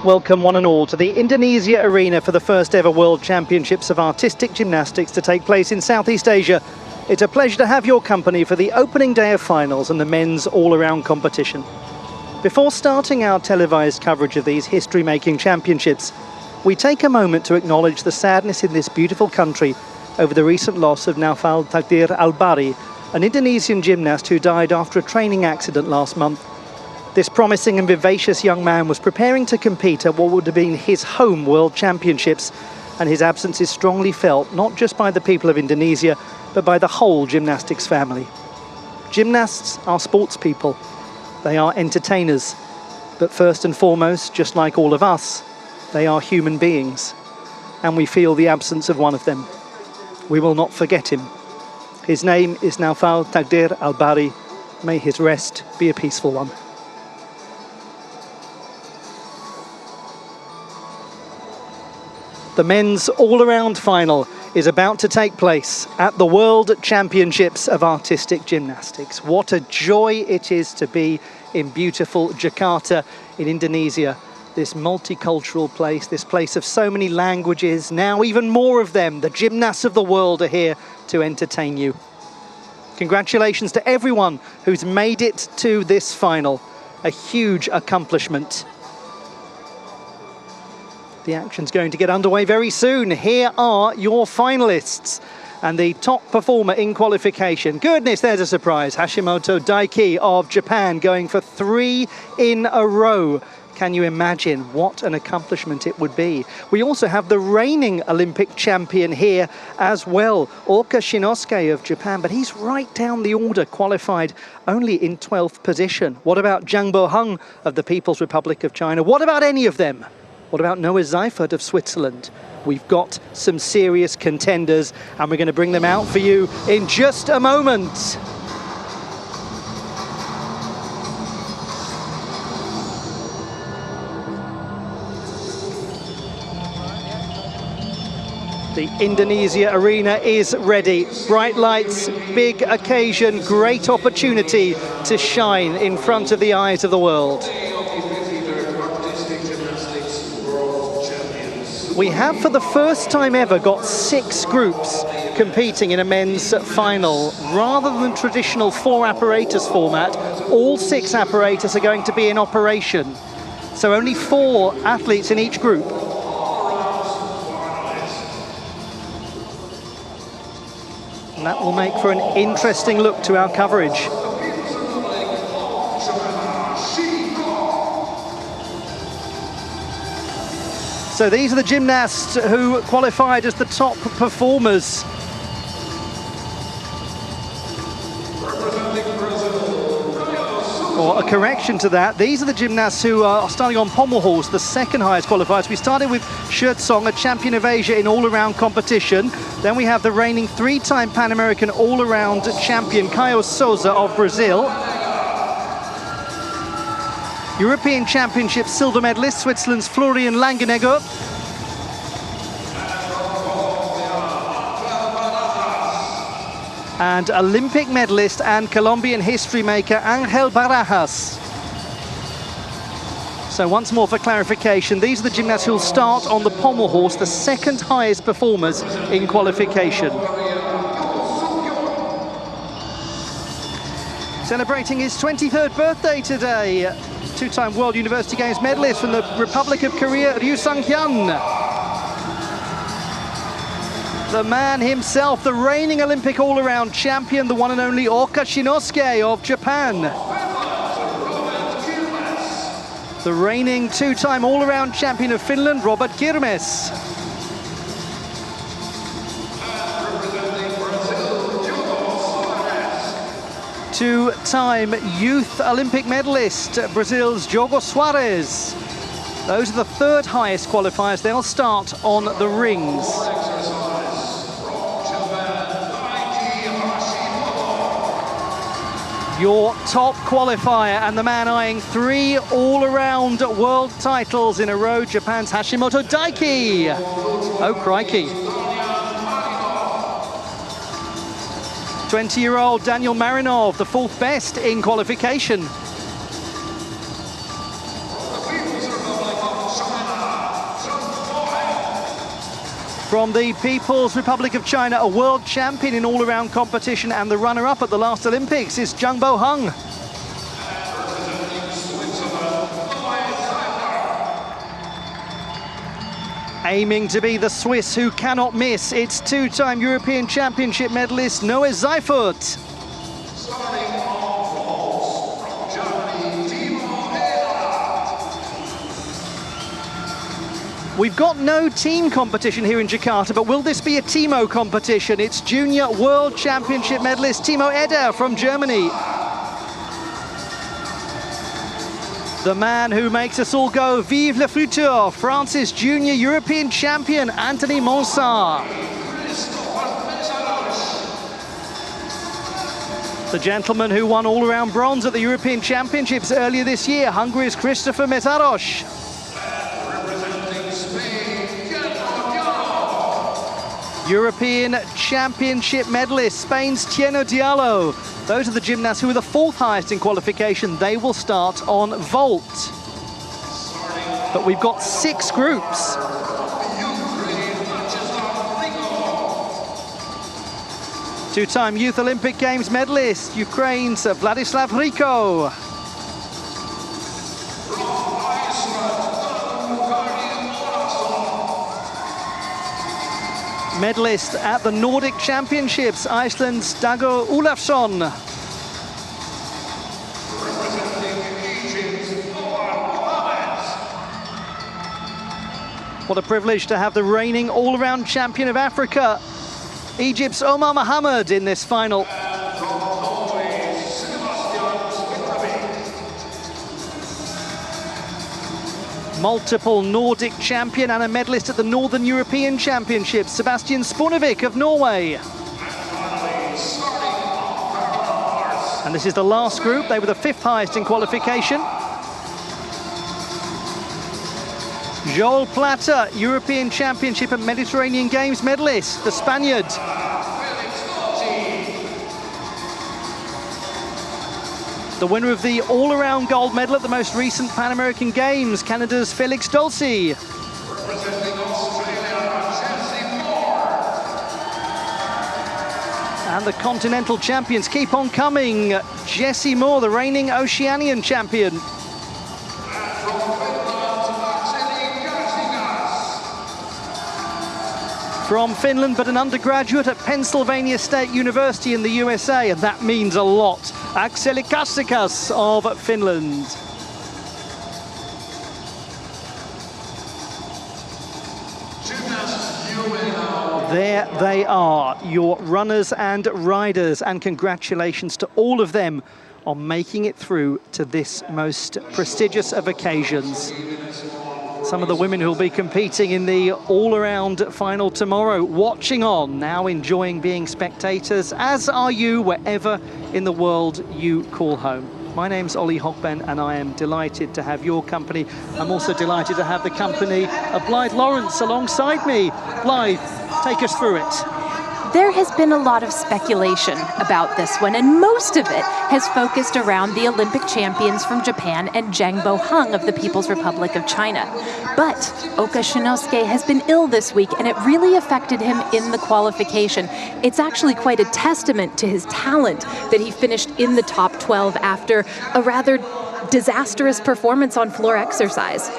Welcome one and all to the Indonesia arena for the first ever World Championships of Artistic Gymnastics to take place in Southeast Asia. It's a pleasure to have your company for the opening day of finals and the men's all-around competition. Before starting our televised coverage of these history-making championships, we take a moment to acknowledge the sadness in this beautiful country over the recent loss of Naufal Takdir Al-Bari, an Indonesian gymnast who died after a training accident last month. This promising and vivacious young man was preparing to compete at what would have been his home World Championships, and his absence is strongly felt not just by the people of Indonesia, but by the whole gymnastics family. Gymnasts are sports people. They are entertainers. But first and foremost, just like all of us, they are human beings. And we feel the absence of one of them. We will not forget him. His name is Naufal Takdir Al-Bari. May his rest be a peaceful one. The men's all-around final is about to take place at the World Championships of Artistic Gymnastics. What a joy it is to be in beautiful Jakarta in Indonesia. This multicultural place, this place of so many languages, now even more of them. The gymnasts of the world are here to entertain you. Congratulations to everyone who's made it to this final. A huge accomplishment. The action's going to get underway very soon. Here are your finalists and the top performer in qualification. Goodness, there's a surprise. Hashimoto Daiki of Japan going for 3 in a row. Can you imagine what an accomplishment it would be? We also have the reigning Olympic champion here as well, Orka Shinosuke of Japan, but he's right down the order, qualified only in 12th position. What about Zhang Boheng of the People's Republic of China? What about any of them? What about Noah Seifert of Switzerland? We've got some serious contenders, and we're going to bring them out for you in just a moment. The Indonesia arena is ready. Bright lights, big occasion, great opportunity to shine in front of the eyes of the world. We have, for the first time ever, got 6 groups competing in a men's final. Rather than traditional 4 apparatus format, all 6 apparatus are going to be in operation. So only 4 athletes in each group. And that will make for an interesting look to our coverage. So these are the gymnasts who qualified as the top performers. Or a correction to that, these are the gymnasts who are starting on pommel horse, the second highest qualifiers. We started with Schertzong, a champion of Asia in all-around competition. Then we have the reigning 3-time Pan American all-around champion, Caio Souza of Brazil. European Championship silver medalist, Switzerland's Florian Langenegger. And Olympic medalist and Colombian history maker, Angel Barajas. So once more for clarification, these are the gymnasts who will start on the pommel horse, the second highest performers in qualification. Celebrating his 23rd birthday today. 2-time World University Games medalist from the Republic of Korea, Ryu Sang-hyun. The man himself, the reigning Olympic all-around champion, the one and only Orka Shinosuke of Japan. The reigning 2-time all-around champion of Finland, Robert Girmes. Two-time youth Olympic medalist, Brazil's Diogo Soares. Those are the 3rd highest qualifiers. They'll start on the rings. Your top qualifier and the man eyeing 3 all-around world titles in a row, Japan's Hashimoto Daiki. Oh, crikey. 20-year-old Daniel Marinov, the 4th best in qualification. From the People's Republic of China, a world champion in all-around competition and the runner-up at the last Olympics is Jungbo Hung. Aiming to be the Swiss who cannot miss, it's two-time European Championship medalist Noe Seifert. We've got no team competition here in Jakarta, but will this be a Timo competition? It's Junior World Championship medalist Timo Eder from Germany. The man who makes us all go, vive le futur, France's Junior European Champion, Anthony Monsard. The gentleman who won all-around bronze at the European Championships earlier this year, Hungary's Christopher Mészáros. European Championship medalist, Spain's Tierno Diallo. Those are the gymnasts who are the fourth highest in qualification. They will start on vault. But we've got 6 groups. Two-time Youth Olympic Games medalist, Ukraine's Vladislav Hriko. Medalist at the Nordic Championships, Iceland's Dago Olafsson. What a privilege to have the reigning all-around champion of Africa, Egypt's Omar Mohamed, in this final. Multiple Nordic champion and a medalist at the Northern European Championships, Sebastian Spornevik of Norway. And this is the last group. They were the 5th highest in qualification. Joel Plata, European Championship and Mediterranean Games medalist, the Spaniard. The winner of the all-around gold medal at the most recent Pan American Games, Canada's Felix Dulcie. And the continental champions keep on coming. Jessie Moore, the reigning Oceanian champion. From Finland, but an undergraduate at Pennsylvania State University in the USA, and that means a lot. Akseli Kassikas of Finland. There they are, your runners and riders, and congratulations to all of them on making it through to this most prestigious of occasions. Some of the women who will be competing in the all-around final tomorrow, watching on, now enjoying being spectators, as are you wherever in the world you call home. My name's Ollie Hogben, and I am delighted to have your company. I'm also delighted to have the company of Blythe Lawrence alongside me. Blythe, take us through it. There has been a lot of speculation about this one, and most of it has focused around the Olympic champions from Japan and Jungbo Hung of the People's Republic of China. But Oka Shinosuke has been ill this week, and it really affected him in the qualification. It's actually quite a testament to his talent that he finished in the top 12 after a rather disastrous performance on floor exercise.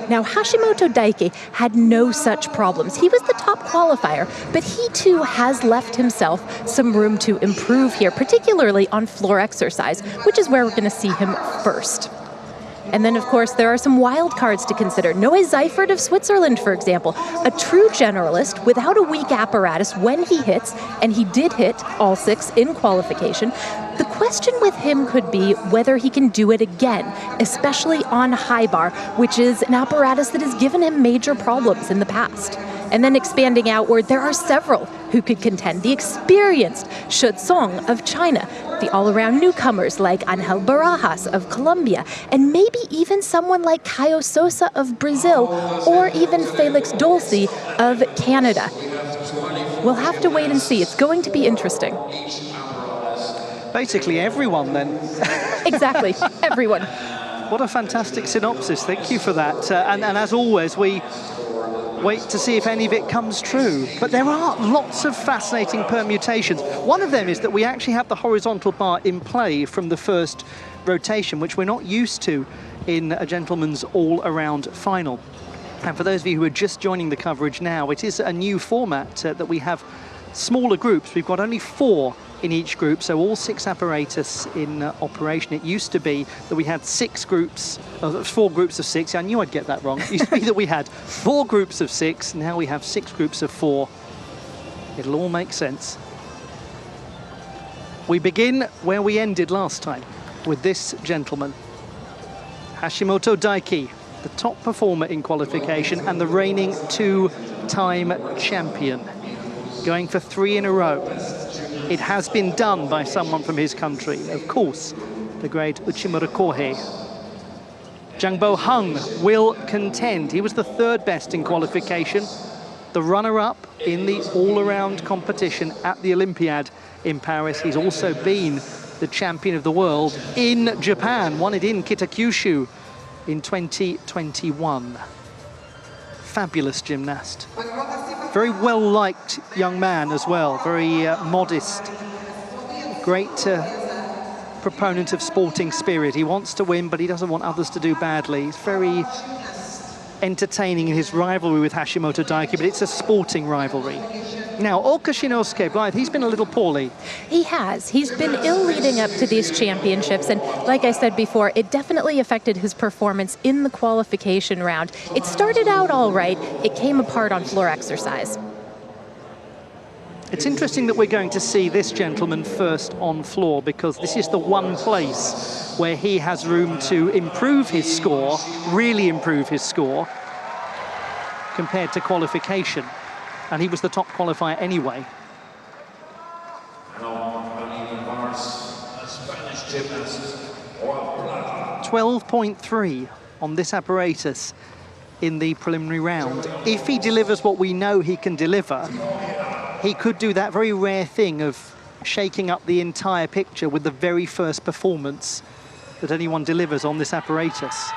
Now, Hashimoto Daiki had no such problems. He was the top qualifier, but he too has left himself some room to improve here, particularly on floor exercise, which is where we're going to see him first. And then, of course, there are some wild cards to consider. Noe Seifert of Switzerland, for example, a true generalist without a weak apparatus when he hits, and he did hit all 6 in qualification. The question with him could be whether he can do it again, especially on high bar, which is an apparatus that has given him major problems in the past. And then expanding outward, there are several who could contend. The experienced Xu Song of China, the all-around newcomers like Angel Barajas of Colombia, and maybe even someone like Caio Sousa of Brazil, or even Felix Dulcie of Canada. We'll have to wait and see. It's going to be interesting. Basically everyone, then. Exactly, everyone. What a fantastic synopsis. Thank you for that. And as always, we Wait to see if any of it comes true. But there are lots of fascinating permutations. One of them is that we actually have the horizontal bar in play from the first rotation, which we're not used to in a gentleman's all-around final. And for those of you who are just joining the coverage now, it is a new format that we have smaller groups. We've got only 4 in each group, so all 6 apparatus in operation. It used to be that we had 6 groups, 4 groups of 6. I knew I'd get that wrong. It used to be that we had 4 groups of 6. Now we have 6 groups of 4. It'll all make sense. We begin where we ended last time, with this gentleman, Hashimoto Daiki, the top performer in qualification and the reigning 2-time champion, going for 3 in a row. It has been done by someone from his country, of course, the great Uchimura Kohei. Jangbo Hung will contend. He was the 3rd best in qualification, the runner-up in the all-around competition at the Olympiad in Paris. He's also been the champion of the world in Japan, won it in Kitakyushu in 2021. Fabulous gymnast. Very well-liked young man as well, very modest. Great proponent of sporting spirit. He wants to win, but he doesn't want others to do badly. He's very entertaining in his rivalry with Hashimoto Daiki, but it's a sporting rivalry. Now, Oka Shinosuke, Blythe, he's been a little poorly. He has. He's been ill leading up to these championships, and like I said before, it definitely affected his performance in the qualification round. It started out all right. It came apart on floor exercise. It's interesting that we're going to see this gentleman first on floor, because this is the one place where he has room to improve his score, really improve his score, compared to qualification. And he was the top qualifier anyway. 12.3 on this apparatus in the preliminary round. If he delivers what we know he can deliver, he could do that very rare thing of shaking up the entire picture with the very first performance that anyone delivers on this apparatus.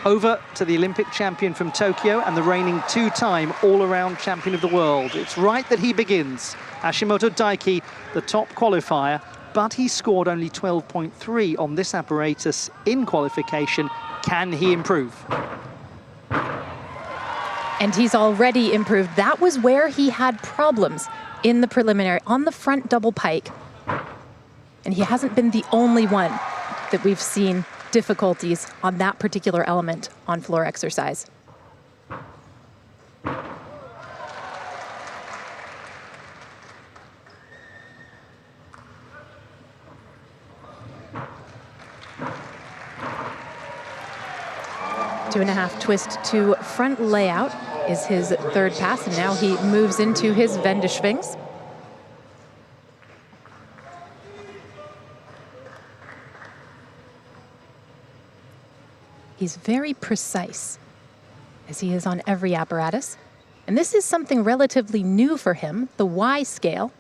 Over to the Olympic champion from Tokyo and the reigning 2-time all-around champion of the world. It's right that he begins. Hashimoto Daiki, the top qualifier, but he scored only 12.3 on this apparatus in qualification. Can he improve? And he's already improved. That was where he had problems in the preliminary, on the front double pike. And he hasn't been the only one that we've seen difficulties on that particular element on floor exercise. Two and a half twist to front layout is his 3rd pass, and now he moves into his Wendeschwings. He's very precise, as he is on every apparatus. And this is something relatively new for him, the Y scale.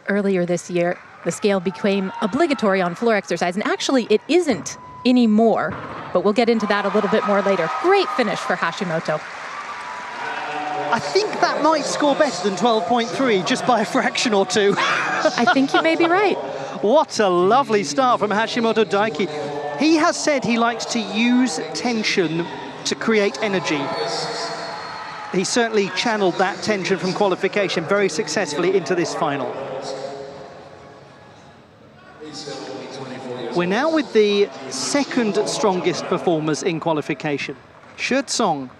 Earlier this year, the scale became obligatory on floor exercise, and actually it isn't anymore, but we'll get into that a little bit more later. Great finish for Hashimoto. I think that might score better than 12.3, just by a fraction or 2. I think you may be right. What a lovely start from Hashimoto Daiki. He has said he likes to use tension to create energy. He certainly channeled that tension from qualification very successfully into this final. We're now with the 2nd strongest performers in qualification. Shi Tsong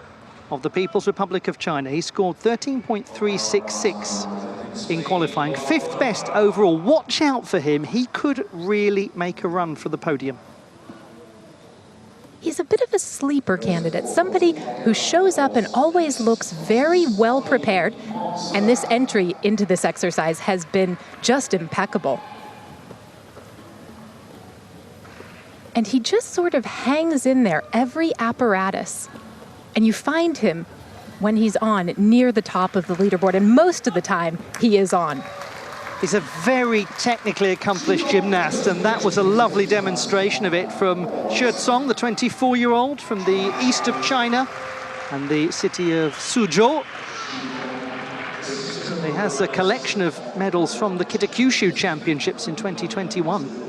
of the People's Republic of China. He scored 13.366 in qualifying, 5th best overall. Watch out for him. He could really make a run for the podium. He's a bit of a sleeper candidate, somebody who shows up and always looks very well prepared. And this entry into this exercise has been just impeccable. And he just sort of hangs in there every apparatus. And you find him when he's on near the top of the leaderboard, and most of the time he is on. is a very technically accomplished gymnast, and that was a lovely demonstration of it from Shi Song, the 24-year-old from the east of China and the city of Suzhou. He has a collection of medals from the Kitakyushu Championships in 2021.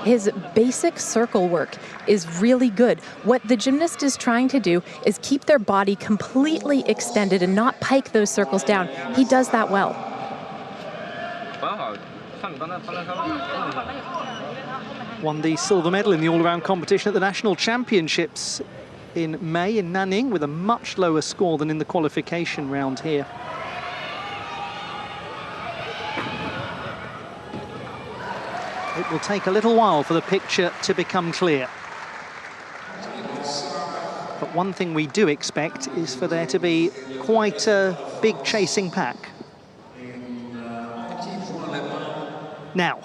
His basic circle work is really good. What the gymnast is trying to do is keep their body completely extended and not pike those circles down. He does that well. Won the silver medal in the all-around competition at the National Championships in May in Nanning with a much lower score than in the qualification round here. It will take a little while for the picture to become clear. But one thing we do expect is for there to be quite a big chasing pack. Now.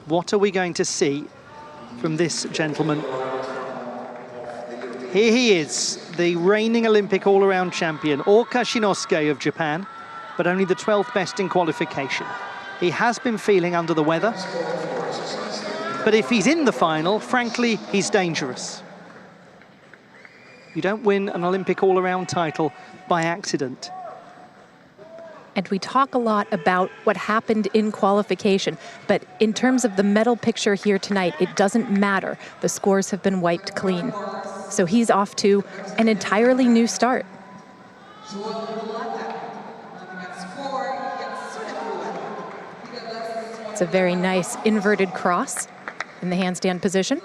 What are we going to see from this gentleman? Here he is, the reigning Olympic all-around champion, Orka Shinosuke of Japan, but only the 12th best in qualification. He has been feeling under the weather, but if he's in the final, frankly, he's dangerous. You don't win an Olympic all-around title by accident. And we talk a lot about what happened in qualification, but in terms of the medal picture here tonight, it doesn't matter. The scores have been wiped clean. So he's off to an entirely new start. It's a very nice inverted cross in the handstand position.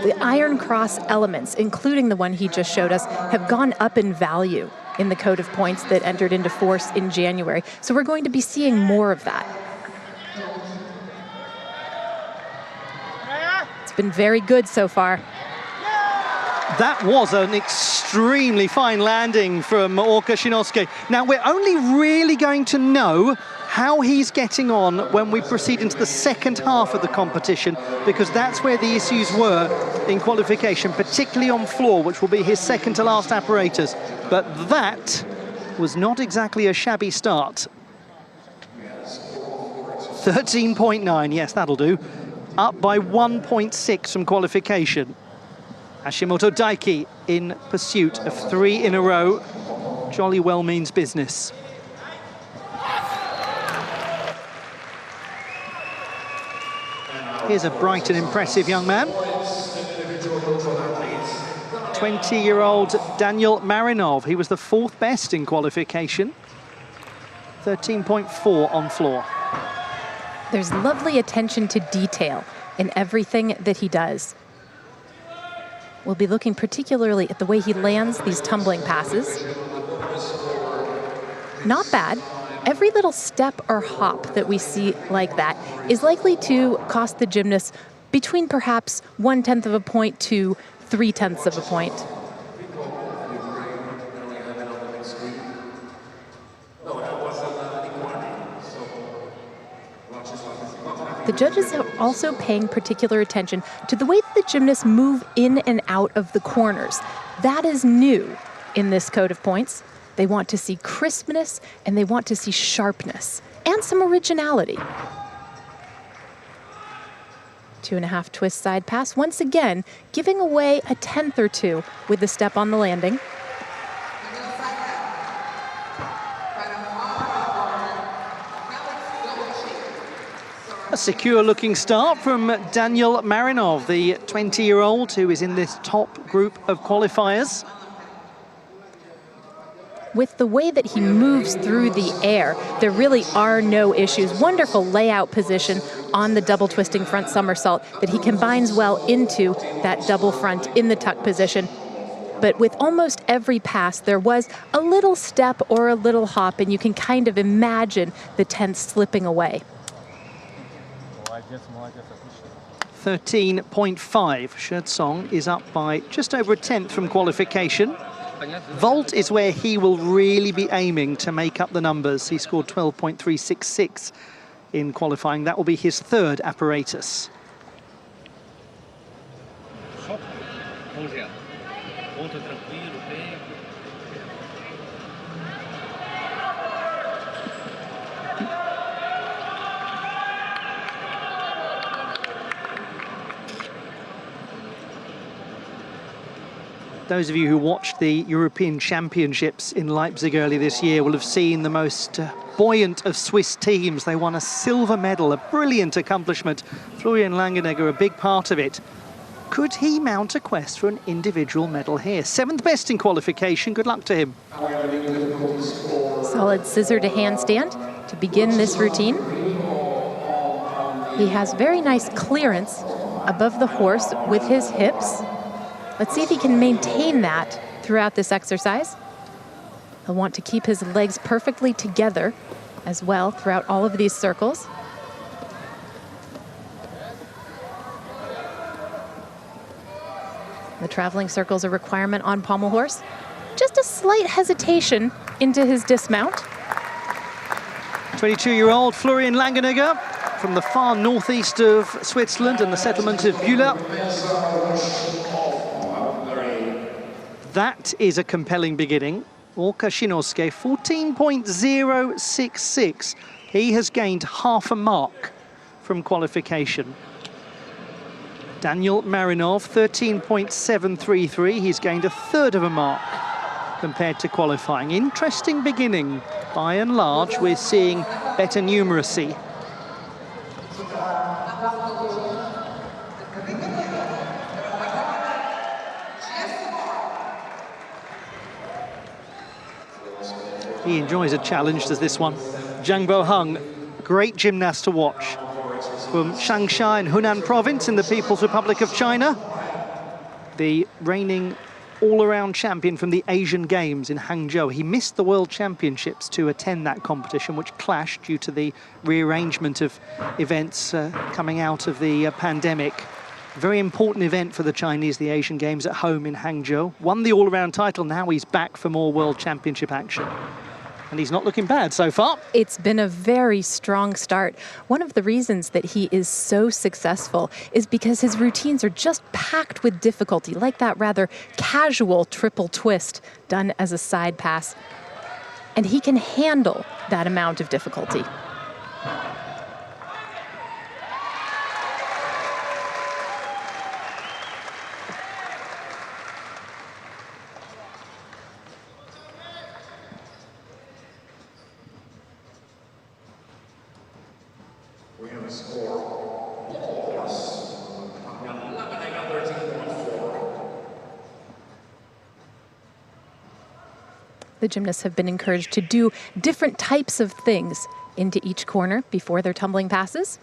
The iron cross elements, including the one he just showed us, have gone up in value in the code of points that entered into force in January. So we're going to be seeing more of that. It's been very good so far. That was an extremely fine landing from Orka Shinosuke. Now, we're only really going to know how he's getting on when we proceed into the second half of the competition, because that's where the issues were in qualification, particularly on floor, which will be his second to last apparatus. But that was not exactly a shabby start. 13.9, yes, that'll do. Up by 1.6 from qualification. Hashimoto Daiki in pursuit of 3 in a row. Jolly well means business. Here's a bright and impressive young man. 20-year-old Daniel Marinov. He was the 4th best in qualification. 13.4 on floor. There's lovely attention to detail in everything that he does. We'll be looking particularly at the way he lands these tumbling passes. Not bad. Every little step or hop that we see like that is likely to cost the gymnast between perhaps 1/10 of a point to 3/10 of a point. The judges are also paying particular attention to the way that the gymnasts move in and out of the corners. That is new in this code of points. They want to see crispness and they want to see sharpness and some originality. 2.5 twist side pass, once again, giving away a 1/10 or 2 with the step on the landing. A secure-looking start from Daniel Marinov, the 20-year-old who is in this top group of qualifiers. With the way that he moves through the air, there really are no issues. Wonderful layout position on the double twisting front somersault that he combines well into that double front in the tuck position. But with almost every pass, there was a little step or a little hop, and you can kind of imagine the 10th slipping away. 13.5. Shi Song is up by just over a 1/10 from qualification. Vault is where he will really be aiming to make up the numbers. He scored 12.366 in qualifying. That will be his 3rd apparatus. Those of you who watched the European Championships in Leipzig early this year will have seen the most buoyant of Swiss teams. They won a silver medal, a brilliant accomplishment. Florian Langenegger, a big part of it. Could he mount a quest for an individual medal here? 7th best in qualification. Good luck to him. Solid scissor to handstand to begin this routine. He has very nice clearance above the horse with his hips. Let's see if he can maintain that throughout this exercise. He'll want to keep his legs perfectly together as well throughout all of these circles. The traveling circle is a requirement on pommel horse. Just a slight hesitation into his dismount. 22-year-old Florian Langenegger from the far northeast of Switzerland and the settlement of Bühler. That is a compelling beginning. Orka Shinosuke, 14.066. He has gained half a mark from qualification. Daniel Marinov, 13.733. He's gained a third of a mark compared to qualifying. Interesting beginning. By and large, we're seeing better numeracy. He enjoys a challenge, does this one. Zhang Boheng, great gymnast to watch. From Changsha in Hunan province in the People's Republic of China. The reigning all-around champion from the Asian Games in Hangzhou. He missed the World Championships to attend that competition, which clashed due to the rearrangement of events coming out of the pandemic. Very important event for the Chinese, the Asian Games at home in Hangzhou. Won the all-around title, now he's back for more World Championship action. And he's not looking bad so far. It's been a very strong start. One of the reasons that he is so successful is because his routines are just packed with difficulty, like that rather casual triple twist done as a side pass. And he can handle that amount of difficulty. We have a score. The gymnasts have been encouraged to do different types of things into each corner before their tumbling passes.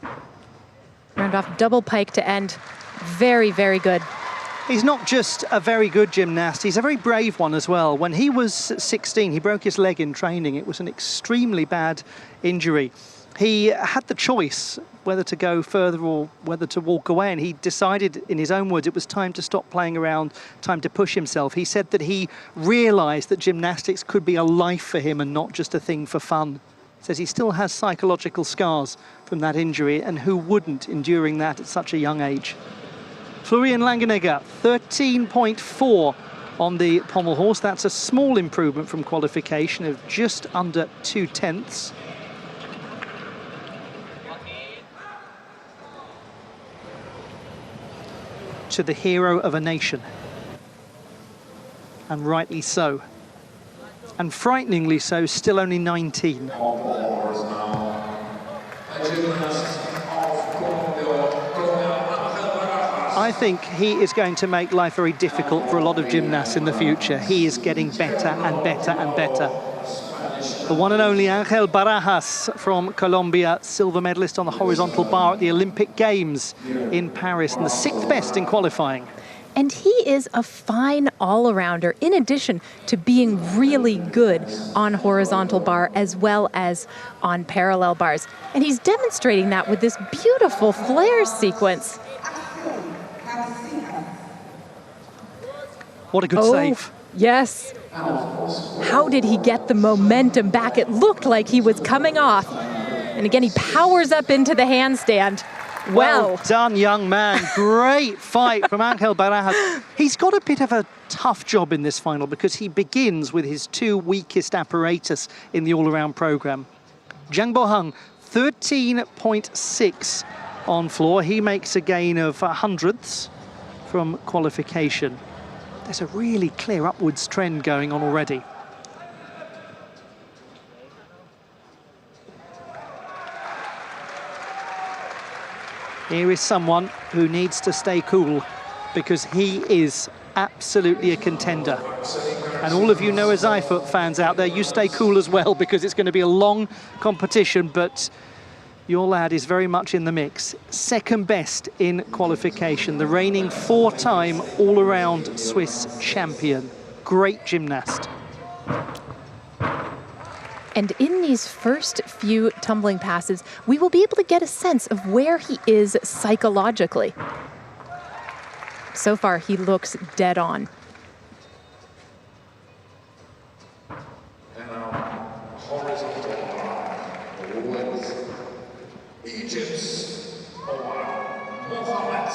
Round off double pike to end. Very, very good. He's not just a very good gymnast, he's a very brave one as well. When he was 16, he broke his leg in training. It was an extremely bad injury. He had the choice whether to go further or whether to walk away, and he decided, in his own words, it was time to stop playing around, time to push himself. He said that he realized that gymnastics could be a life for him and not just a thing for fun. Says he still has psychological scars from that injury, and who wouldn't, enduring that at such a young age. Florian Langenegger, 13.4 on the pommel horse. That's a small improvement from qualification of just under 0.2. To the hero of a nation. And rightly so. And frighteningly so, still only 19. I think he is going to make life very difficult for a lot of gymnasts in the future. He is getting better and better and better. The one and only Ángel Barajas from Colombia, silver medalist on the horizontal bar at the Olympic Games in Paris, and the 6th best in qualifying. And he is a fine all-arounder, in addition to being really good on horizontal bar as well as on parallel bars. And he's demonstrating that with this beautiful flare sequence. What a good save. Yes. How did he get the momentum back? It looked like he was coming off. And again, he powers up into the handstand. Well done, young man. Great fight from Ángel Barajas. He's got a bit of a tough job in this final because he begins with his 2 weakest apparatus in the all-around program. Zhang Boheng, 13.6 on floor. He makes a gain of hundredths from qualification. There's a really clear upwards trend going on already. Here is someone who needs to stay cool because he is absolutely a contender. And all of you Noah Seifert fans out there, you stay cool as well because it's going to be a long competition, but your lad is very much in the mix. Second best in qualification, the reigning four-time all-around Swiss champion. Great gymnast. And in these first few tumbling passes, we will be able to get a sense of where he is psychologically. So far, he looks dead on. And horizontal bar with Egypt's Mohammed.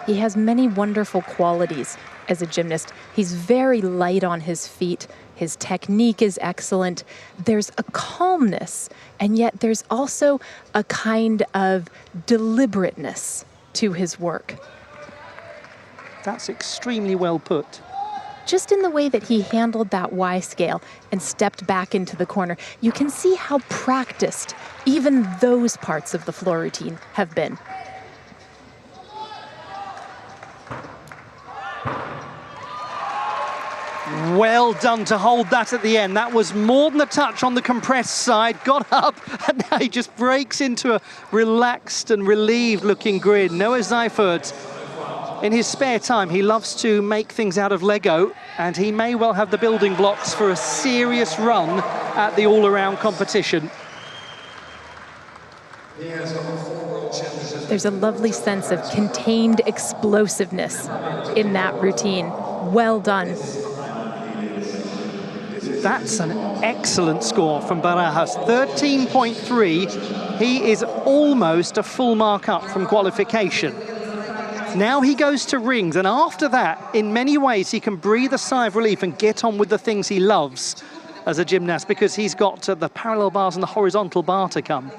He has many wonderful qualities as a gymnast. He's very light on his feet. His technique is excellent. There's a calmness, and yet there's also a kind of deliberateness to his work. That's extremely well put. Just in the way that he handled that Y scale and stepped back into the corner, you can see how practiced even those parts of the floor routine have been. Well done to hold that at the end. That was more than a touch on the compressed side. Got up, and now he just breaks into a relaxed and relieved looking grin. Noah Seifert, in his spare time, he loves to make things out of Lego, and he may well have the building blocks for a serious run at the all-around competition. There's a lovely sense of contained explosiveness in that routine. Well done. That's an excellent score from Belarus, 13.3. He is almost a full mark up from qualification. Now he goes to rings, and after that, in many ways, he can breathe a sigh of relief and get on with the things he loves as a gymnast, because he's got the parallel bars and the horizontal bar to come.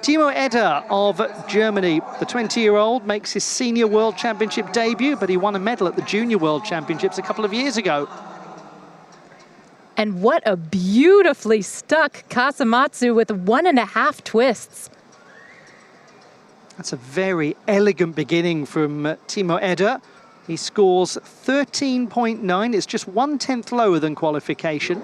Timo Eder of Germany, the 20-year-old, makes his senior world championship debut, but he won a medal at the junior world championships a couple of years ago. And what a beautifully stuck Kasamatsu with 1.5 twists. That's a very elegant beginning from Timo Eder. He scores 13.9. It's just 1/10 lower than qualification.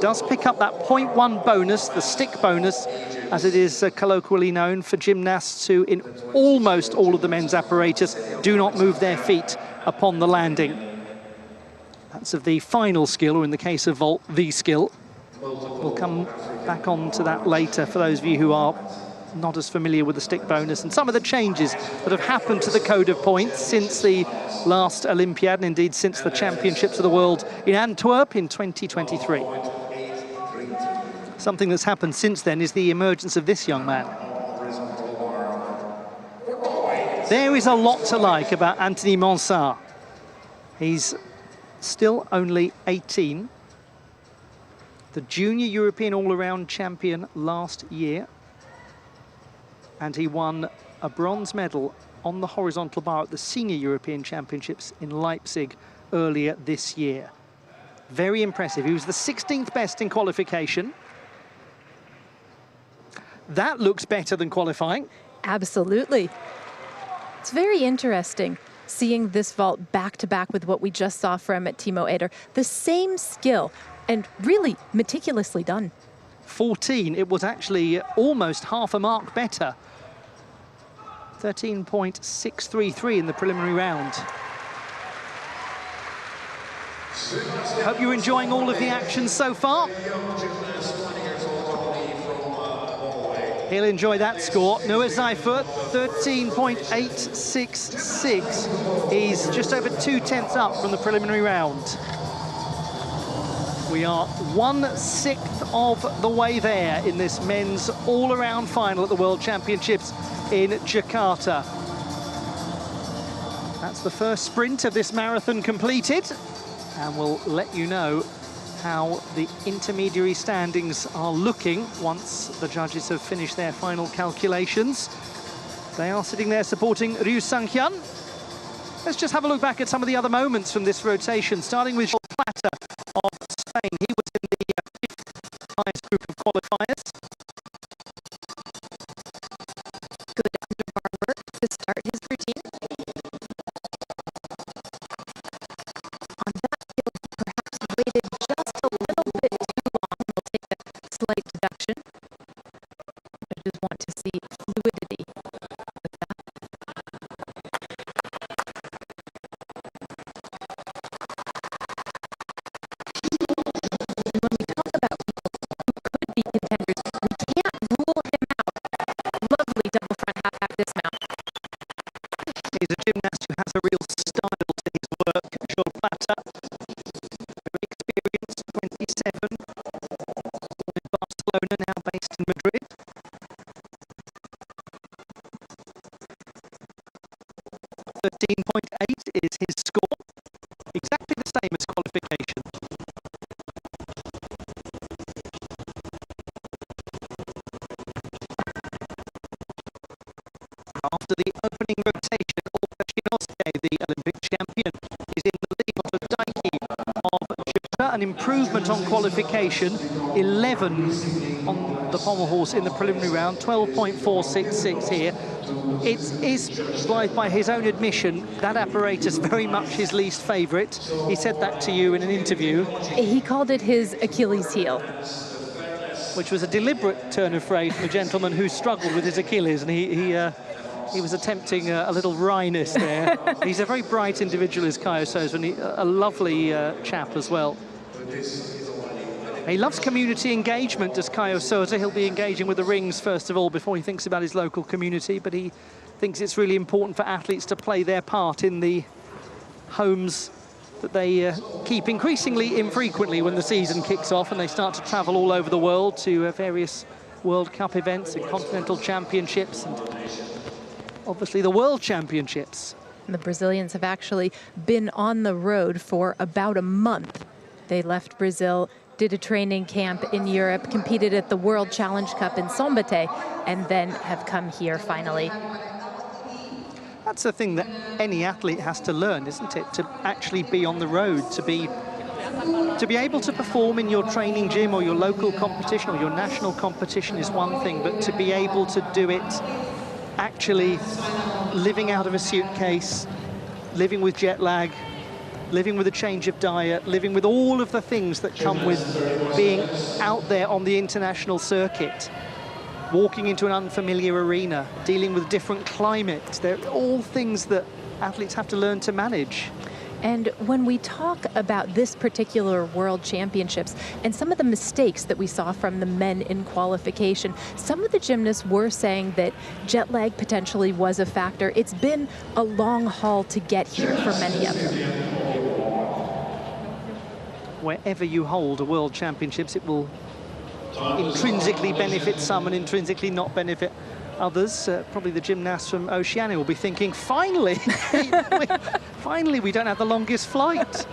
Does pick up that 0.1 bonus, the stick bonus, as it is colloquially known for gymnasts who, in almost all of the men's apparatus, do not move their feet upon the landing. That's of the final skill, or in the case of vault, the skill. We'll come back on to that later for those of you who are not as familiar with the stick bonus and some of the changes that have happened to the code of points since the last Olympiad, and indeed since the Championships of the World in Antwerp in 2023. Something that's happened since then is the emergence of this young man. There is a lot to like about Anthony Monsard. He's still only 18. The junior European all-around champion last year. And he won a bronze medal on the horizontal bar at the Senior European Championships in Leipzig earlier this year. Very impressive. He was the 16th best in qualification. That looks better than qualifying. Absolutely. It's very interesting seeing this vault back-to-back with what we just saw from Timo Eder. The same skill, and really meticulously done. 14, it was actually almost half a mark better. 13.633 in the preliminary round. Hope you're enjoying all of the action so far. He'll enjoy that score. Noah Seifert, 13.866. He's just over 2/10 up from the preliminary round. We are 1/6 of the way there in this men's all-around final at the World Championships in Jakarta. That's the first sprint of this marathon completed, and we'll let you know how the intermediary standings are looking once the judges have finished their final calculations. They are sitting there supporting Ryu Sang-hyun. Let's just have a look back at some of the other moments from this rotation, starting with Plata of Spain. He was in the fifth highest group of qualifiers. Good underarm work to start his routine. On that field, he perhaps waited just a little bit too long. He'll take a slight deduction. I just want to see fluidity with that. And when we talk about people who could be contenders, we can't rule him out. Lovely double front half dismount. He's a gymnast who has a real style to his work. Joel Plata, very experienced, 27, born in Barcelona, now based in Madrid. 13.8 is his score, exactly the same as qualification. After the opening rotation, Algeria, the Olympic champion, is in the lead. Daiki of Georgia, an improvement on qualification, 11 on the pommel horse in the preliminary round, 12.466 here. It is, by his own admission, that apparatus very much his least favourite. He said that to you in an interview. He called it his Achilles heel. Which was a deliberate turn of phrase from a gentleman who struggled with his Achilles, and he was attempting a little wryness there. He's a very bright individual, is Caio Sousa, and a lovely chap as well. He loves community engagement, does Caio Sousa. He'll be engaging with the rings first of all before he thinks about his local community, but he thinks it's really important for athletes to play their part in the homes that they keep increasingly infrequently when the season kicks off and they start to travel all over the world to various World Cup events and Continental Championships and obviously the World Championships. The Brazilians have actually been on the road for about a month. They left Brazil, did a training camp in Europe, competed at the World Challenge Cup in Sombate, and then have come here finally. That's the thing that any athlete has to learn, isn't it? To actually be on the road, to be able to perform in your training gym or your local competition or your national competition is one thing, but to be able to do it actually living out of a suitcase, living with jet lag, living with a change of diet, living with all of the things that come with being out there on the international circuit, walking into an unfamiliar arena, dealing with different climates. They're all things that athletes have to learn to manage. And when we talk about this particular World Championships and some of the mistakes that we saw from the men in qualification, some of the gymnasts were saying that jet lag potentially was a factor. It's been a long haul to get here for many of them. Wherever you hold a World Championships, it will intrinsically benefit some and intrinsically not benefit others. Probably the gymnasts from Oceania will be thinking, finally, finally we don't have the longest flight.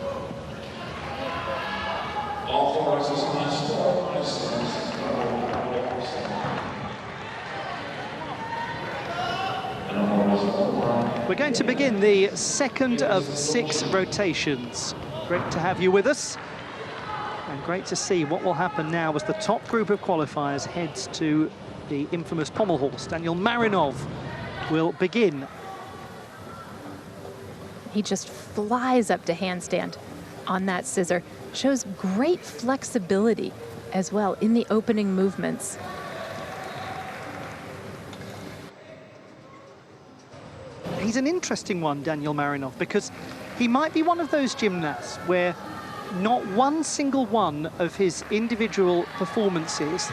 We're going to begin the second of 6 rotations. Great to have you with us. And great to see what will happen now as the top group of qualifiers heads to the infamous pommel horse. Daniel Marinov will begin. He just flies up to handstand on that scissor. Shows great flexibility as well in the opening movements. He's an interesting one, Daniel Marinov, because he might be one of those gymnasts where not one single one of his individual performances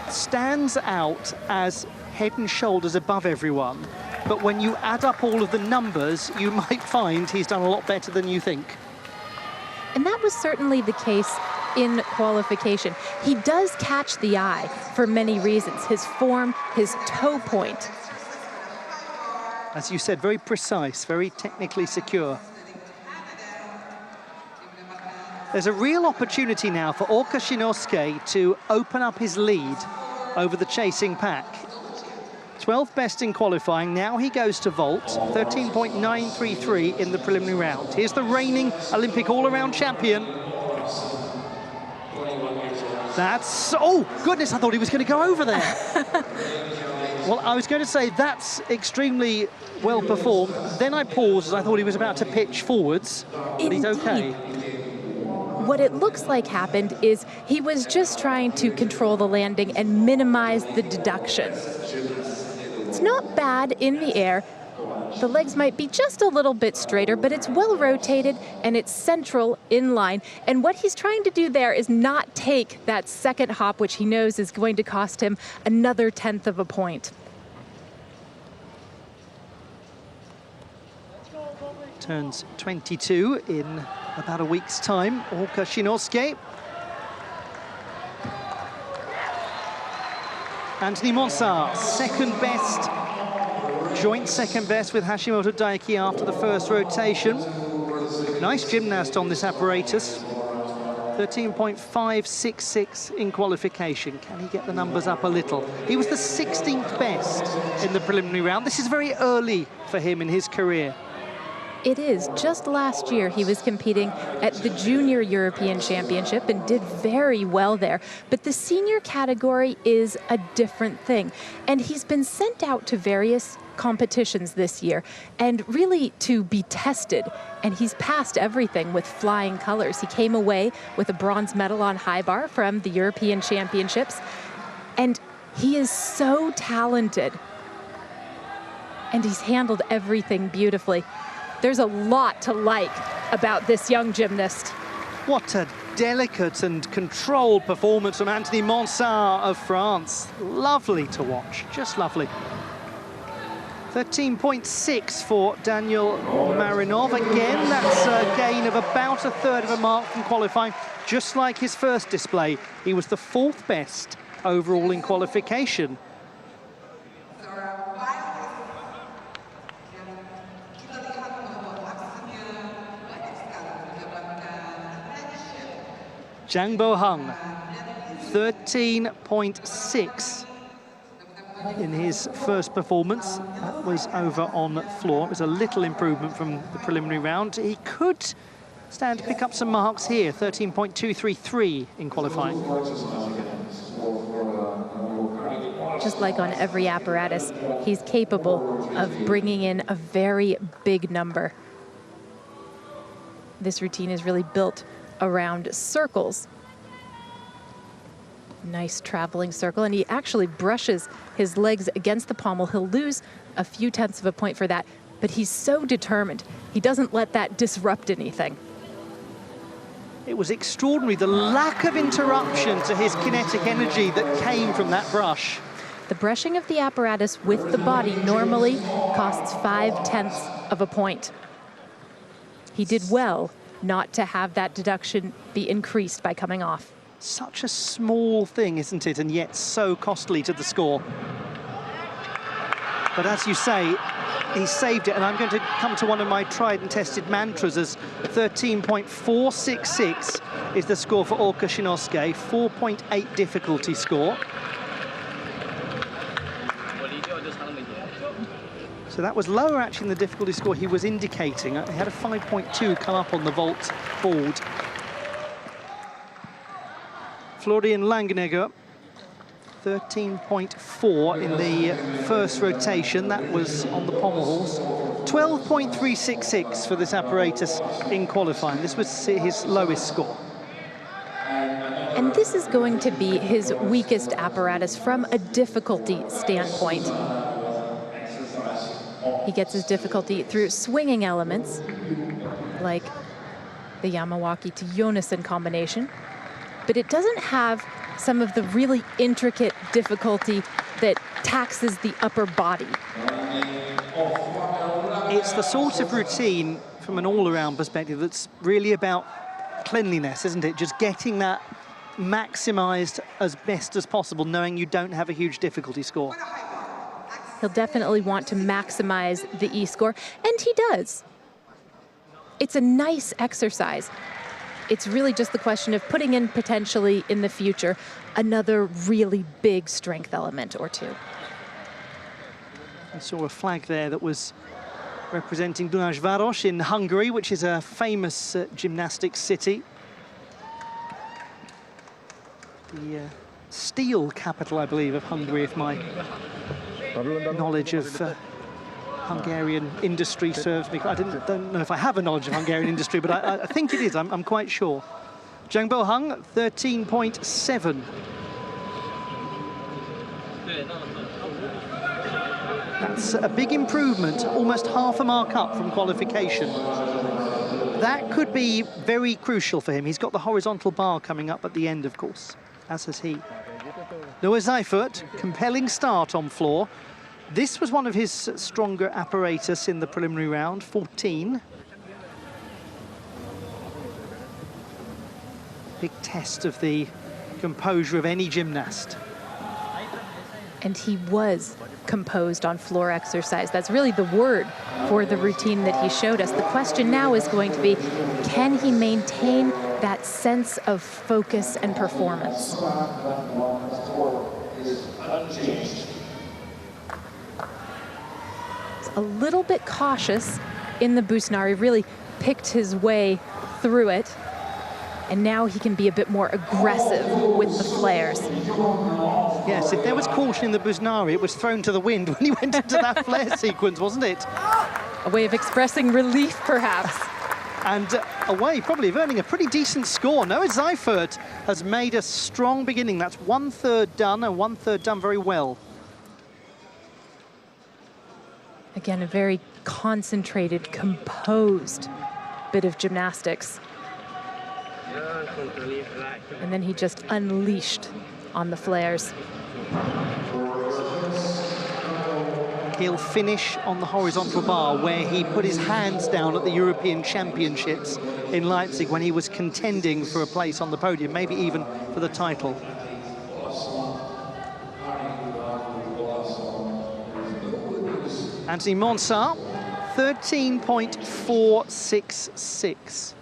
stands out as head and shoulders above everyone. But when you add up all of the numbers, you might find he's done a lot better than you think. And that was certainly the case in qualification. He does catch the eye for many reasons. His form, his toe point. As you said, very precise, very technically secure. There's a real opportunity now for Qualifications to open up his lead over the chasing pack. 12th best in qualifying. Now he goes to vault, 13.933 in the preliminary round. Here's the reigning Olympic all-around champion. That's, oh goodness, I thought he was going to go over there. Well, I was going to say that's extremely well performed. Then I paused as I thought he was about to pitch forwards, but he's okay. What it looks like happened is he was just trying to control the landing and minimize the deduction. It's not bad in the air. The legs might be just a little bit straighter, but it's well rotated and it's central in line. And what he's trying to do there is not take that second hop, which he knows is going to cost him another 1/10 of a point. Turns 22 in about a week's time. Qualifications. Anthony Monsard, second best, joint second best with Hashimoto Daiki after the first rotation. Nice gymnast on this apparatus. 13.566 in qualification. Can he get the numbers up a little? He was the 16th best in the preliminary round. This is very early for him in his career. It is. Just last year, he was competing at the Junior European Championship and did very well there. But the senior category is a different thing. And he's been sent out to various competitions this year and really to be tested. And he's passed everything with flying colors. He came away with a bronze medal on high bar from the European Championships. And he is so talented. And he's handled everything beautifully. There's a lot to like about this young gymnast. What a delicate and controlled performance from Anthony Monsard of France. Lovely to watch, just lovely. 13.6 for Daniel Marinov. Again, that's a gain of about 1/3 of a mark from qualifying. Just like his first display, he was the 4th best overall in qualification. Jangbo Hung, 13.6 in his first performance. That was over on floor. It was a little improvement from the preliminary round. He could stand to pick up some marks here, 13.233 in qualifying. Just like on every apparatus, he's capable of bringing in a very big number. This routine is really built around circles. Nice traveling circle, and he actually brushes his legs against the pommel. He'll lose a few 1/10 of a point for that, but he's so determined. He doesn't let that disrupt anything. It was extraordinary, the lack of interruption to his kinetic energy that came from that brush. The brushing of the apparatus with the body normally costs 5/10 of a point. He did well not to have that deduction be increased by coming off. Such a small thing, isn't it? And yet so costly to the score. But as you say, he saved it, and I'm going to come to one of my tried and tested mantras as 13.466 is the score for Qualifications, 4.8 difficulty score. So that was lower actually than the difficulty score he was indicating. He had a 5.2 come up on the vault board. Florian Langenegger, 13.4 in the first rotation. That was on the pommel horse. 12.366 for this apparatus in qualifying. This was his lowest score. And this is going to be his weakest apparatus from a difficulty standpoint. He gets his difficulty through swinging elements, like the Yamawaki to Jonassen combination, but it doesn't have some of the really intricate difficulty that taxes the upper body. It's the sort of routine, from an all-around perspective, that's really about cleanliness, isn't it? Just getting that maximized as best as possible, knowing you don't have a huge difficulty score. He'll definitely want to maximize the E-score, and he does. It's a nice exercise. It's really just the question of putting in potentially in the future another really big strength element or two. I saw a flag there that was representing Dunajváros in Hungary, which is a famous gymnastics city. The steel capital, I believe, of Hungary, if my knowledge of Hungarian industry serves me. I don't know if I have a knowledge of Hungarian industry, but I think it is, I'm quite sure. Jang Bo-hung, 13.7. That's a big improvement, almost half a mark up from qualification. That could be very crucial for him. He's got the horizontal bar coming up at the end, of course, as has he. Noah Seifert, compelling start on floor. This was one of his stronger apparatus in the preliminary round, 14. Big test of the composure of any gymnast. And he was composed on floor exercise. That's really the word for the routine that he showed us. The question now is going to be, can he maintain that sense of focus and performance? He's a little bit cautious in the Busnari, really picked his way through it. And now he can be a bit more aggressive with the flares. Yes, if there was caution in the Busnari, it was thrown to the wind when he went into that flare sequence, wasn't it? A way of expressing relief, perhaps. And a way, probably, of earning a pretty decent score. Noah Seifert has made a strong beginning. That's 1/3 done, and 1/3 done very well. Again, a very concentrated, composed bit of gymnastics. And then he just unleashed on the flares. He'll finish on the horizontal bar where he put his hands down at the European Championships in Leipzig when he was contending for a place on the podium, maybe even for the title. Anthony Monsart, 13.466.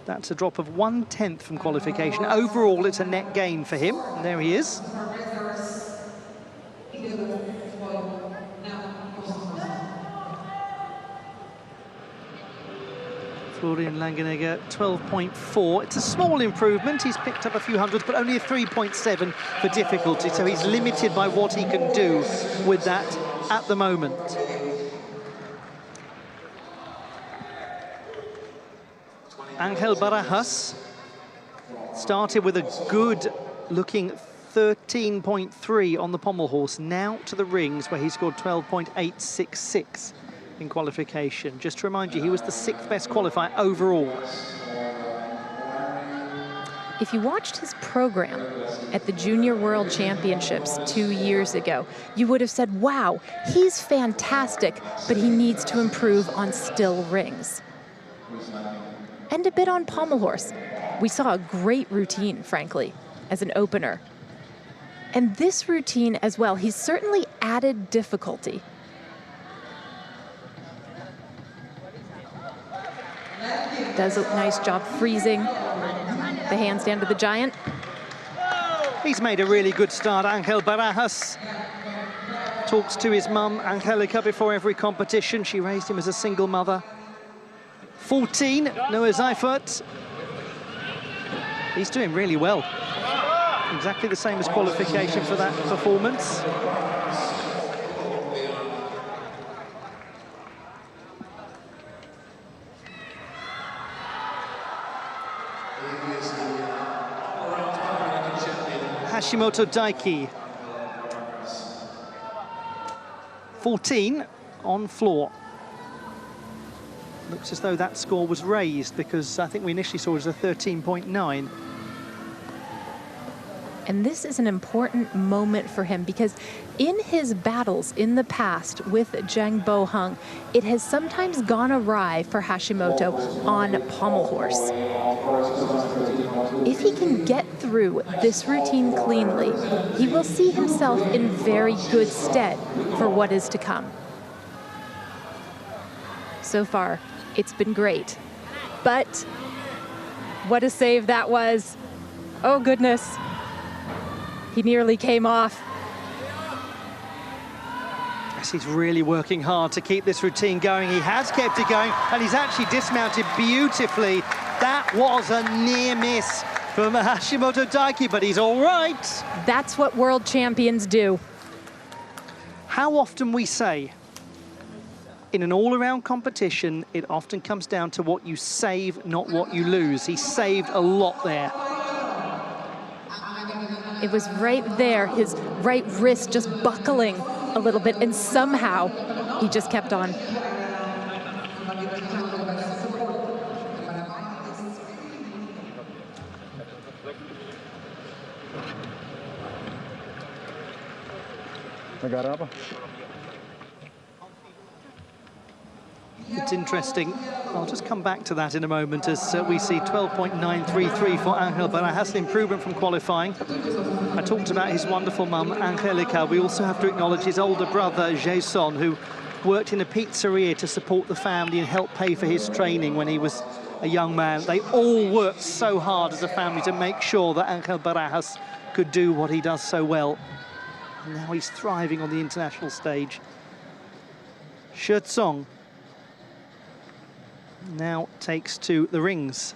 That's a drop of 1/10 from qualification. Overall, it's a net gain for him. And there he is. Florian Langenegger, 12.4. It's a small improvement. He's picked up a few hundreds, but only a 3.7 for difficulty. So he's limited by what he can do with that at the moment. Angel Barajas started with a good-looking 13.3 on the pommel horse. Now to the rings, where he scored 12.866 in qualification. Just to remind you, he was the 6th best qualifier overall. If you watched his program at the Junior World Championships 2 years ago, you would have said, wow, he's fantastic, but he needs to improve on still rings. And a bit on pommel horse. We saw a great routine, frankly, as an opener. And this routine as well, he's certainly added difficulty. Does a nice job freezing the handstand of the giant. He's made a really good start, Angel Barajas. Talks to his mum, Angelica, before every competition. She raised him as a single mother. 14, Noah Seifert. He's doing really well. Exactly the same as qualification for that performance. Hashimoto Daiki. 14 on floor. Looks as though that score was raised because I think we initially saw it as a 13.9. And this is an important moment for him because in his battles in the past with Jang Bo-hung, it has sometimes gone awry for Hashimoto on pommel horse. If he can get through this routine cleanly, he will see himself in very good stead for what is to come. So far, it's been great. But what a save that was. Oh, goodness. He nearly came off. Yes, he's really working hard to keep this routine going. He has kept it going, and he's actually dismounted beautifully. That was a near miss from Hashimoto Daiki, but he's all right. That's what world champions do. How often we say, in an all-around competition, it often comes down to what you save, not what you lose. He saved a lot there. It was right there, his right wrist just buckling a little bit, and somehow he just kept on. It's interesting. I'll just come back to that in a moment as we see 12.933 for Angel Barajas, an improvement from qualifying. I talked about his wonderful mum, Angelica. We also have to acknowledge his older brother, Jason, who worked in a pizzeria to support the family and help pay for his training when he was a young man. They all worked so hard as a family to make sure that Angel Barajas could do what he does so well. And now he's thriving on the international stage. Shi Tsong now takes to the rings.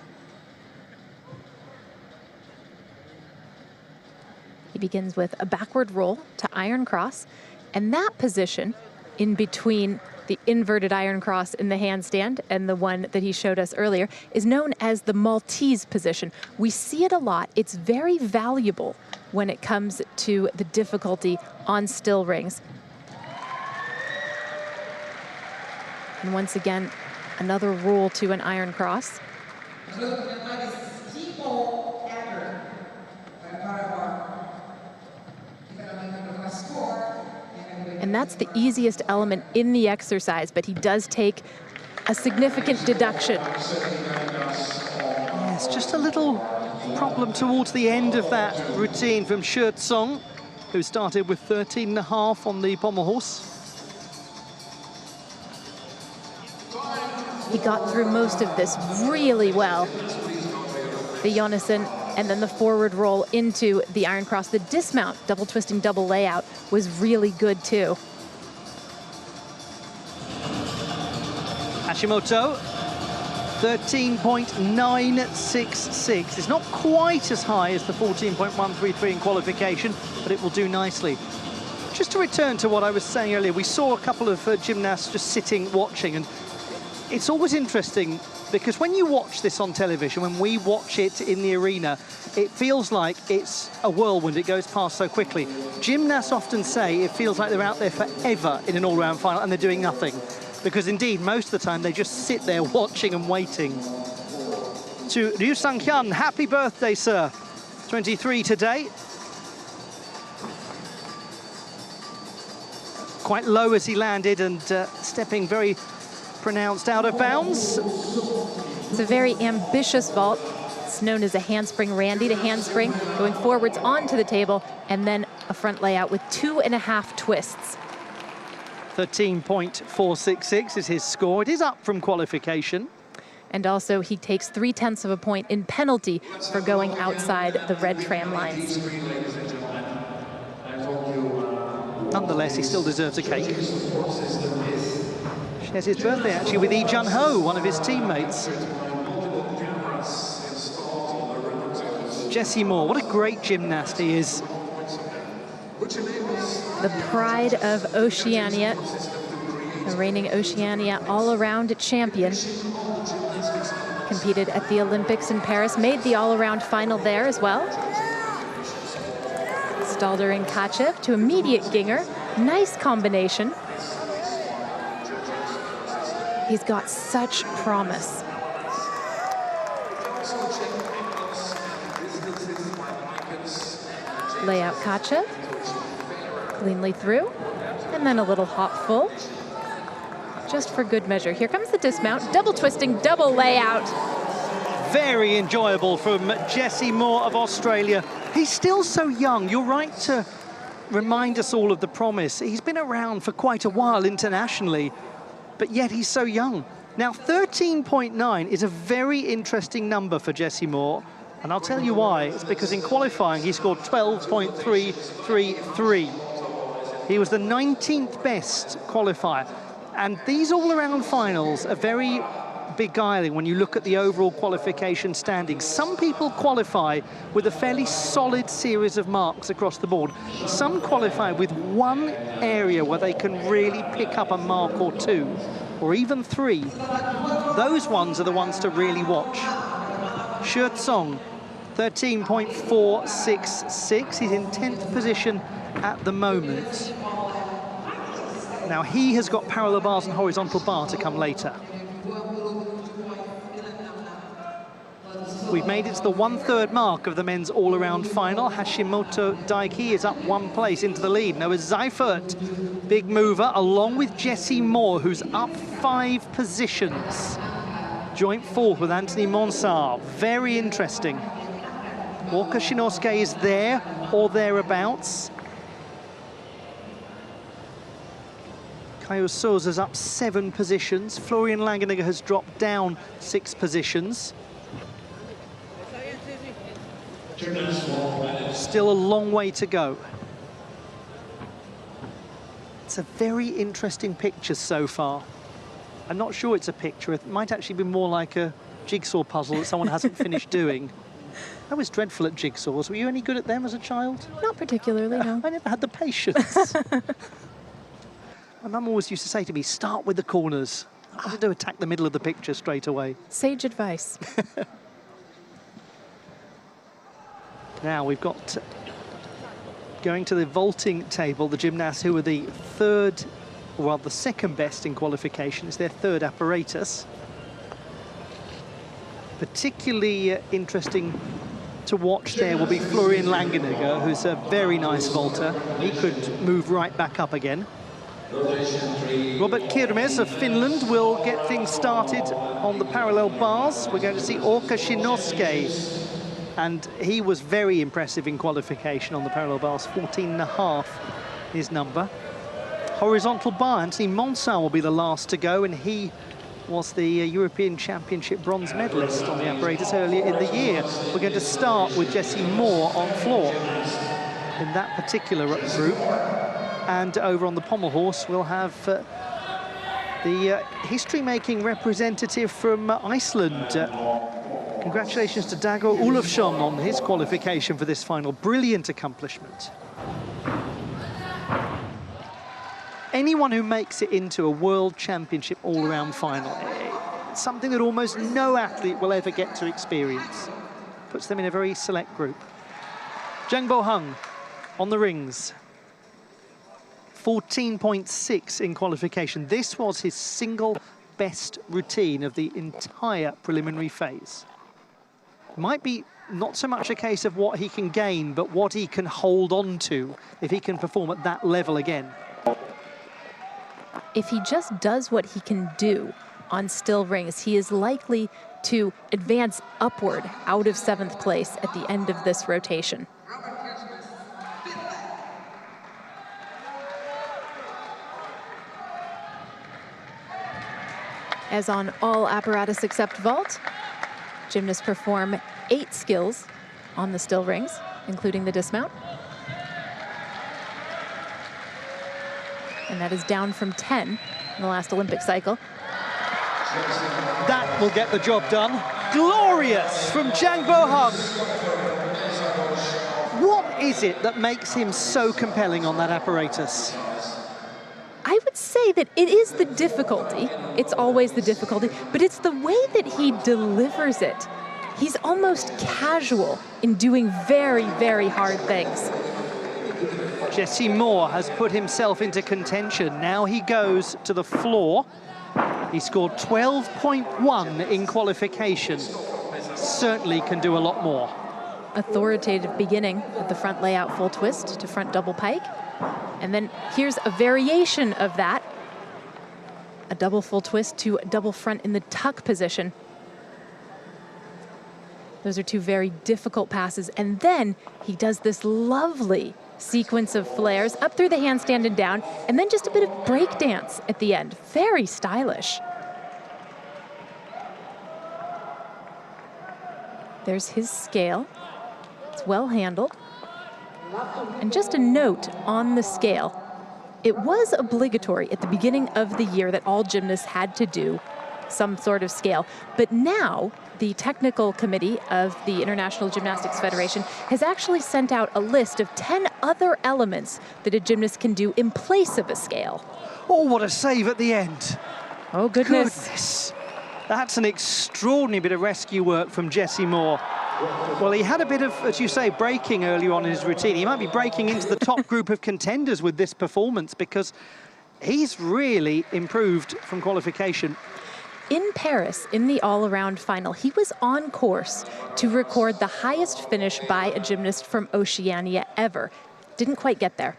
He begins with a backward roll to iron cross, and that position in between the inverted iron cross in the handstand and the one that he showed us earlier is known as the Maltese position. We see it a lot. It's very valuable when it comes to the difficulty on still rings. And once again, another roll to an iron cross. And that's the easiest element in the exercise, but he does take a significant deduction. Yes, just a little problem towards the end of that routine from Shi Tsong, who started with 13.5 on the pommel horse. He got through most of this really well. The Jonassen and then the forward roll into the iron cross. The dismount, double twisting, double layout was really good too. Hashimoto, 13.966. It's not quite as high as the 14.133 in qualification, but it will do nicely. Just to return to what I was saying earlier, we saw a couple of gymnasts just sitting, watching, and it's always interesting because when you watch this on television, when we watch it in the arena, it feels like it's a whirlwind. It goes past so quickly. Gymnasts often say it feels like they're out there forever in an all-round final and they're doing nothing. Because indeed, most of the time, they just sit there watching and waiting. To Ryu Sang-hyun, happy birthday, sir. 23 today. Quite low as he landed and stepping very pronounced out of bounds. It's a very ambitious vault. It's known as a handspring Randy to handspring, going forwards onto the table, and then a front layout with 2.5 twists. 13.466 is his score. It is up from qualification. And also he takes 0.3 of a point in penalty for going outside the red tram lines. Nonetheless, he still deserves a cake. Shares his birthday actually with Lee Jun-ho, one of his teammates. Jesse Moore, what a great gymnast he is. The pride of Oceania, the reigning Oceania all-around champion. Competed at the Olympics in Paris, made the all-around final there as well. Stalder and Kachev to immediate Ginger. Nice combination. He's got such promise. Layout Kachev. Cleanly through. And then a little hop full. Just for good measure. Here comes the dismount. Double twisting, double layout. Very enjoyable from Jesse Moore of Australia. He's still so young. You're right to remind us all of the promise. He's been around for quite a while internationally, but yet he's so young. Now, 13.9 is a very interesting number for Jesse Moore, and I'll tell you why. It's because in qualifying, he scored 12.333. He was the 19th best qualifier. And these all-around finals are very beguiling when you look at the overall qualification standings. Some people qualify with a fairly solid series of marks across the board. Some qualify with one area where they can really pick up a mark or two, or even three. Those ones are the ones to really watch. Shi Tsong, 13.466. He's in 10th position at the moment. Now he has got parallel bars and horizontal bar to come later. We've made it to the 1/3 mark of the men's all-around final. Hashimoto Daiki is up 1 place into the lead. Noah Seifert, big mover, along with Jesse Moore, who's up 5 positions. Joint 4th with Anthony Monsar. Very interesting. Walker Shinosuke is there or thereabouts. Kaio Souza's up 7 positions. Florian Langenegger has dropped down 6 positions. Still a long way to go. It's a very interesting picture so far. I'm not sure it's a picture. It might actually be more like a jigsaw puzzle that someone hasn't finished doing. I was dreadful at jigsaws. Were you any good at them as a child? Not particularly, no. I never had the patience. My mum always used to say to me, start with the corners. I wanted to attack the middle of the picture straight away. Sage advice. Now we've got, going to the vaulting table, the gymnasts who were the third, or rather the second best in qualification. It's their third apparatus. Particularly interesting to watch there will be Florian Langenegger, who's a very nice vaulter. He could move right back up again. Robert Kirmes of Finland will get things started on the parallel bars. We're going to see Orka Shinosuke, and he was very impressive in qualification on the parallel bars. 14.5 his number. Horizontal bar, Anthony Monsar will be the last to go, and he was the European Championship bronze medalist on the apparatus earlier in the year. We're going to start with Jesse Moore on floor in that particular group. And over on the pommel horse, we'll have the history-making representative from Iceland. Congratulations to Dago Olofsson on his qualification for this final. Brilliant accomplishment. Anyone who makes it into a World Championship all-around final, it's something that almost no athlete will ever get to experience. Puts them in a very select group. Jangbo Hung on the rings. 14.6 in qualification. This was his single best routine of the entire preliminary phase. Might be not so much a case of what he can gain, but what he can hold on to if he can perform at that level again. If he just does what he can do on still rings, he is likely to advance upward out of 7th place at the end of this rotation. As on all apparatus except vault, gymnasts perform 8 skills on the still rings, including the dismount. And that is down from 10 in the last Olympic cycle. That will get the job done. Glorious from Jangbo Hung. What is it that makes him so compelling on that apparatus? I would say that it is the difficulty. It's always the difficulty, but it's the way that he delivers it. He's almost casual in doing very, very hard things. Jesse Moore has put himself into contention. Now he goes to the floor. He scored 12.1 in qualification. Certainly can do a lot more. Authoritative beginning at the front layout full twist to front double pike. And then here's a variation of that. A double full twist to double front in the tuck position. Those are 2 very difficult passes. And then he does this lovely sequence of flares up through the handstand and down, and then just a bit of break dance at the end. Very stylish. There's his scale. It's well handled. And just a note on the scale, It was obligatory at the beginning of the year that all gymnasts had to do some sort of scale. But now the technical committee of the International Gymnastics Federation has actually sent out a list of 10 other elements that a gymnast can do in place of a scale. Oh, what a save at the end. Oh, goodness. Goodness. That's an extraordinary bit of rescue work from Jesse Moore. Well, he had a bit of, as you say, braking earlier on in his routine. He might be breaking into the top group of contenders with this performance because he's really improved from qualification. In Paris, in the all-around final, he was on course to record the highest finish by a gymnast from Oceania ever. Didn't quite get there.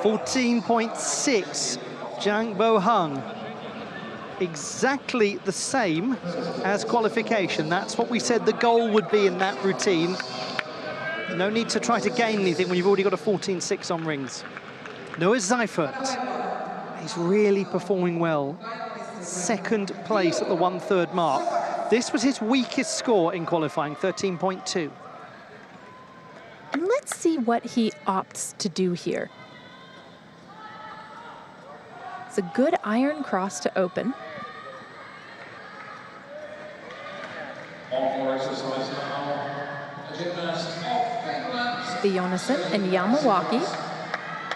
14.6, Jangbo Hung. Exactly the same as qualification. That's what we said the goal would be in that routine. No need to try to gain anything when you've already got a 14.6 on rings. Noah Seifert, he's really performing well. Second place at the 1/3 mark. This was his weakest score in qualifying, 13.2. And let's see what he opts to do here. It's a good iron cross to open. Bjornsson and Yamawaki,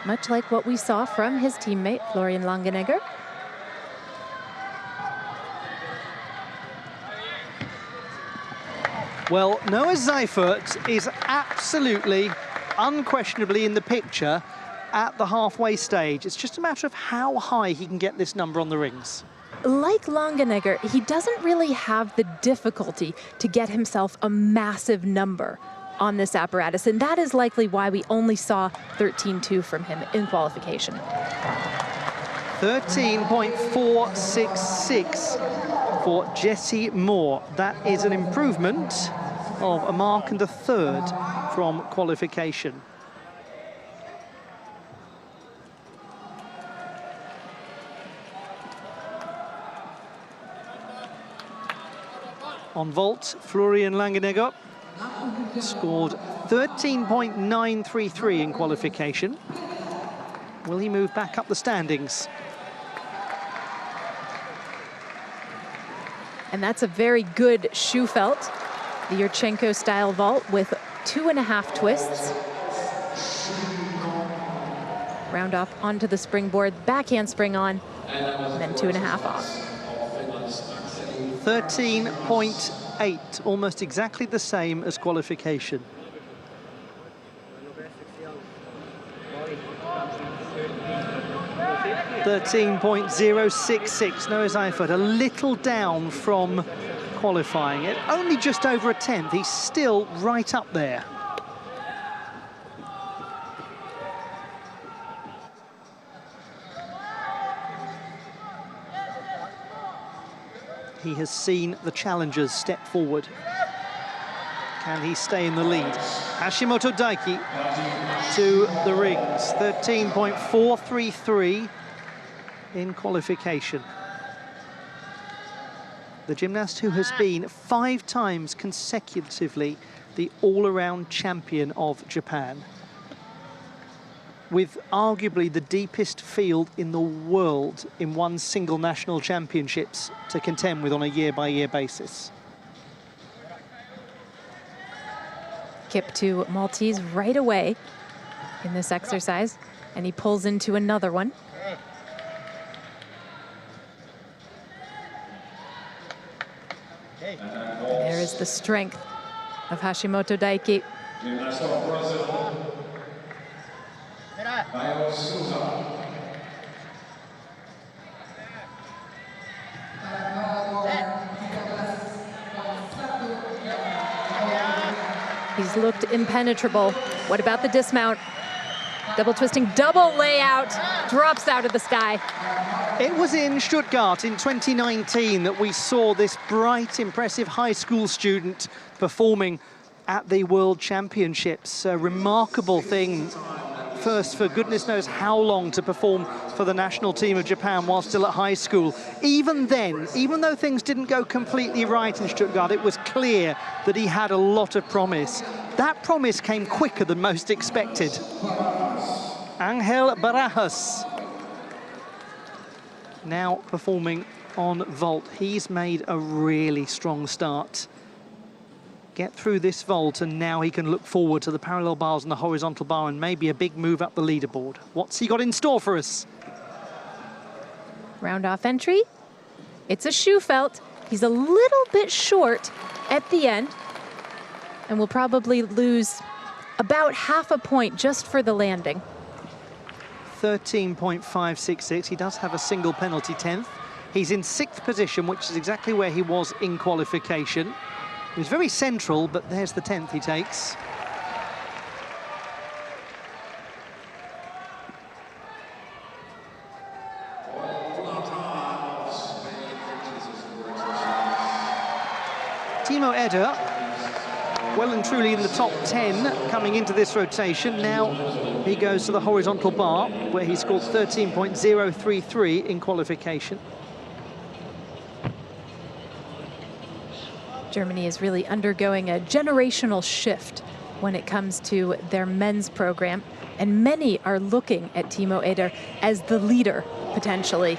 much like what we saw from his teammate Florian Langenegger. Well, Noah Seifert is absolutely, unquestionably in the picture at the halfway stage. It's just a matter of how high he can get this number on the rings. Like Langenegger, he doesn't really have the difficulty to get himself a massive number on this apparatus, and that is likely why we only saw 13.2 from him in qualification. 13.466 for Jesse Moore. That is an improvement of a mark and a third from qualification. On vault, Florian Langenegger scored 13.933 in qualification. Will he move back up the standings? And that's a very good shoe felt, the Yurchenko-style vault with 2.5 twists. Round off onto the springboard, back handspring on, and then 2.5 off. 13.8, almost exactly the same as qualification. .066, Noah Seifert, a little down from qualifying it. Only just over a 10th, he's still right up there. He has seen the challengers step forward. Can he stay in the lead? Hashimoto Daiki to the rings, 13.433 in qualification. The gymnast who has been 5 times consecutively the all-around champion of Japan, with arguably the deepest field in the world in one single national championships to contend with on a year-by-year basis. Kip to Maltese right away in this exercise, and he pulls into another one. There is the strength of Hashimoto Daiki. He's looked impenetrable. What about the dismount? Double twisting, double layout, drops out of the sky. It was in Stuttgart in 2019 that we saw this bright, impressive high school student performing at the World Championships. A remarkable thing. First for goodness knows how long to perform for the national team of Japan while still at high school. Even then, even though things didn't go completely right in Stuttgart, it was clear that he had a lot of promise. That promise came quicker than most expected. Angel Barajas now performing on vault. He's made a really strong start. Get through this vault and now he can look forward to the parallel bars and the horizontal bar and maybe a big move up the leaderboard. What's he got in store for us? Round off entry. It's a shoe felt. He's a little bit short at the end and will probably lose about half a point just for the landing. 13.566. He does have a single penalty 10th. He's in 6th position, which is exactly where he was in qualification. He was very central, but there's the 10th he takes. Timo Eder, well and truly in the top 10 coming into this rotation. Now he goes to the horizontal bar where he scored 13.033 in qualification. Germany is really undergoing a generational shift when it comes to their men's program, and many are looking at Timo Eder as the leader, potentially,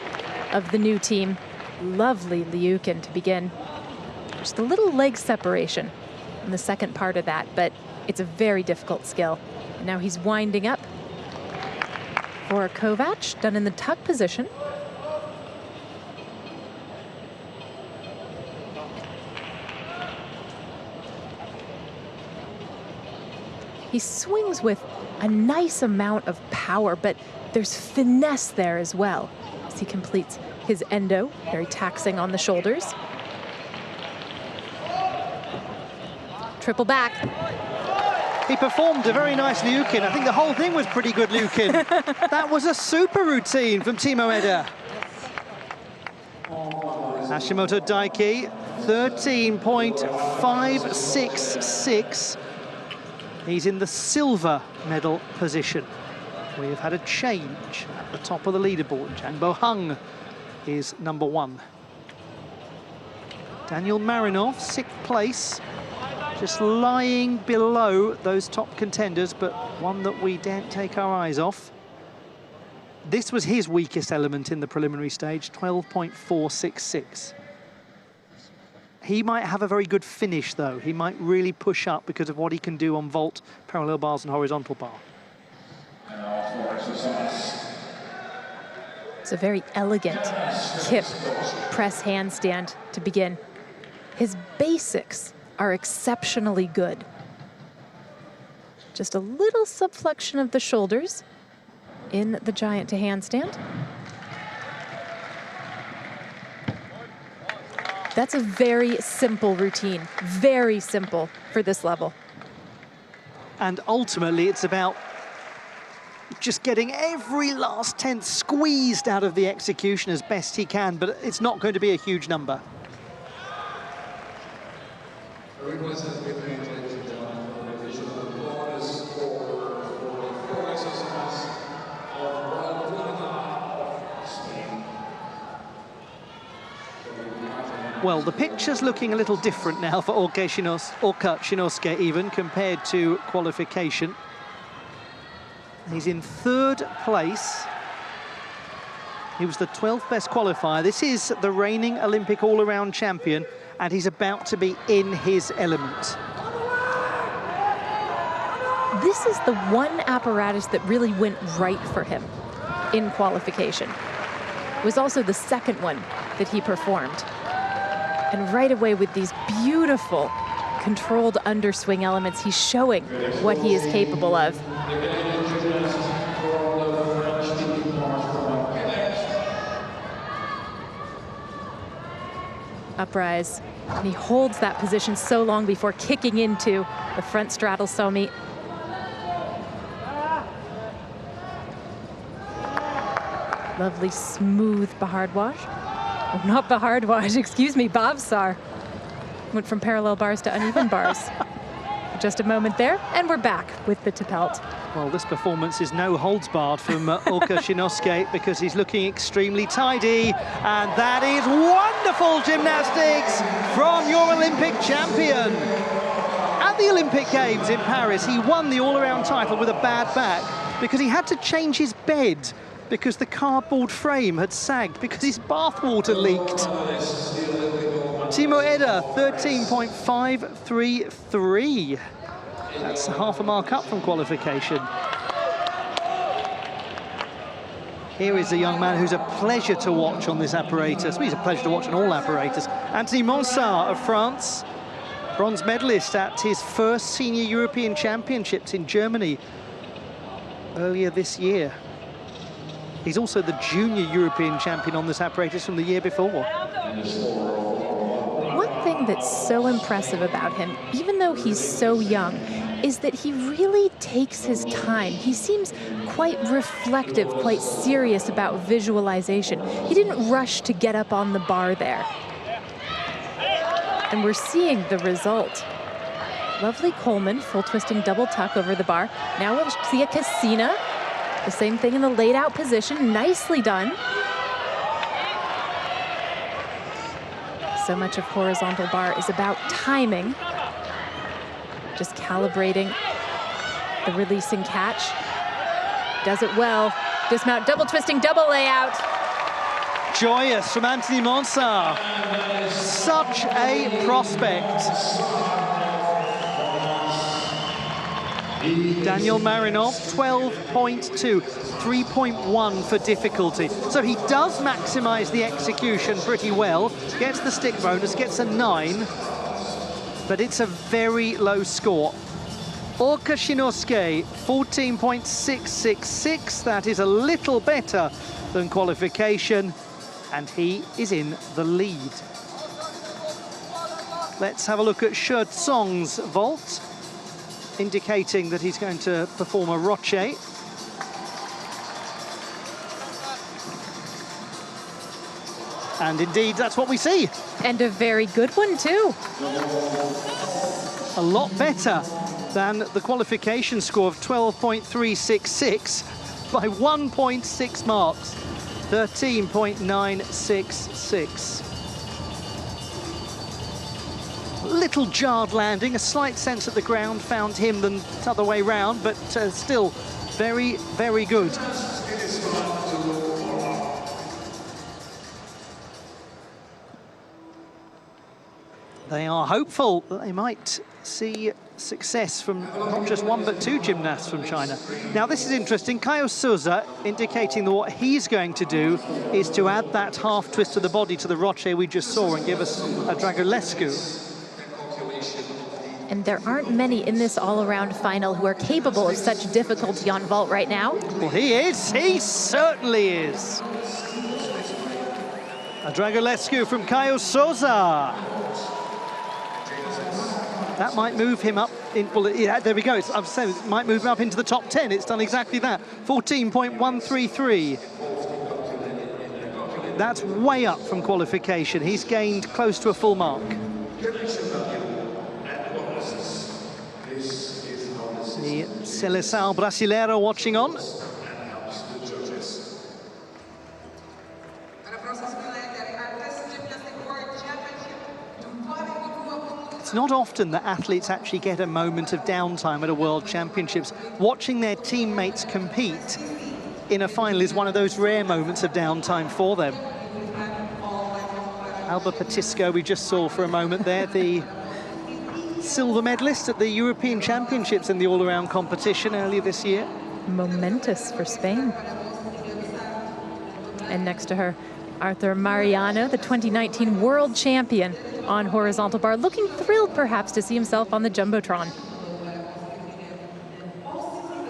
of the new team. Lovely Liukin to begin. Just a little leg separation in the second part of that, but it's a very difficult skill. And now he's winding up for Kovac, done in the tuck position. He swings with a nice amount of power, but there's finesse there as well as he completes his endo, very taxing on the shoulders. Triple back. He performed a very nice Liukin. I think the whole thing was pretty good Liukin. That was a super routine from Timo Eder. Hashimoto Daiki, 13.566. He's in the silver medal position. We have had a change at the top of the leaderboard. Jangbo Hung is number 1. Daniel Marinov, 6th place, just lying below those top contenders, but one that we daren't take our eyes off. This was his weakest element in the preliminary stage, 12.466. He might have a very good finish, though. He might really push up because of what he can do on vault, parallel bars and horizontal bar. It's a very elegant kip press handstand to begin. His basics are exceptionally good. Just a little subflexion of the shoulders in the giant to handstand. That's a very simple routine, very simple for this level. And ultimately, it's about just getting every last tenth squeezed out of the execution as best he can, but it's not going to be a huge number. Well, the picture's looking a little different now for Orka Shinosuke even, compared to qualification. He's in 3rd place. He was the 12th best qualifier. This is the reigning Olympic all-around champion, and he's about to be in his element. This is the one apparatus that really went right for him in qualification. It was also the second one that he performed. And right away with these beautiful controlled underswing elements, he's showing what he is capable of. Uprise, and he holds that position so long before kicking into the front straddle somi. Lovely smooth Bahardwaj. Oh, not Bahardwaj, excuse me, Bavsar. Went from parallel bars to uneven bars. Just a moment there, and we're back with the Tapelt. Well, this performance is no holds barred from Orka Shinosuke because he's looking extremely tidy. And that is wonderful gymnastics from your Olympic champion. At the Olympic Games in Paris, he won the all-around title with a bad back. because he had to change his bed because the cardboard frame had sagged because his bathwater leaked. Timo Eder, 13.533. That's half a mark up from qualification. Here is a young man who's a pleasure to watch on this apparatus. Well, he's a pleasure to watch on all apparatus. Anthony Monsart of France, bronze medalist at his first senior European Championships in Germany earlier this year. He's also the junior European champion on this apparatus from the year before. One thing that's so impressive about him, even though he's so young, is that he really takes his time. He seems quite reflective, quite serious about visualization. He didn't rush to get up on the bar there. And we're seeing the result. Lovely Coleman, full twisting double tuck over the bar. Now we'll see a Cassina. The same thing in the laid out position, nicely done. So much of horizontal bar is about timing. Just calibrating the releasing catch. Does it well. Dismount, double twisting, double layout. Joyous from Anthony Monsart. Such a prospect. Daniel Marinov, 12.2, 3.1 for difficulty. So he does maximize the execution pretty well, gets the stick bonus, gets a 9, but it's a very low score. Orka Shinosuke, 14.666, that is a little better than qualification, and he is in the lead. Let's have a look at Shi Tsong's vault, indicating that he's going to perform a roche. And indeed, that's what we see. And a very good one, too. A lot better than the qualification score of 12.366 by 1.6 marks, 13.966. Little jarred landing, a slight sense at the ground found him than the other way round, but still very, very good. They are hopeful that they might see success from not just one but two gymnasts from China. Now this is interesting, Caio Souza indicating that what he's going to do is to add that half twist of the body to the roche we just saw and give us a Dragulescu. And there aren't many in this all-around final who are capable of such difficulty on vault right now. Well, he is. He certainly is. A Dragulescu from Caio Souza. That might move him up. Well, yeah, there we go. I'm saying it might move him up into the top 10. It's done exactly that. 14.133. That's way up from qualification. He's gained close to a full mark. The Seleção Brasileiro watching on. It's not often that athletes actually get a moment of downtime at a World Championships. Watching their teammates compete in a final is one of those rare moments of downtime for them. Alba Patisco, we just saw for a moment there, the silver medalist at the European Championships in the all-around competition earlier this year. Momentous for Spain. And next to her, Arthur Mariano, the 2019 world champion on horizontal bar, looking thrilled perhaps to see himself on the Jumbotron.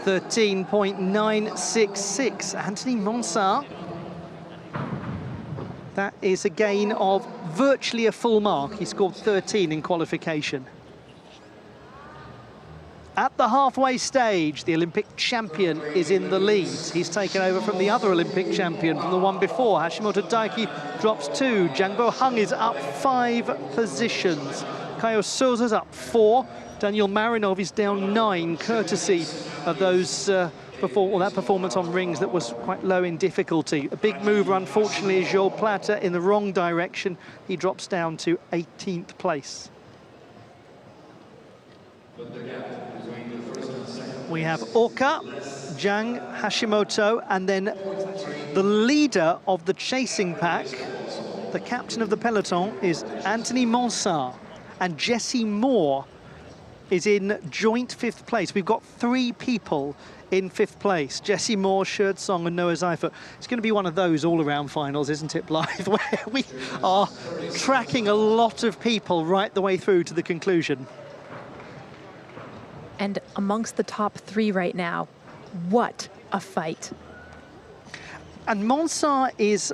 13.966, Anthony Monsart. That is a gain of virtually a full mark. He scored 13 in qualification. At the halfway stage, the Olympic champion is in the lead. He's taken over from the other Olympic champion from the one before. Hashimoto Daiki drops 2. Jangbo Hung is up 5 positions. Caio Souza's up 4. Daniel Marinov is down 9, courtesy of those that performance on rings that was quite low in difficulty. A big mover, unfortunately, is Joel Platter in the wrong direction. He drops down to 18th place. We have Orka Zhang Hashimoto, and then the leader of the chasing pack, the captain of the peloton, is Anthony Monsard, and Jesse Moore is in joint 5th place. We've got 3 people in 5th place. Jesse Moore, Sherd Song and Noah Seifert. It's going to be one of those all-around finals, isn't it, Blythe, where we are tracking a lot of people right the way through to the conclusion. And amongst the top 3 right now, what a fight. And Monsard is,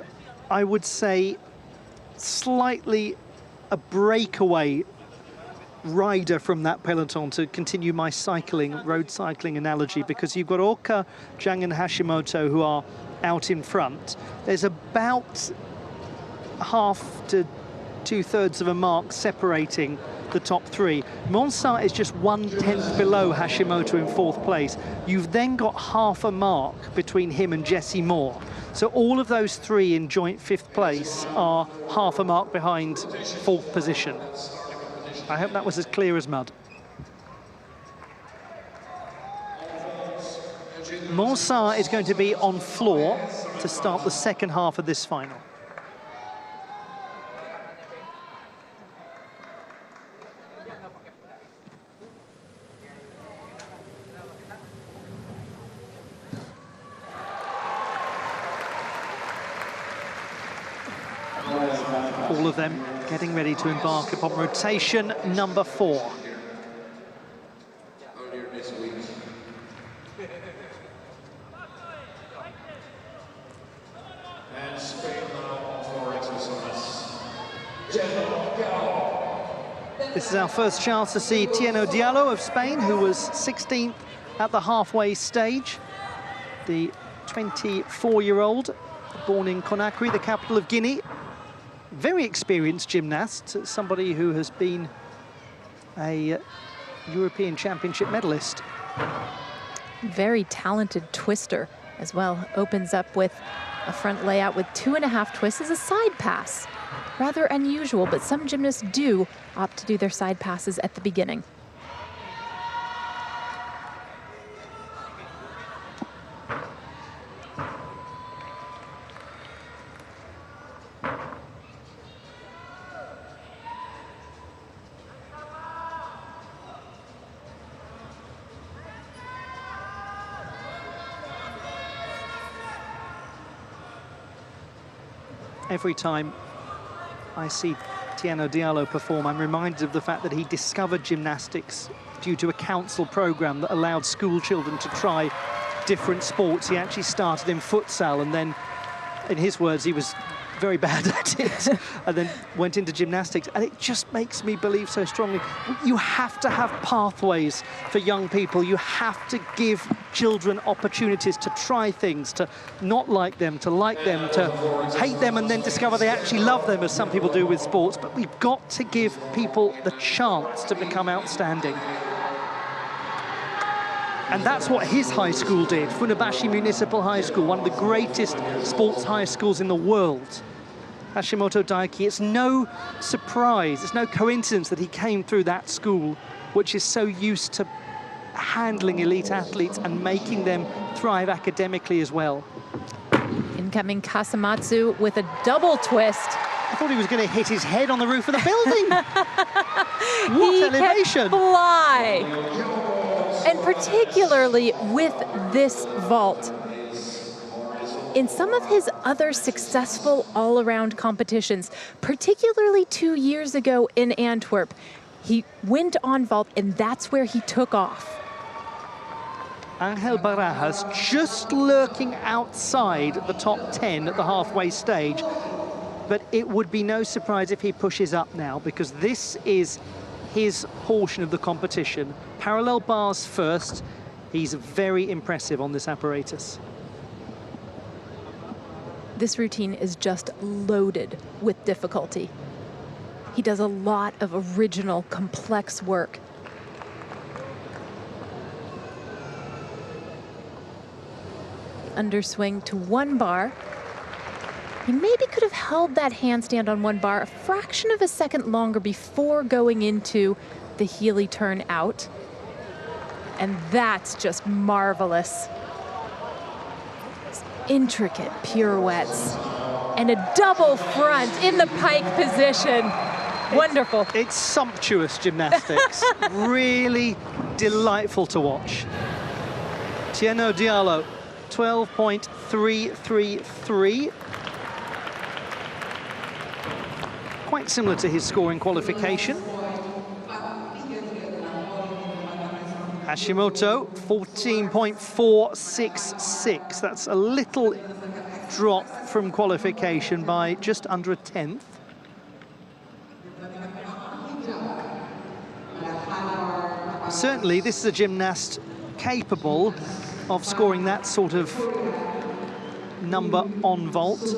I would say, slightly a breakaway rider from that peloton, to continue my road cycling analogy, because you've got Orca, Zhang and Hashimoto who are out in front. There's about half to 2/3 of a mark separating the top 3. Monsard is just 1/10 below Hashimoto in 4th place. You've then got half a mark between him and Jesse Moore. So all of those 3 in joint 5th place are half a mark behind 4th position. I hope that was as clear as mud. Monsard is going to be on floor to start the second half of this final. All of them getting ready to embark upon rotation number 4. Earlier this week, and Spain now for exercise. This is our first chance to see Tieno Diallo of Spain, who was 16th at the halfway stage. The 24-year-old, born in Conakry, the capital of Guinea. Very experienced gymnast, somebody who has been a European Championship medalist. Very talented twister as well. Opens up with a front layout with 2.5 twists as a side pass. Rather unusual, but some gymnasts do opt to do their side passes at the beginning. Every time I see Tieno Diallo perform, I'm reminded of the fact that he discovered gymnastics due to a council program that allowed school children to try different sports. He actually started in futsal, and then, in his words, he was very bad at it, and then went into gymnastics. And it just makes me believe so strongly, you have to have pathways for young people. You have to give children opportunities to try things, to not like them, to like them, to hate them, and then discover they actually love them, as some people do with sports. But we've got to give people the chance to become outstanding. And that's what his high school did, Funabashi Municipal High School, one of the greatest sports high schools in the world. Hashimoto Daiki, it's no surprise, it's no coincidence that he came through that school, which is so used to handling elite athletes and making them thrive academically as well. Incoming Kasamatsu with a double twist. I thought he was going to hit his head on the roof of the building. What he elevation! Can fly. And particularly with this vault. In some of his other successful all-around competitions, particularly 2 years ago in Antwerp, he went on vault, and that's where he took off. Angel Barajas just lurking outside the top 10 at the halfway stage, but it would be no surprise if he pushes up now, because this is his portion of the competition. Parallel bars first. He's very impressive on this apparatus. This routine is just loaded with difficulty. He does a lot of original, complex work. Underswing to 1 bar. He maybe could have held that handstand on 1 bar a fraction of a second longer before going into the Healy turn out. And that's just marvelous. Intricate pirouettes and a double front in the pike position. Wonderful. It's sumptuous gymnastics. Really delightful to watch. Tieno Diallo, 12.333. Quite similar to his score in qualification. Hashimoto, 14.466. That's a little drop from qualification by just under a tenth. Certainly, this is a gymnast capable of scoring that sort of number on vault.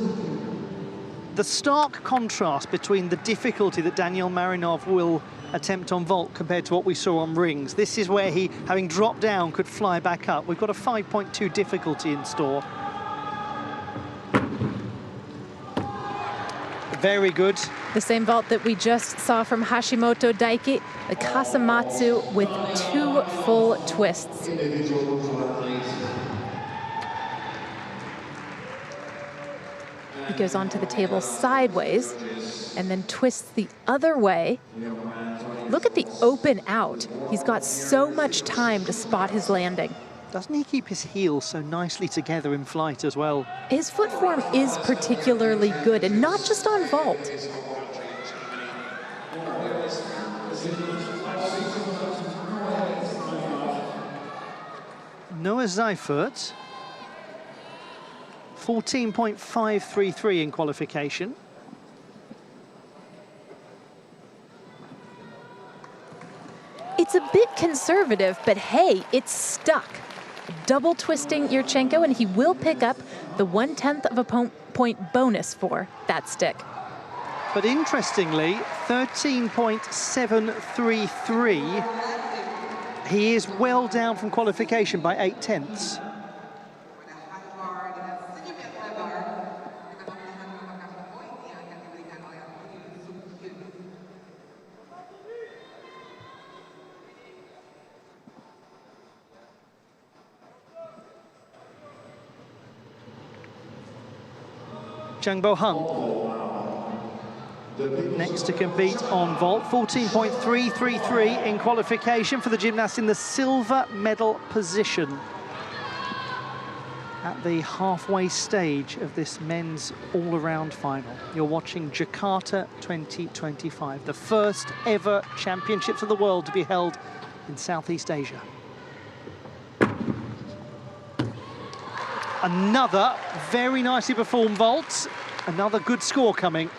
The stark contrast between the difficulty that Daniel Marinov will attempt on vault compared to what we saw on rings. This is where he, having dropped down, could fly back up. We've got a 5.2 difficulty in store. Very good. The same vault that we just saw from Hashimoto Daiki, the Kasamatsu with 2 full twists. He goes onto the table sideways and then twists the other way. Look at the open out. He's got so much time to spot his landing. Doesn't he keep his heels so nicely together in flight as well? His foot form is particularly good, and not just on vault. Noah Seifert, 14.533 in qualification. It's a bit conservative, but hey, it's stuck. Double twisting Yurchenko, and he will pick up the 1/10 of a point bonus for that stick. But interestingly, 13.733, he is well down from qualification by 0.8. Jangbo Hung, next to compete on vault, 14.333 in qualification for the gymnast in the silver medal position at the halfway stage of this men's all-around final. You're watching Jakarta 2025, the first ever championships of the world to be held in Southeast Asia. Another very nicely performed vault, another good score coming.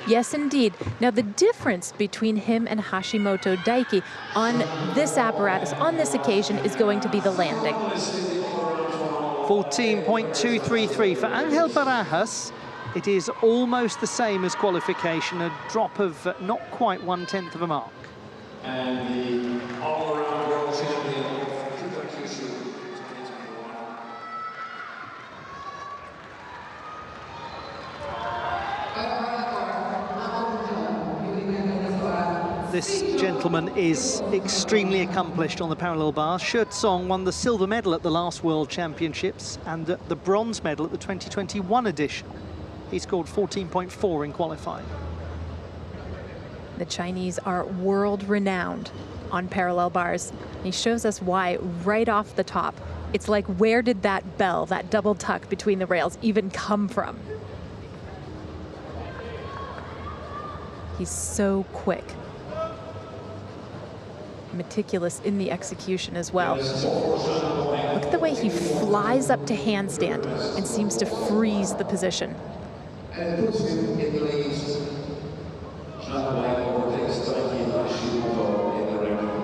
Yes, indeed. Now, the difference between him and Hashimoto Daiki on this apparatus, on this occasion, is going to be the landing. 14.233 for Angel Barajas. It is almost the same as qualification, a drop of not quite 1/10 of a mark. And the all-around world champion of Qualification 2021. This gentleman is extremely accomplished on the parallel bars. Shi Tsong won the silver medal at the last World Championships and the bronze medal at the 2021 edition. He scored 14.4 in qualifying. The Chinese are world-renowned on parallel bars. He shows us why right off the top. It's like, where did that bell, that double tuck between the rails, even come from? He's so quick. Meticulous in the execution as well. Look at the way he flies up to handstand and seems to freeze the position.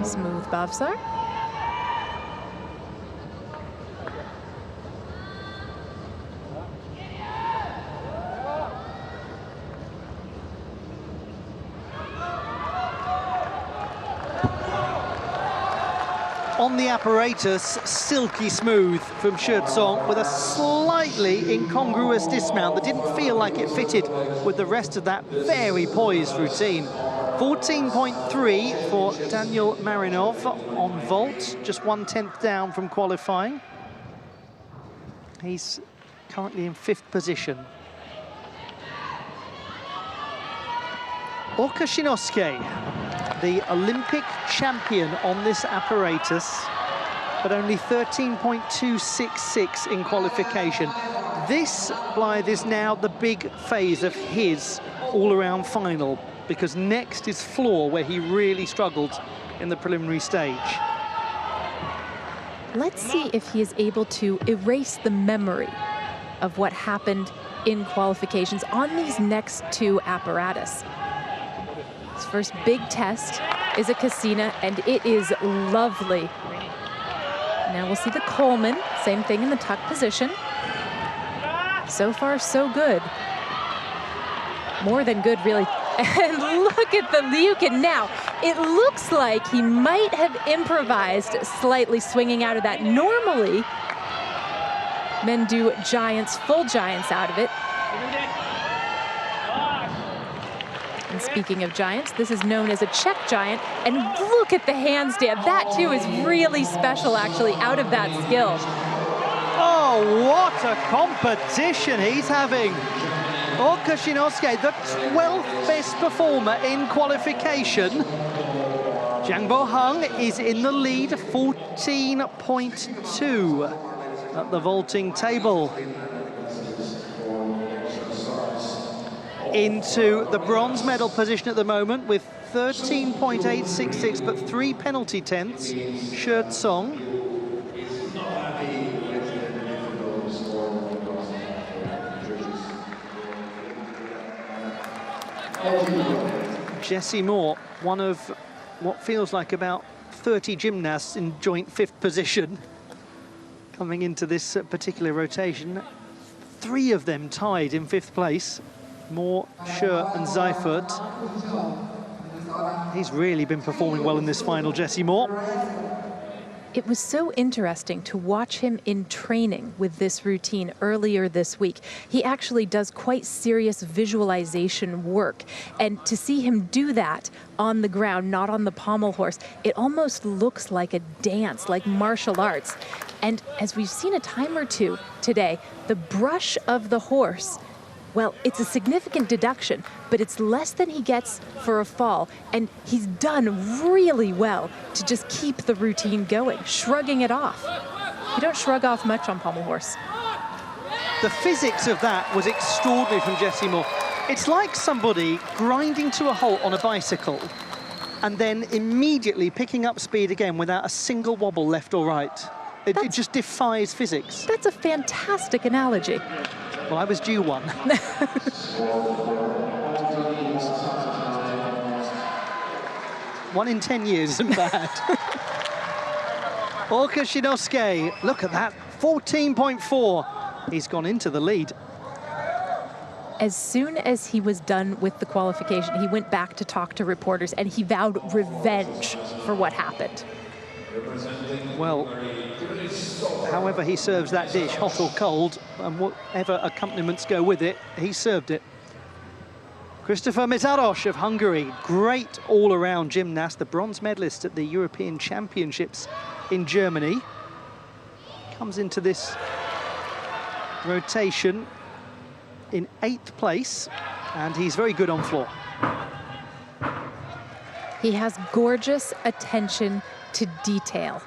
Smooth Bavsar. On the apparatus, silky smooth from Shi Tsong with a slightly incongruous dismount that didn't feel like it fitted with the rest of that very poised routine. 14.3 for Daniel Marinov on vault, just 1/10 down from qualifying. He's currently in 5th position. Orka, the Olympic champion on this apparatus, but only 13.266 in qualification. This, Blythe, is now the big phase of his all-around final, because next is floor, where he really struggled in the preliminary stage. Let's see if he is able to erase the memory of what happened in qualifications on these next 2 apparatus. His first big test is a Cassina, and it is lovely. Now we'll see the Coleman, same thing in the tuck position. So far, so good. More than good, really. And look at the Lucan now. It looks like he might have improvised slightly, swinging out of that. Normally, men do giants, full giants out of it. And speaking of giants, this is known as a Czech giant. And look at the handstand. That, too, is really special, actually, out of that skill. Oh, what a competition he's having. Orka, the 12th best performer in qualification. Jangbo Hung is in the lead, 14.2 at the vaulting table. Into the bronze medal position at the moment with 13.866, but 3 penalty tenths. Shi Song. Jesse Moore, one of what feels like about 30 gymnasts in joint 5th position coming into this particular rotation. 3 of them tied in 5th place. Moore, Scher and Seifert. He's really been performing well in this final, Jesse Moore. It was so interesting to watch him in training with this routine earlier this week. He actually does quite serious visualization work. And to see him do that on the ground, not on the pommel horse, it almost looks like a dance, like martial arts. And as we've seen a time or two today, the brush of the horse, well, it's a significant deduction, but it's less than he gets for a fall. And he's done really well to just keep the routine going, shrugging it off. You don't shrug off much on pommel horse. The physics of that was extraordinary from Jesse Moore. It's like somebody grinding to a halt on a bicycle and then immediately picking up speed again without a single wobble left or right. It just defies physics. That's a fantastic analogy. Well, I was due one. 1 in 10 years isn't bad. Orka, look at that, 14.4. He's gone into the lead. As soon as he was done with the qualification, he went back to talk to reporters and he vowed revenge for what happened. Well, however he serves that dish, hot or cold, and whatever accompaniments go with it, he served it. Christopher Mészáros of Hungary, great all-around gymnast, the bronze medalist at the European Championships in Germany. Comes into this rotation in 8th place, and he's very good on floor. He has gorgeous attention to detail,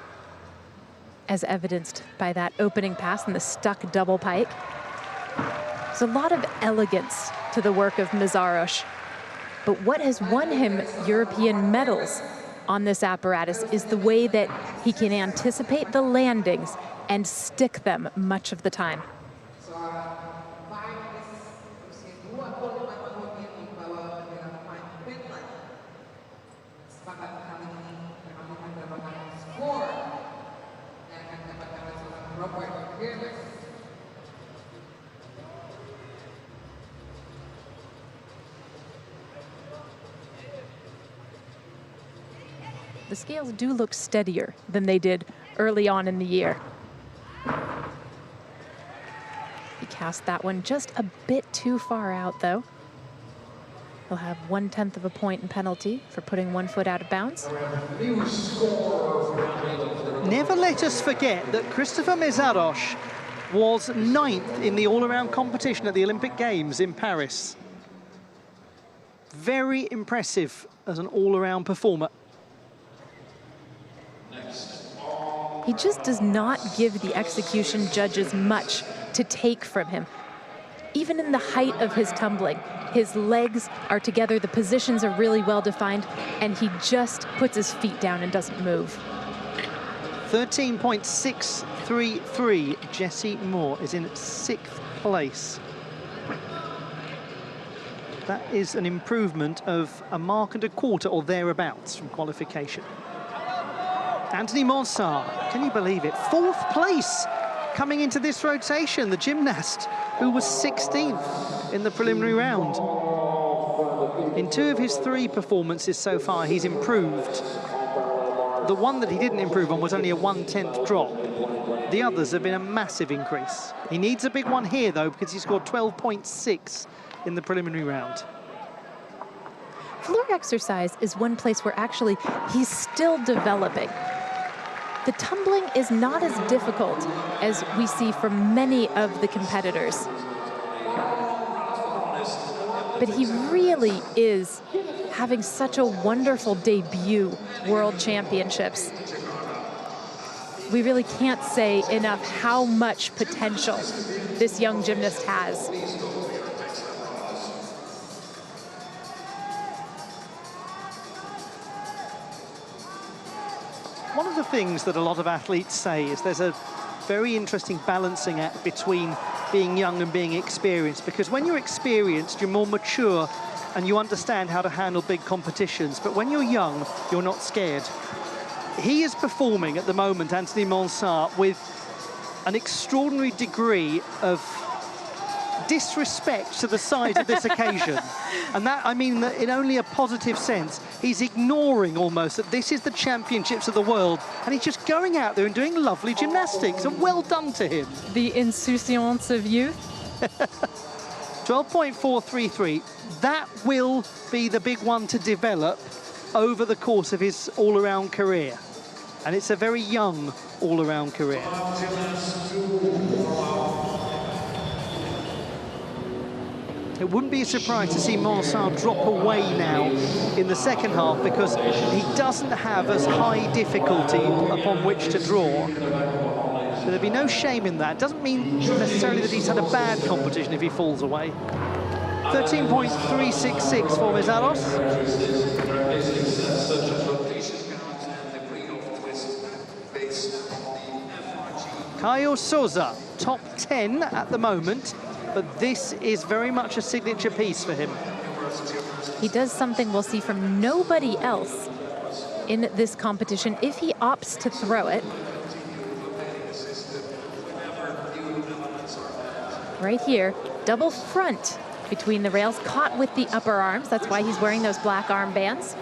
as evidenced by that opening pass and the stuck double pike. There's a lot of elegance to the work of Mészáros, but what has won him European medals on this apparatus is the way that he can anticipate the landings and stick them much of the time. The scales do look steadier than they did early on in the year. He cast that one just a bit too far out, though. He'll have 1/10 of a point in penalty for putting 1 foot out of bounds. Never let us forget that Christopher Mészáros was 9th in the all-around competition at the Olympic Games in Paris. Very impressive as an all-around performer. He just does not give the execution judges much to take from him. Even in the height of his tumbling, his legs are together, the positions are really well defined, and he just puts his feet down and doesn't move. 13.633. Jessie Moore is in 6th place. That is an improvement of a mark and a quarter or thereabouts from qualification. Anthony Monsard, can you believe it? 4th place coming into this rotation, the gymnast who was 16th in the preliminary round. In 2 of his 3 performances so far, he's improved. The one that he didn't improve on was only a 1/10 drop. The others have been a massive increase. He needs a big one here, though, because he scored 12.6 in the preliminary round. Floor exercise is one place where actually he's still developing. The tumbling is not as difficult as we see from many of the competitors. But he really is having such a wonderful debut World Championships. We really can't say enough how much potential this young gymnast has. One of the things that a lot of athletes say is there's a very interesting balancing act between being young and being experienced, because when you're experienced, you're more mature and you understand how to handle big competitions. But when you're young, you're not scared. He is performing at the moment, Anthony Monsard, with an extraordinary degree of disrespect to the size of this occasion. And that, I mean, that in only a positive sense. He's ignoring almost that this is the championships of the world, and he's just going out there and doing lovely gymnastics, and well done to him. The insouciance of youth. 12.433. That will be the big one to develop over the course of his all-around career. And it's a very young all-around career. It wouldn't be a surprise to see Monsard drop away now in the second half, because he doesn't have as high difficulty upon which to draw. So there'd be no shame in that. Doesn't mean necessarily that he's had a bad competition if he falls away. 13.366 for Mezaros. Caio Souza, top 10 at the moment, but this is very much a signature piece for him. He does something we'll see from nobody else in this competition if he opts to throw it. Right here, double front between the rails, caught with the upper arms. That's why he's wearing those black armbands.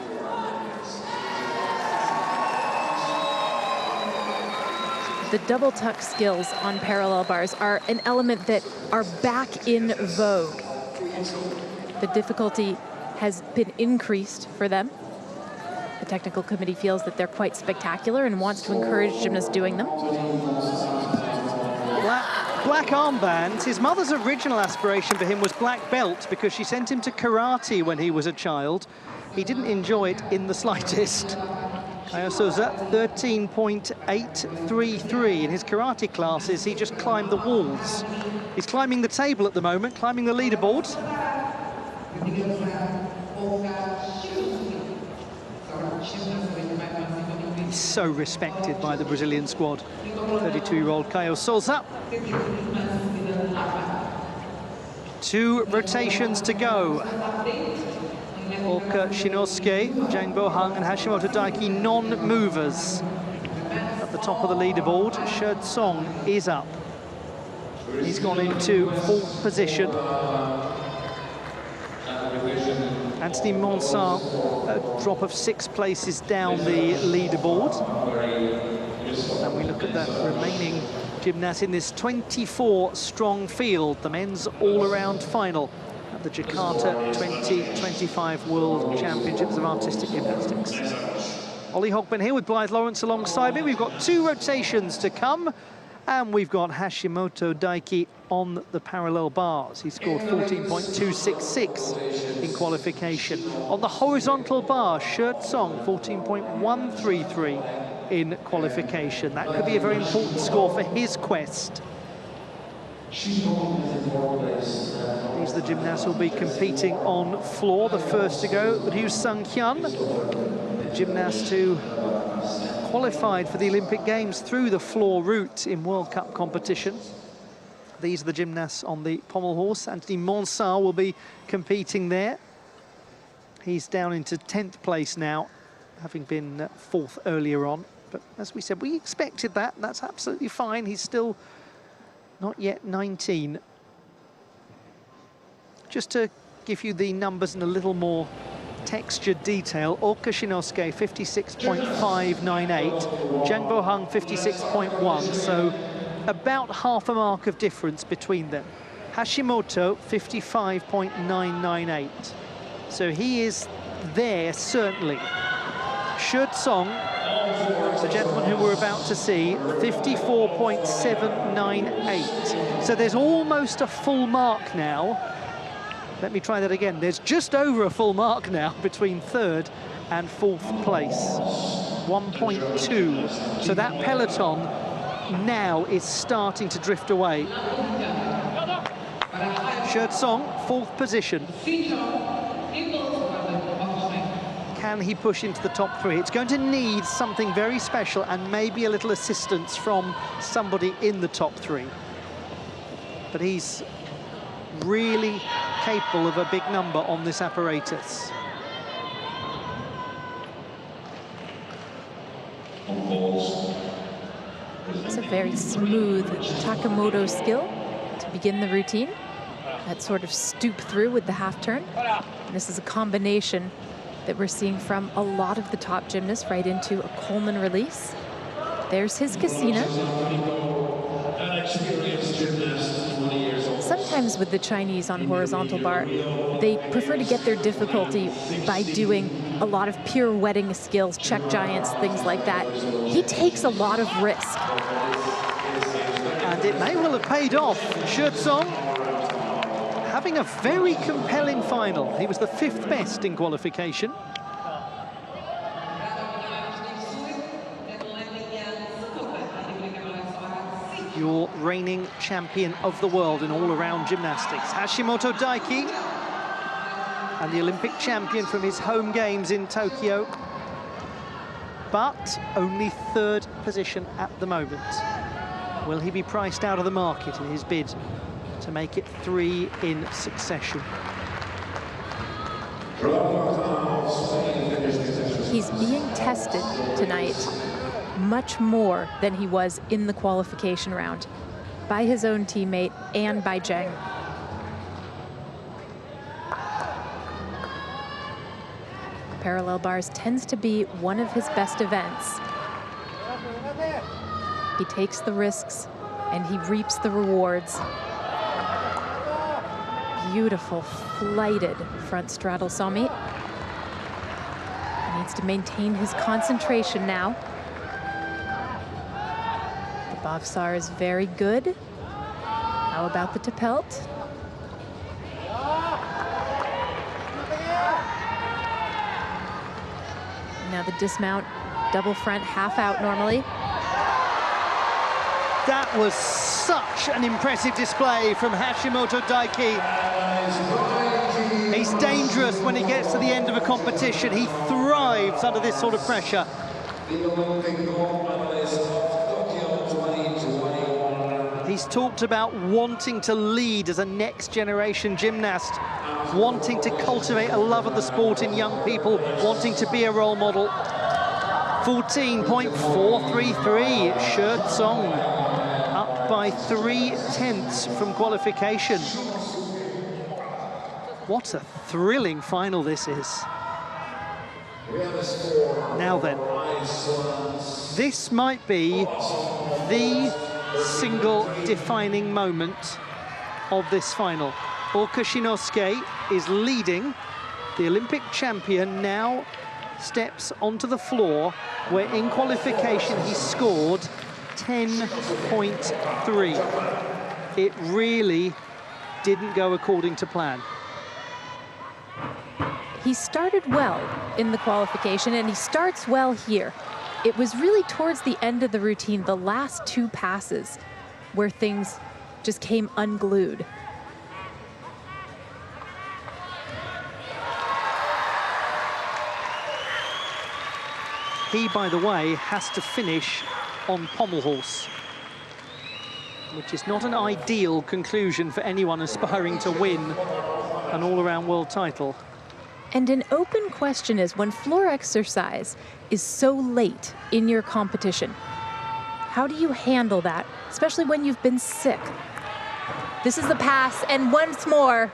The double tuck skills on parallel bars are an element that are back in vogue. The difficulty has been increased for them. The technical committee feels that they're quite spectacular and wants to encourage gymnasts doing them. Black armbands. His mother's original aspiration for him was black belt, because she sent him to karate when he was a child. He didn't enjoy it in the slightest. Caio Souza, 13.833. In his karate classes, he just climbed the walls. He's climbing the table at the moment, climbing the leaderboard. He's so respected by the Brazilian squad. 32-year-old Caio Souza. 2 rotations to go. Orka Shinosuke, Jang Bo-hung and Hashimoto Daiki non-movers. At the top of the leaderboard, Sherd Song is up. He's gone into 4th position. Anthony Monsard, a drop of 6 places down the leaderboard. And we look at the remaining gymnasts in this 24-strong field, the men's all-around final at the Jakarta 2025 World Championships of Artistic Gymnastics. Ollie Hogben here with Blythe Lawrence alongside me. We've got 2 rotations to come, And we've got Hashimoto Daiki on the parallel bars. He scored 14.266 in qualification. On the horizontal bar, Song 14.133 in qualification. That could be a very important score for his quest. These are the gymnasts who will be competing on floor. The first to go, Ryu Sung-hyun, the gymnast who qualified for the Olympic Games through the floor route in World Cup competition. These are the gymnasts on the pommel horse. Anthony Monsard will be competing there. He's down into 10th place now, having been 4th earlier on. But as we said, we expected that. That's absolutely fine. He's still not yet 19. Just to give you the numbers in a little more textured detail, Orka Shinosuke 56.598, Jang Bo-hung 56.1, so about half a mark of difference between them. Hashimoto 55.998, so he is there certainly. Song, the gentleman who we're about to see, 54.798. So there's almost a full mark now. Let me try that again. There's just over a full mark now between 3rd and 4th place. 1.2. So that peloton now is starting to drift away. Song, 4th position. Can he push into the top 3? It's going to need something very special and maybe a little assistance from somebody in the top 3. But he's really capable of a big number on this apparatus. It's a very smooth Takamoto skill to begin the routine. That sort of stoop through with the half turn. And this is a combination that we're seeing from a lot of the top gymnasts right into a Coleman release. There's his Cassina. Sometimes with the Chinese on horizontal bar, they prefer to get their difficulty by doing a lot of pirouetting skills, check giants, things like that. He takes a lot of risk. And it may well have paid off. Song having a very compelling final. He was the 5th best in qualification. Your reigning champion of the world in all-around gymnastics, Hashimoto Daiki, and the Olympic champion from his home games in Tokyo, but only 3rd position at the moment. Will he be priced out of the market in his bid to make it 3 in succession? He's being tested tonight much more than he was in the qualification round, by his own teammate and by Jang. Parallel bars tends to be one of his best events. He takes the risks and he reaps the rewards. Beautiful flighted front straddle somi. He needs to maintain his concentration now. The Bavsar is very good. How about the Tepelt? Now the dismount, double front, half out normally. That was such an impressive display from Hashimoto Daiki. He's dangerous when he gets to the end of a competition. He thrives under this sort of pressure. He's talked about wanting to lead as a next generation gymnast, wanting to cultivate a love of the sport in young people, wanting to be a role model. 14.433, Song, up by 3/10 from qualification. What a thrilling final this is. Now then, this might be the single defining moment of this final. Orka Shinosuke is leading. The Olympic champion now steps onto the floor where in qualification he scored 10.3. It really didn't go according to plan. He started well in the qualification, and he starts well here. It was really towards the end of the routine, the last two passes, where things just came unglued. He, by the way, has to finish on pommel horse, which is not an ideal conclusion for anyone aspiring to win an all-around world title. And an open question is, when floor exercise is so late in your competition, how do you handle that, especially when you've been sick? This is the pass, and once more,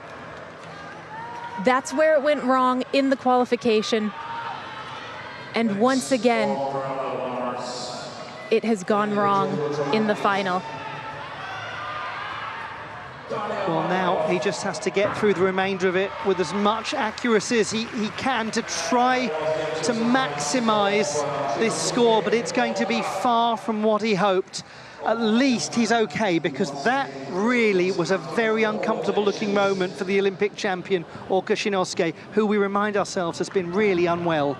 that's where it went wrong in the qualification. And once again, it has gone wrong in the final. Well, now he just has to get through the remainder of it with as much accuracy as he can to try to maximize this score, but it's going to be far from what he hoped. At least he's okay, because that really was a very uncomfortable looking moment for the Olympic champion, Orka Shinosuke, who we remind ourselves has been really unwell.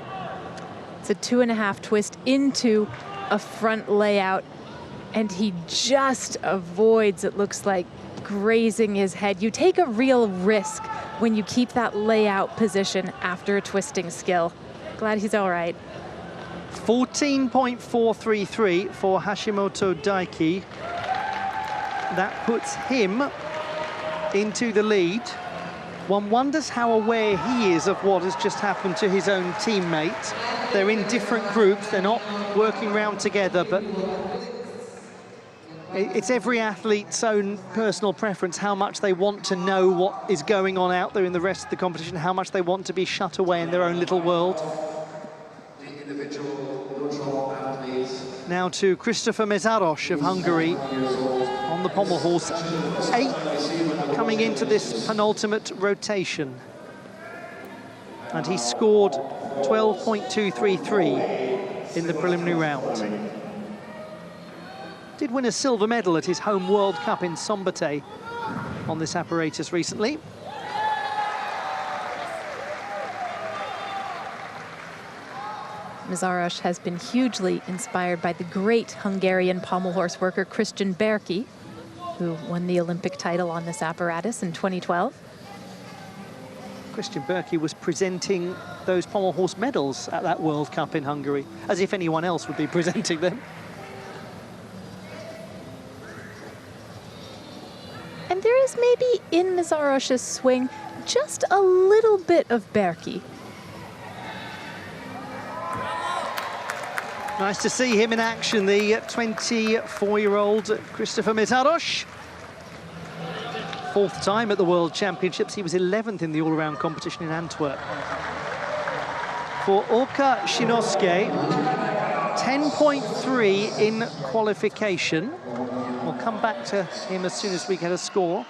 It's a 2.5 twist into a front layout, and he just avoids, it looks like, grazing his head. You take a real risk when you keep that layout position after a twisting skill. Glad he's all right. 14.433 for Hashimoto Daiki. That puts him into the lead. One wonders how aware he is of what has just happened to his own teammate. They're in different groups, they're not working round together, but it's every athlete's own personal preference, how much they want to know what is going on out there in the rest of the competition, how much they want to be shut away in their own little world. Now to Christopher Mészáros of Hungary on the pommel horse, 8th coming into this penultimate rotation. And he scored 12.233 in the preliminary round. Did win a silver medal at his home World Cup in Sombate on this apparatus recently. Mészáros has been hugely inspired by the great Hungarian pommel horse worker Christian Berki, who won the Olympic title on this apparatus in 2012. Christian Berki was presenting those pommel horse medals at that World Cup in Hungary, as if anyone else would be presenting them. And there is maybe in Mészáros' swing just a little bit of Berki. Nice to see him in action, the 24-year-old Christopher Mészáros. 4th time at the World Championships. He was 11th in the all-around competition in Antwerp. For Orka Shinosuke, 10.3 in qualification. We'll come back to him as soon as we get a score.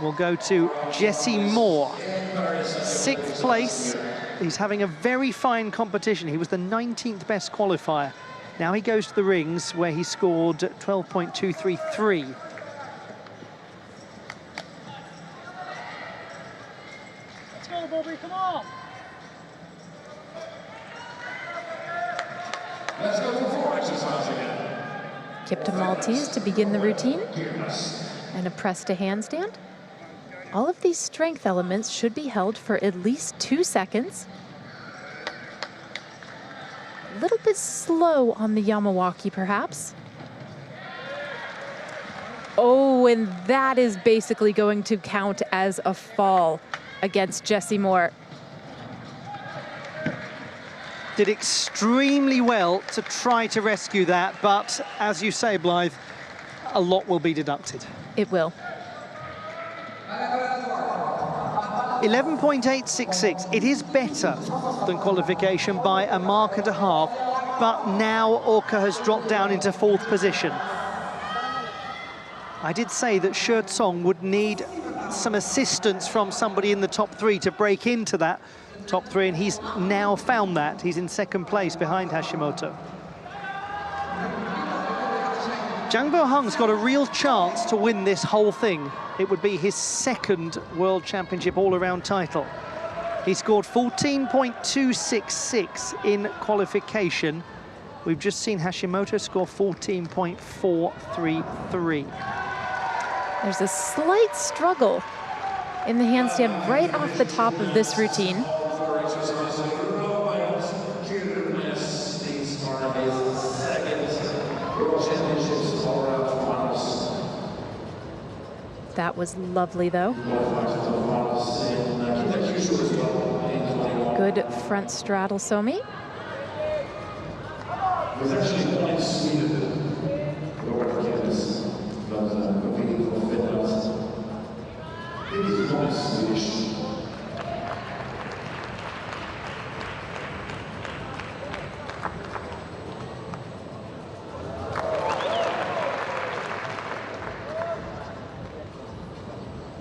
We'll go to Jesse Moore, 6th place. He's having a very fine competition. He was the 19th best qualifier. Now he goes to the rings where he scored 12.233. Let's go, Bobby, come on! Let's go for floor exercise again. Kip to Maltese to begin the routine, and a press to handstand. All of these strength elements should be held for at least 2 seconds. A little bit slow on the Yamawaki, perhaps. Oh, and that is basically going to count as a fall against Jesse Moore. Did extremely well to try to rescue that, but as you say, Blythe, a lot will be deducted. It will. 11.866. It is better than qualification by a mark and a half, but now Orka has dropped down into 4th position. I did say that Schertzong would need some assistance from somebody in the top 3 to break into that top 3, and he's now found that. He's in 2nd place behind Hashimoto. Jang Bo-hung's got a real chance to win this whole thing. It would be his second World Championship all-around title. He scored 14.266 in qualification. We've just seen Hashimoto score 14.433. There's a slight struggle in the handstand right off the top of this routine. That was lovely, though. Good front straddle somi.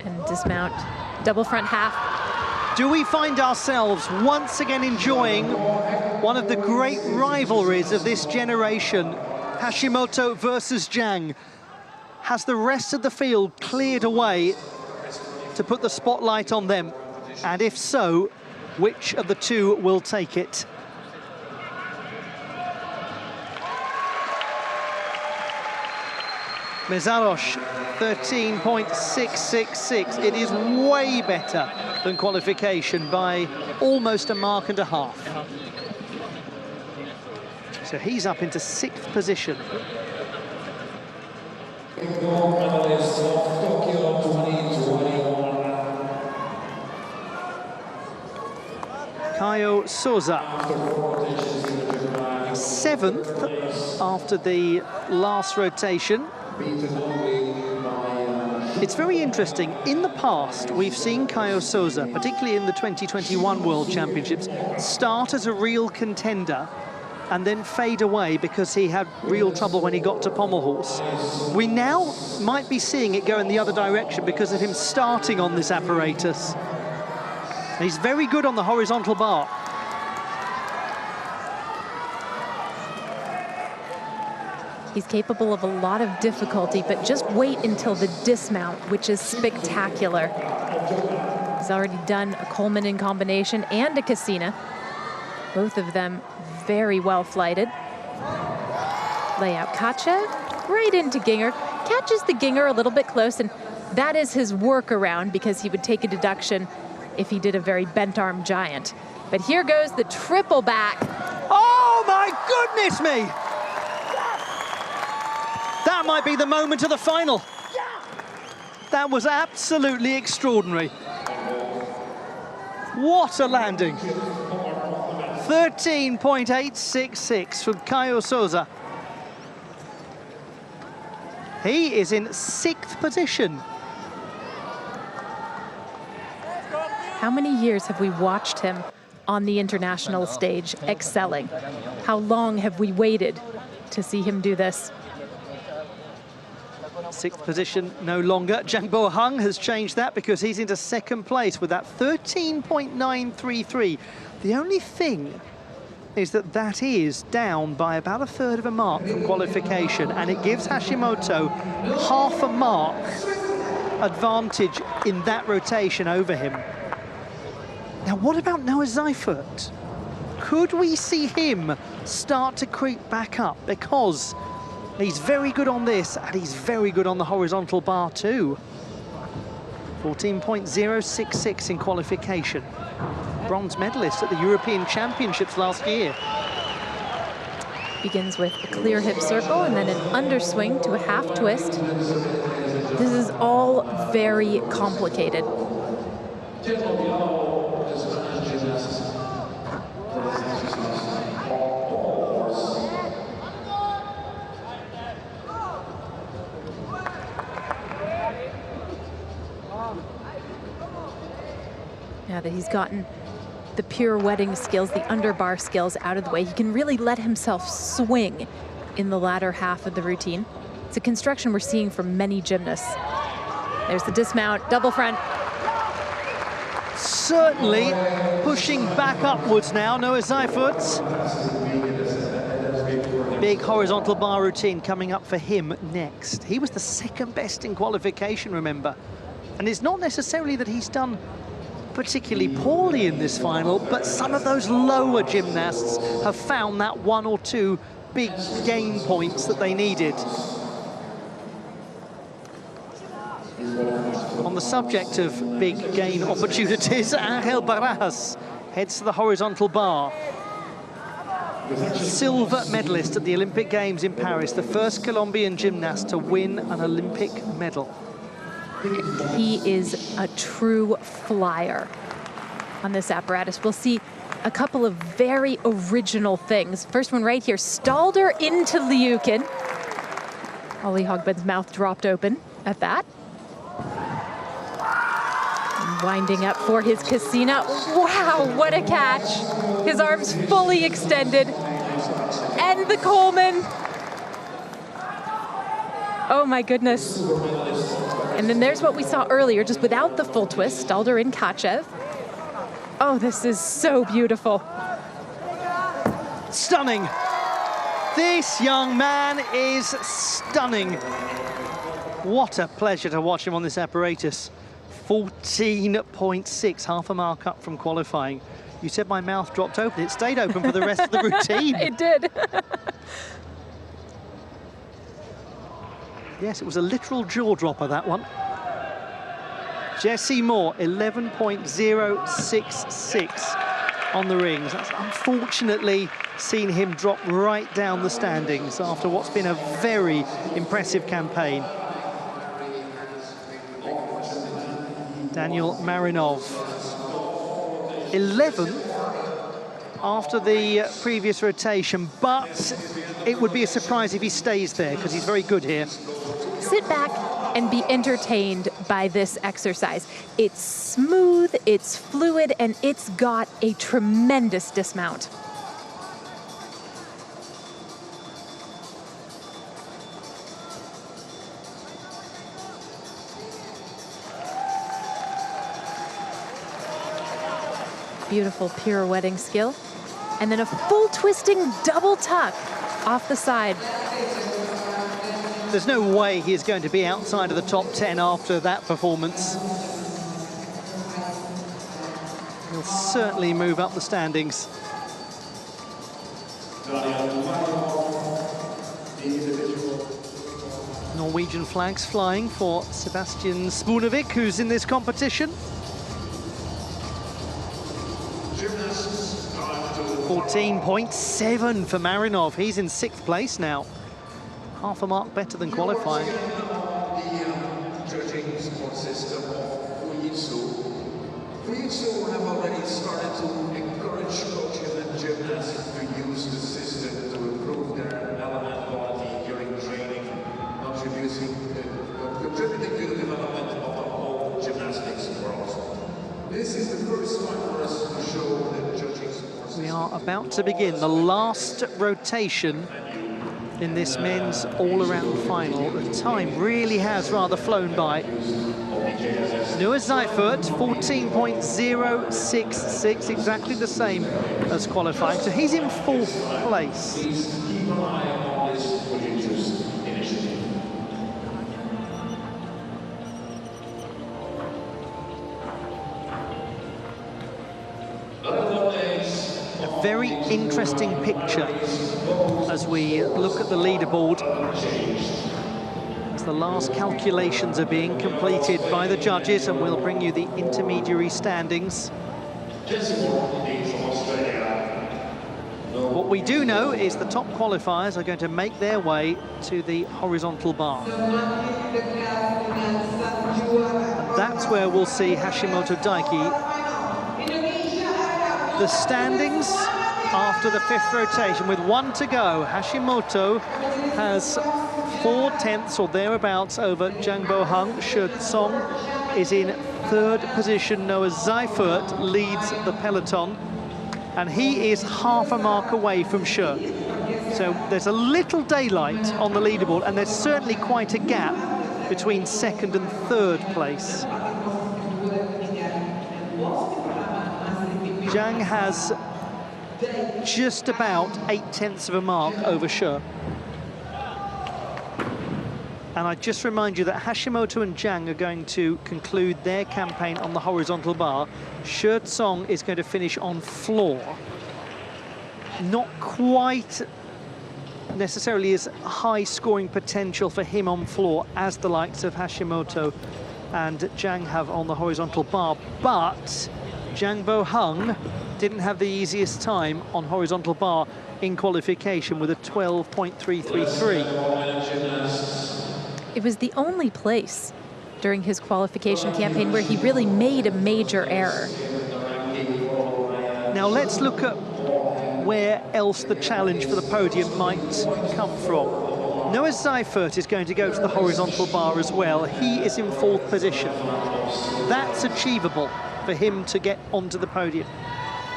And dismount, double front half. Do we find ourselves once again enjoying one of the great rivalries of this generation, Hashimoto versus Jang? Has the rest of the field cleared away to put the spotlight on them? And if so, which of the two will take it? Mezaros, 13.666. It is way better than qualification by almost a mark and a half. So he's up into 6th position. Caio Souza, 7th after the last rotation. It's very interesting. In the past, we've seen Caio Souza, particularly in the 2021 World Championships, start as a real contender and then fade away because he had real trouble when he got to pommel horse. We now might be seeing it go in the other direction because of him starting on this apparatus. He's very good on the horizontal bar. He's capable of a lot of difficulty, but just wait until the dismount, which is spectacular. He's already done a Coleman in combination and a Cassina. Both of them very well flighted. Layout Katcha, right into Ginger. Catches the Ginger a little bit close, and that is his workaround because he would take a deduction if he did a very bent arm giant. But here goes the triple back. Oh my goodness me! That might be the moment of the final. That was absolutely extraordinary. What a landing. 13.866 from Caio Souza. He is in 6th position. How many years have we watched him on the international stage excelling? How long have we waited to see him do this? 6th position no longer. Jang Bo-hung has changed that because he's into 2nd place with that 13.933. The only thing is that is down by about 1/3 of a mark from qualification, and it gives Hashimoto half a mark advantage in that rotation over him. Now, what about Noah Seifert? Could we see him start to creep back up? Because he's very good on this, and he's very good on the horizontal bar too. 14.066 in qualification. Bronze medalist at the European Championships last year. Begins with a clear hip circle and then an underswing to a half twist. This is all very complicated. Now that he's gotten the pirouetting skills, the underbar skills out of the way, he can really let himself swing in the latter half of the routine. It's a construction we're seeing from many gymnasts. There's the dismount, double front. Certainly pushing back upwards now, Noah Seifert. Big horizontal bar routine coming up for him next. He was the second best in qualification, remember. And it's not necessarily that he's done particularly poorly in this final, but some of those lower gymnasts have found that one or two big gain points that they needed. On the subject of big gain opportunities, Angel Barajas heads to the horizontal bar. Silver medalist at the Olympic Games in Paris, the first Colombian gymnast to win an Olympic medal. He is a true flyer on this apparatus. We'll see a couple of very original things. First one right here, Stalder into Liukin. Ollie Hogben's mouth dropped open at that. Winding up for his Casina. Wow, what a catch. His arms fully extended. And the Coleman. Oh my goodness. And then there's what we saw earlier, just without the full twist, Stalder in Kachev. Oh, this is so beautiful. Stunning. This young man is stunning. What a pleasure to watch him on this apparatus. 14.6, half a mark up from qualifying. You said my mouth dropped open. It stayed open for the rest of the routine. It did. Yes, it was a literal jaw dropper, that one. Jesse Moore, 11.066 on the rings. That's unfortunately seen him drop right down the standings after what's been a very impressive campaign. Daniel Marinov, 11th after the previous rotation, but it would be a surprise if he stays there because he's very good here. Sit back and be entertained by this exercise. It's smooth, it's fluid, and it's got a tremendous dismount. Beautiful pirouetting skill. And then a full twisting double tuck off the side. There's no way he is going to be outside of the top 10 after that performance. He'll certainly move up the standings. Norwegian flags flying for Sebastian Spunovik, who's in this competition. 14.7 for Marinov. He's in 6th place now. Half a mark better than qualifying. The judging support system of Fujitsu have already started to encourage coaches and gymnasts to use the system to improve their element quality during training, contributing to the development of the whole gymnastics world. This is the first time for us to show the judging support system. We are about to begin the last rotation in this men's all-around final. The time really has rather flown by. Noah Seifert, 14.066, exactly the same as qualifying. So he's in 4th place. A very interesting picture as we look at the leaderboard, as the last calculations are being completed by the judges, and we'll bring you the intermediary standings. What we do know is the top qualifiers are going to make their way to the horizontal bar. And that's where we'll see Hashimoto Daiki. The standings after the 5th rotation, with 1 to go, Hashimoto has 4/10 or thereabouts over Jang Bo-hung. She Tsong is in 3rd position. Noah Seifert leads the peloton, and he is half a mark away from She. So there's a little daylight on the leaderboard, and there's certainly quite a gap between 2nd and 3rd place. Jang has just about 0.8 of a mark over Shi. And I just remind you that Hashimoto and Zhang are going to conclude their campaign on the horizontal bar. Shi Tsong is going to finish on floor. Not quite necessarily as high scoring potential for him on floor as the likes of Hashimoto and Zhang have on the horizontal bar, but Zhang Boheng didn't have the easiest time on horizontal bar in qualification with a 12.333. It was the only place during his qualification campaign where he really made a major error. Now let's look at where else the challenge for the podium might come from. Noah Seifert is going to go to the horizontal bar as well. He is in 4th position. That's achievable for him to get onto the podium.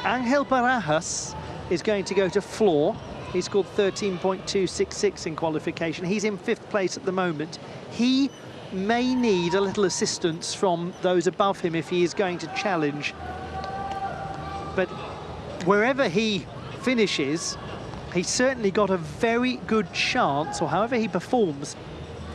Angel Barajas is going to go to floor. He scored 13.266 in qualification. He's in 5th place at the moment. He may need a little assistance from those above him if he is going to challenge. But wherever he finishes, he's certainly got a very good chance, or however he performs,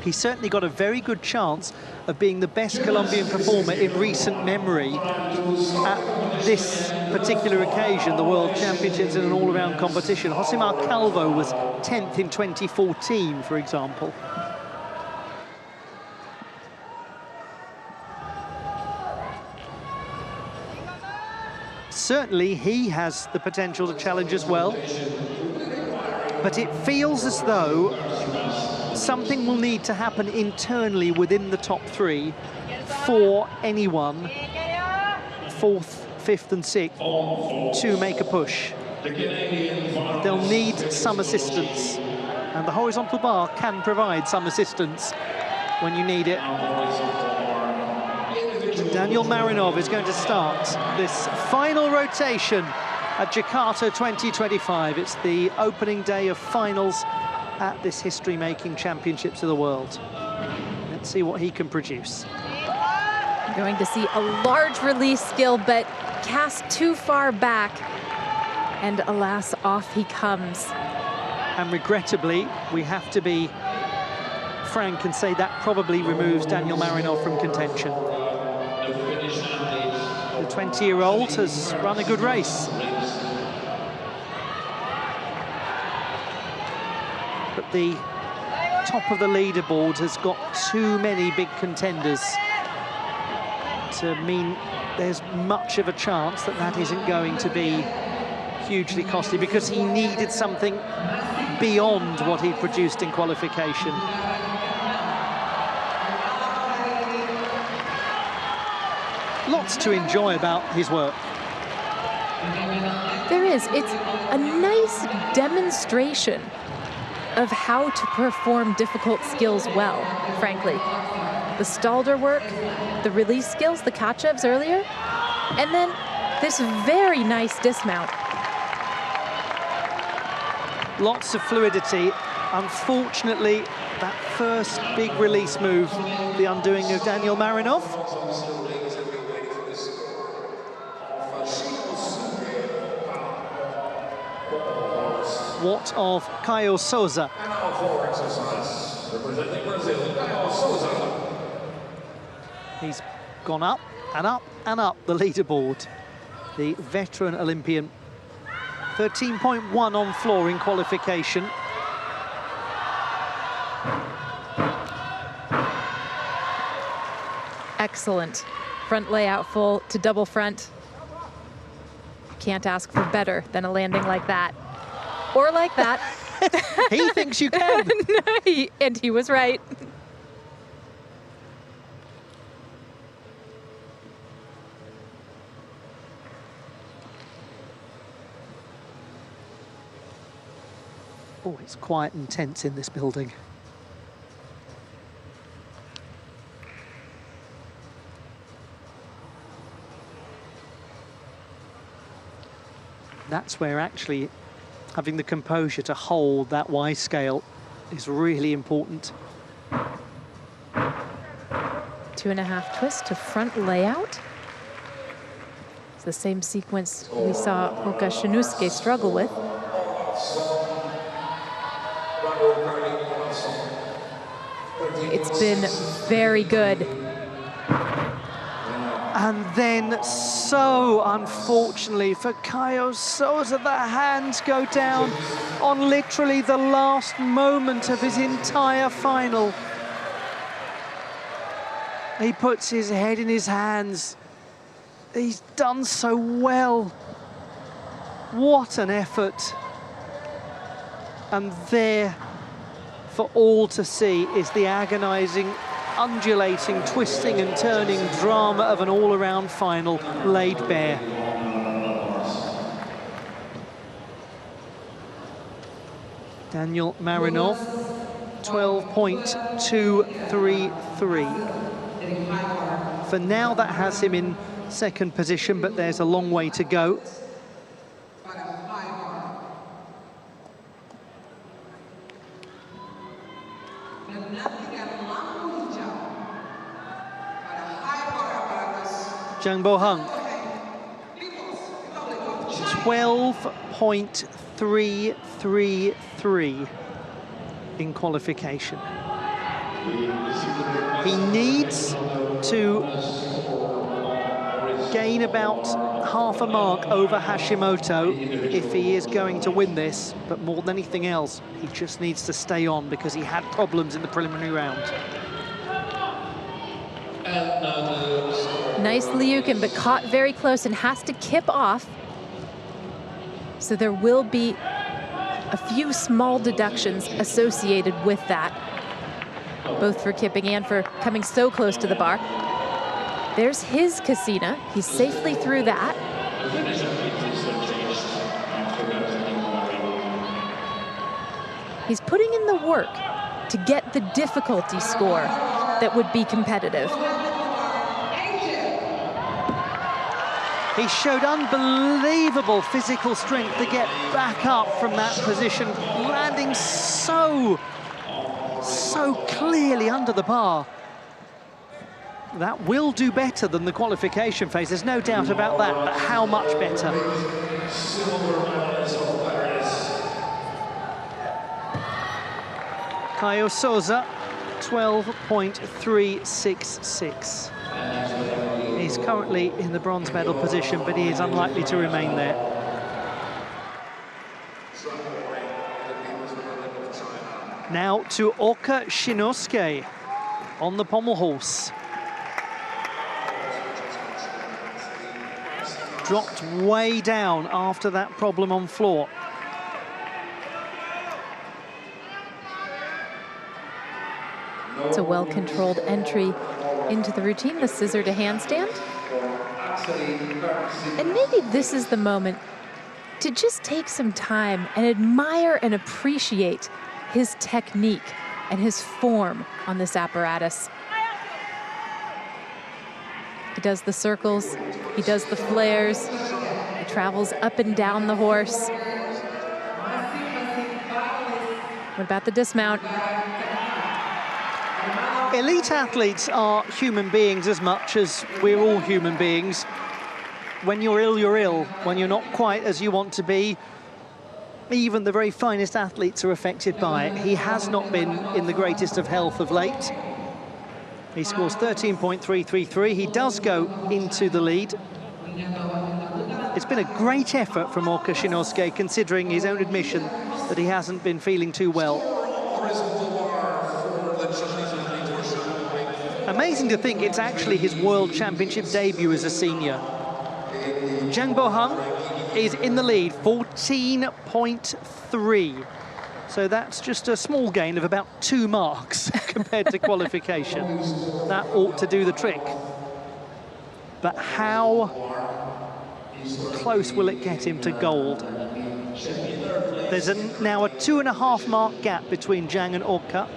he's certainly got a very good chance of being the best Colombian performer in recent memory at this particular occasion, the World Championships in an all-around competition. Josimar Calvo was 10th in 2014, for example. Certainly he has the potential to challenge as well, but it feels as though something will need to happen internally within the top 3 for anyone, 4th, 5th and 6th, to make a push. They'll need some assistance, and the horizontal bar can provide some assistance when you need it. Daniel Marinov is going to start this final rotation at Jakarta 2025. It's the opening day of finals at this history-making Championships of the World. Let's see what he can produce. You're going to see a large release skill, but cast too far back, and alas, off he comes. And regrettably, we have to be frank and say that probably removes Daniel Marinov from contention. The 20-year-old has run a good race. But the top of the leaderboard has got too many big contenders to mean there's much of a chance that that isn't going to be hugely costly, because he needed something beyond what he'd produced in qualification. Lots to enjoy about his work. There is. It's a nice demonstration of how to perform difficult skills well, frankly. The Stalder work, the release skills, the Kachevs earlier, and then this very nice dismount. Lots of fluidity. Unfortunately, that first big release move, the undoing of Daniel Marinov. What of Caio Souza? He's gone up and up and up the leaderboard. The veteran Olympian, 13.1 on floor in qualification. Excellent. Front layout full to double front. Can't ask for better than a landing like that. Or like that. He thinks you can. And he was right. Oh, it's quiet and tense in this building. That's where actually having the composure to hold that Y scale is really important. 2.5 twist to front layout. It's the same sequence we saw Hoka Shinusuke struggle with. It's been very good. And then, so unfortunately for Caio Souza, the hands go down on literally the last moment of his entire final. He puts his head in his hands. He's done so well. What an effort. And there, for all to see, is the agonizing, undulating, twisting and turning drama of an all-around final laid bare. Daniel Marinov, 12.233. For now, that has him in second position, but there's a long way to go. Jang Bo-hung, 12.333 in qualification. He needs to gain about half a mark over Hashimoto if he is going to win this, but more than anything else, he just needs to stay on because he had problems in the preliminary round. Nice Liukin, but caught very close and has to kip off. So there will be a few small deductions associated with that, both for kipping and for coming so close to the bar. There's his Casina. He's safely through that. He's putting in the work to get the difficulty score that would be competitive. He showed unbelievable physical strength to get back up from that position, landing so clearly under the bar. That will do better than the qualification phase, there's no doubt about that, but how much better? Caio Souza, 12.366. He's currently in the bronze medal position, but he is unlikely to remain there. Now to Hoka Shinusuke on the pommel horse. Dropped way down after that problem on floor. It's a well-controlled entry into the routine, the scissor to handstand. And maybe this is the moment to just take some time and admire and appreciate his technique and his form on this apparatus. He does the circles, he does the flares, he travels up and down the horse. What about the dismount? Elite athletes are human beings as much as we're all human beings. When you're ill, you're ill. When you're not quite as you want to be, even the very finest athletes are affected by it. He has not been in the greatest of health of late. He scores 13.333. He does go into the lead. It's been a great effort from Hoka Shinusuke, considering his own admission that he hasn't been feeling too well. Amazing to think it's actually his World Championship debut as a senior. Jang Bo-hung is in the lead, 14.3. So that's just a small gain of about 2 marks compared to qualification. That ought to do the trick. But how close will it get him to gold? There's now a 2.5 mark gap between Jang and Hoka.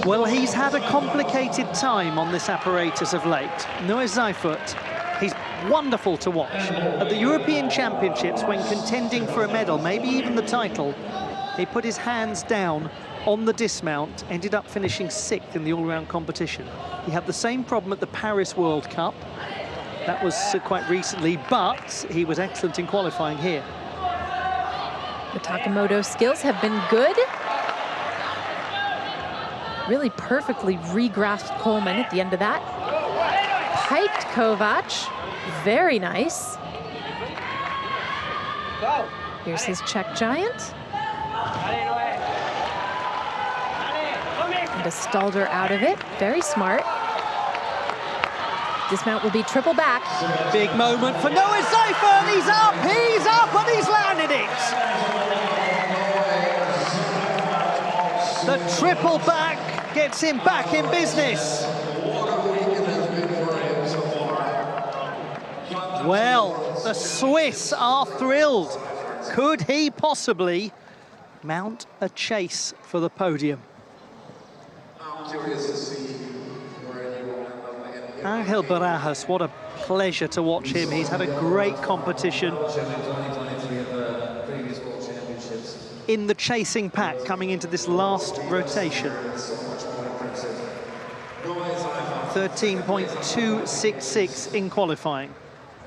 Well, he's had a complicated time on this apparatus of late. Noah Seifert, he's wonderful to watch. At the European Championships, when contending for a medal, maybe even the title, he put his hands down on the dismount, ended up finishing 6th in the all-round competition. He had the same problem at the Paris World Cup. That was quite recently, but he was excellent in qualifying here. The Takamoto skills have been good. Really perfectly re-grasped Coleman at the end of that. Piped Kovac, very nice. Here's his Czech giant. And a Stalder out of it, very smart. Dismount will be triple back. Big moment for Noah Seifert, he's up, and he's landed it! The triple back gets him back in business. Well, the Swiss are thrilled. Could he possibly mount a chase for the podium? Angel Barajas, what a pleasure to watch him. He's had a great competition in the chasing pack coming into this last rotation. 13.266 in qualifying.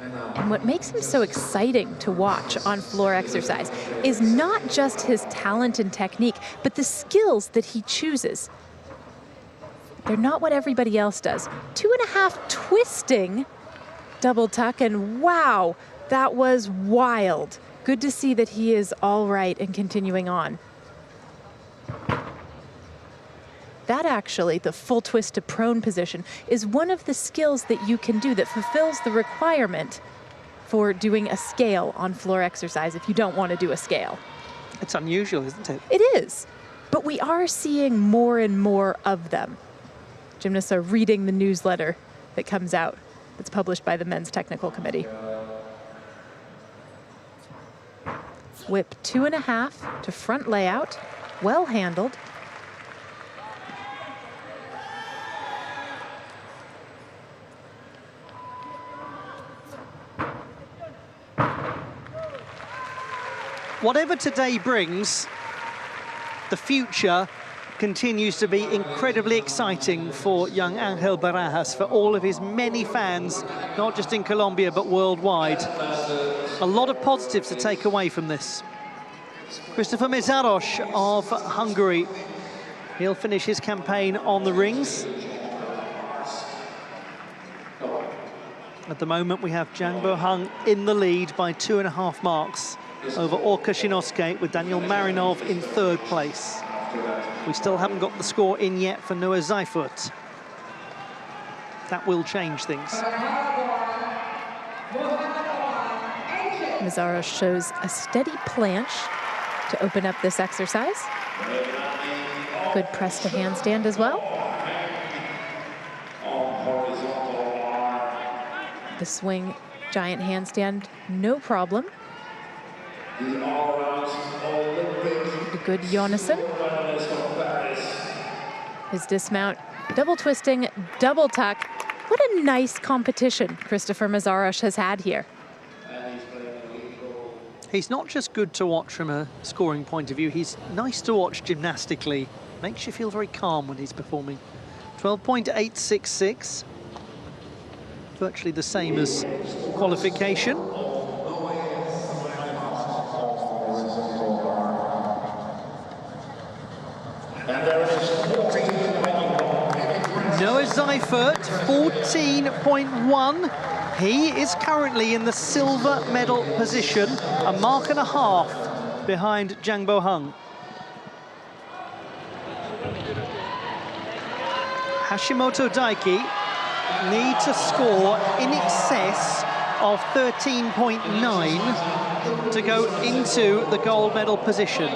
And what makes him so exciting to watch on floor exercise is not just his talent and technique, but the skills that he chooses. They're not what everybody else does. 2.5 twisting double tuck, and wow, that was wild. Good to see that he is all right and continuing on. That actually, the full twist to prone position, is one of the skills that you can do that fulfills the requirement for doing a scale on floor exercise if you don't want to do a scale. It's unusual, isn't it? It is, but we are seeing more and more of them. Gymnasts are reading the newsletter that comes out, that's published by the Men's Technical Committee. Whip 2.5 to front layout, well handled. Whatever today brings, the future continues to be incredibly exciting for young Angel Barajas, for all of his many fans, not just in Colombia, but worldwide. A lot of positives to take away from this. Christopher Mészáros of Hungary. He'll finish his campaign on the rings. At the moment, we have Jangbo Hung in the lead by 2.5 marks over Orka Shinosuke, with Daniel Marinov in 3rd place. We still haven't got the score in yet for Noah Seifert. That will change things. Mészáros shows a steady planche to open up this exercise. Good press to handstand as well. The swing giant handstand, no problem. The good Jonassen. His dismount, double twisting, double tuck. What a nice competition Christopher Mészáros has had here. He's not just good to watch from a scoring point of view, he's nice to watch gymnastically. Makes you feel very calm when he's performing. 12.866. Virtually the same as qualification. Noah Seifert, 14.1. He is currently in the silver medal position, a mark and a half behind Jangbo Hung. Hashimoto Daiki need to score in excess of 13.9 to go into the gold medal position.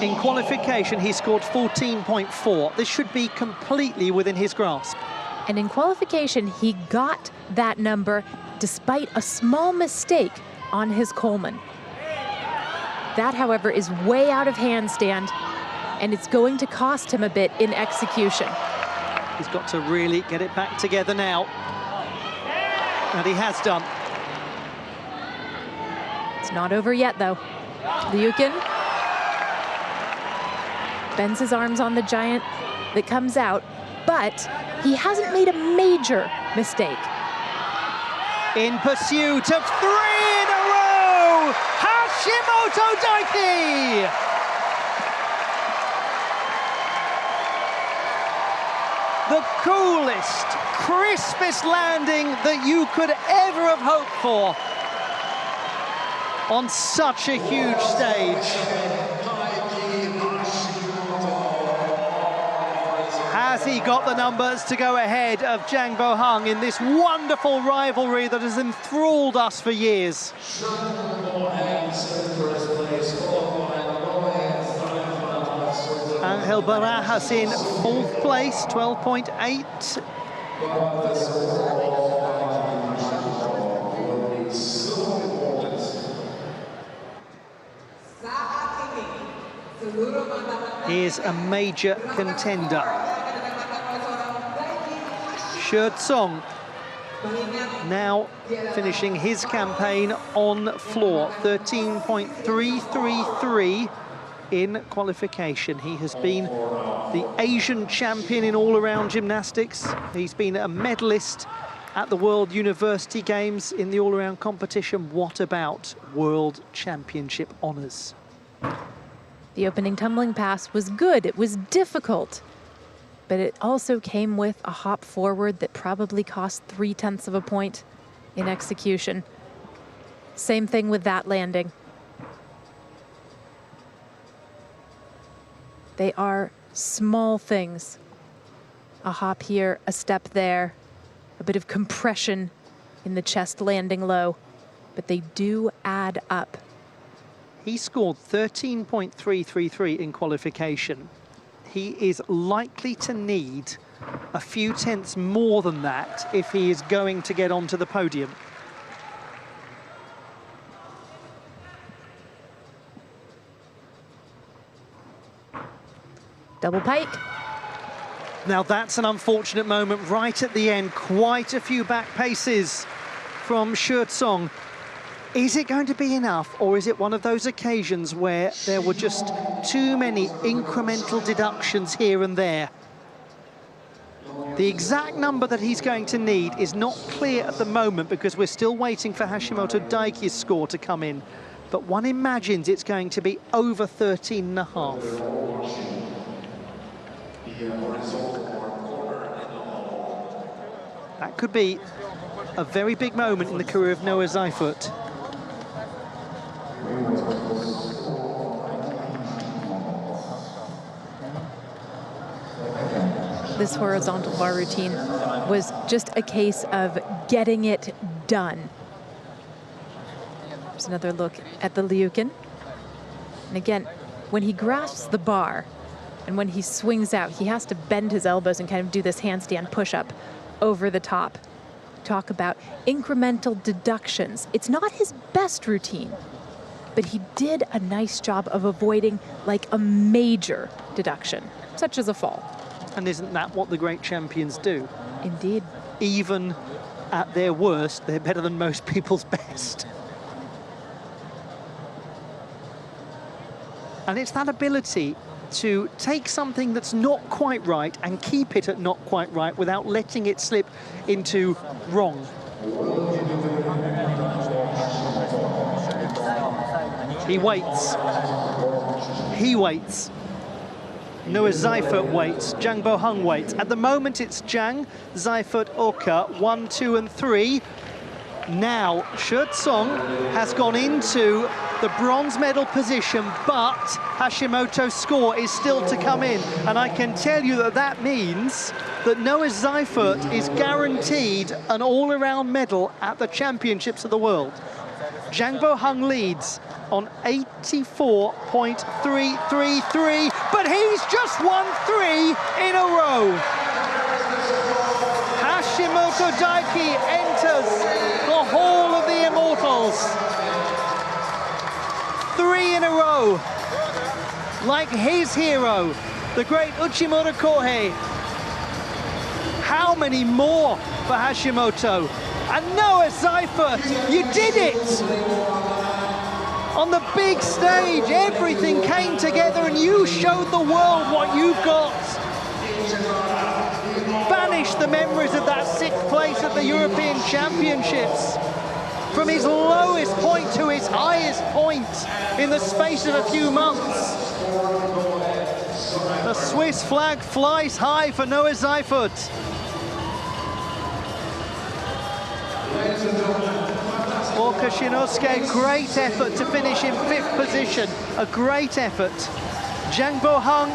In qualification, he scored 14.4. This should be completely within his grasp. And in qualification, he got that number despite a small mistake on his Coleman. That, however, is way out of handstand, and it's going to cost him a bit in execution. He's got to really get it back together now. And he has done. It's not over yet, though. Liukin. bends his arms on the giant that comes out, but he hasn't made a major mistake. In pursuit of 3 in a row, Hashimoto Daiki! The coolest, crispest landing that you could ever have hoped for on such a huge stage. Has he got the numbers to go ahead of Jang Bo-hung in this wonderful rivalry that has enthralled us for years? Angel Barajas in 4th place, 12.8. Here's a major contender. Shi Tsong now finishing his campaign on floor, 13.333 in qualification. He has been the Asian champion in all-around gymnastics. He's been a medalist at the World University Games in the all-around competition. What about World Championship honours? The opening tumbling pass was good. It was difficult, but it also came with a hop forward that probably cost 0.3 of a point in execution. Same thing with that landing. They are small things. A hop here, a step there, a bit of compression in the chest landing low, but they do add up. He scored 13.333 in qualification. He is likely to need a few tenths more than that if he is going to get onto the podium. Double pike. Now that's an unfortunate moment right at the end. Quite a few back paces from Shi Tsong. Is it going to be enough, or is it one of those occasions where there were just too many incremental deductions here and there? The exact number that he's going to need is not clear at the moment because we're still waiting for Hashimoto Daiki's score to come in. But one imagines it's going to be over 13.5. That could be a very big moment in the career of Noah Seifert. This horizontal bar routine was just a case of getting it done. There's another look at the Liukin. And again, when he grasps the bar and when he swings out, he has to bend his elbows and kind of do this handstand push-up over the top. Talk about incremental deductions. It's not his best routine, but he did a nice job of avoiding like a major deduction, such as a fall. And isn't that what the great champions do? Indeed. Even at their worst, they're better than most people's best. And it's that ability to take something that's not quite right and keep it at not quite right without letting it slip into wrong. He waits. He waits. Noah Seifert waits. Jang Bo-hung waits. At the moment, it's Jang, Seifert, Oka, 1, 2, and 3. Now, Shi Tsong has gone into the bronze medal position, but Hashimoto's score is still to come in. And I can tell you that that means that Noah Seifert is guaranteed an all-around medal at the Championships of the World. Jang Bo-hung leads on 84.333, but he's just won 3 in a row. Hashimoto Daiki enters the Hall of the Immortals. 3 in a row. Like his hero, the great Uchimura Kohei. How many more for Hashimoto? And Noah Seifert, you did it! On the big stage, everything came together and you showed the world what you've got. Banished the memories of that 6th place at the European Championships. From his lowest point to his highest point in the space of a few months. The Swiss flag flies high for Noah Seifert. Orka-Shinosuke, great effort to finish in 5th position, a great effort. Jang Bo-hung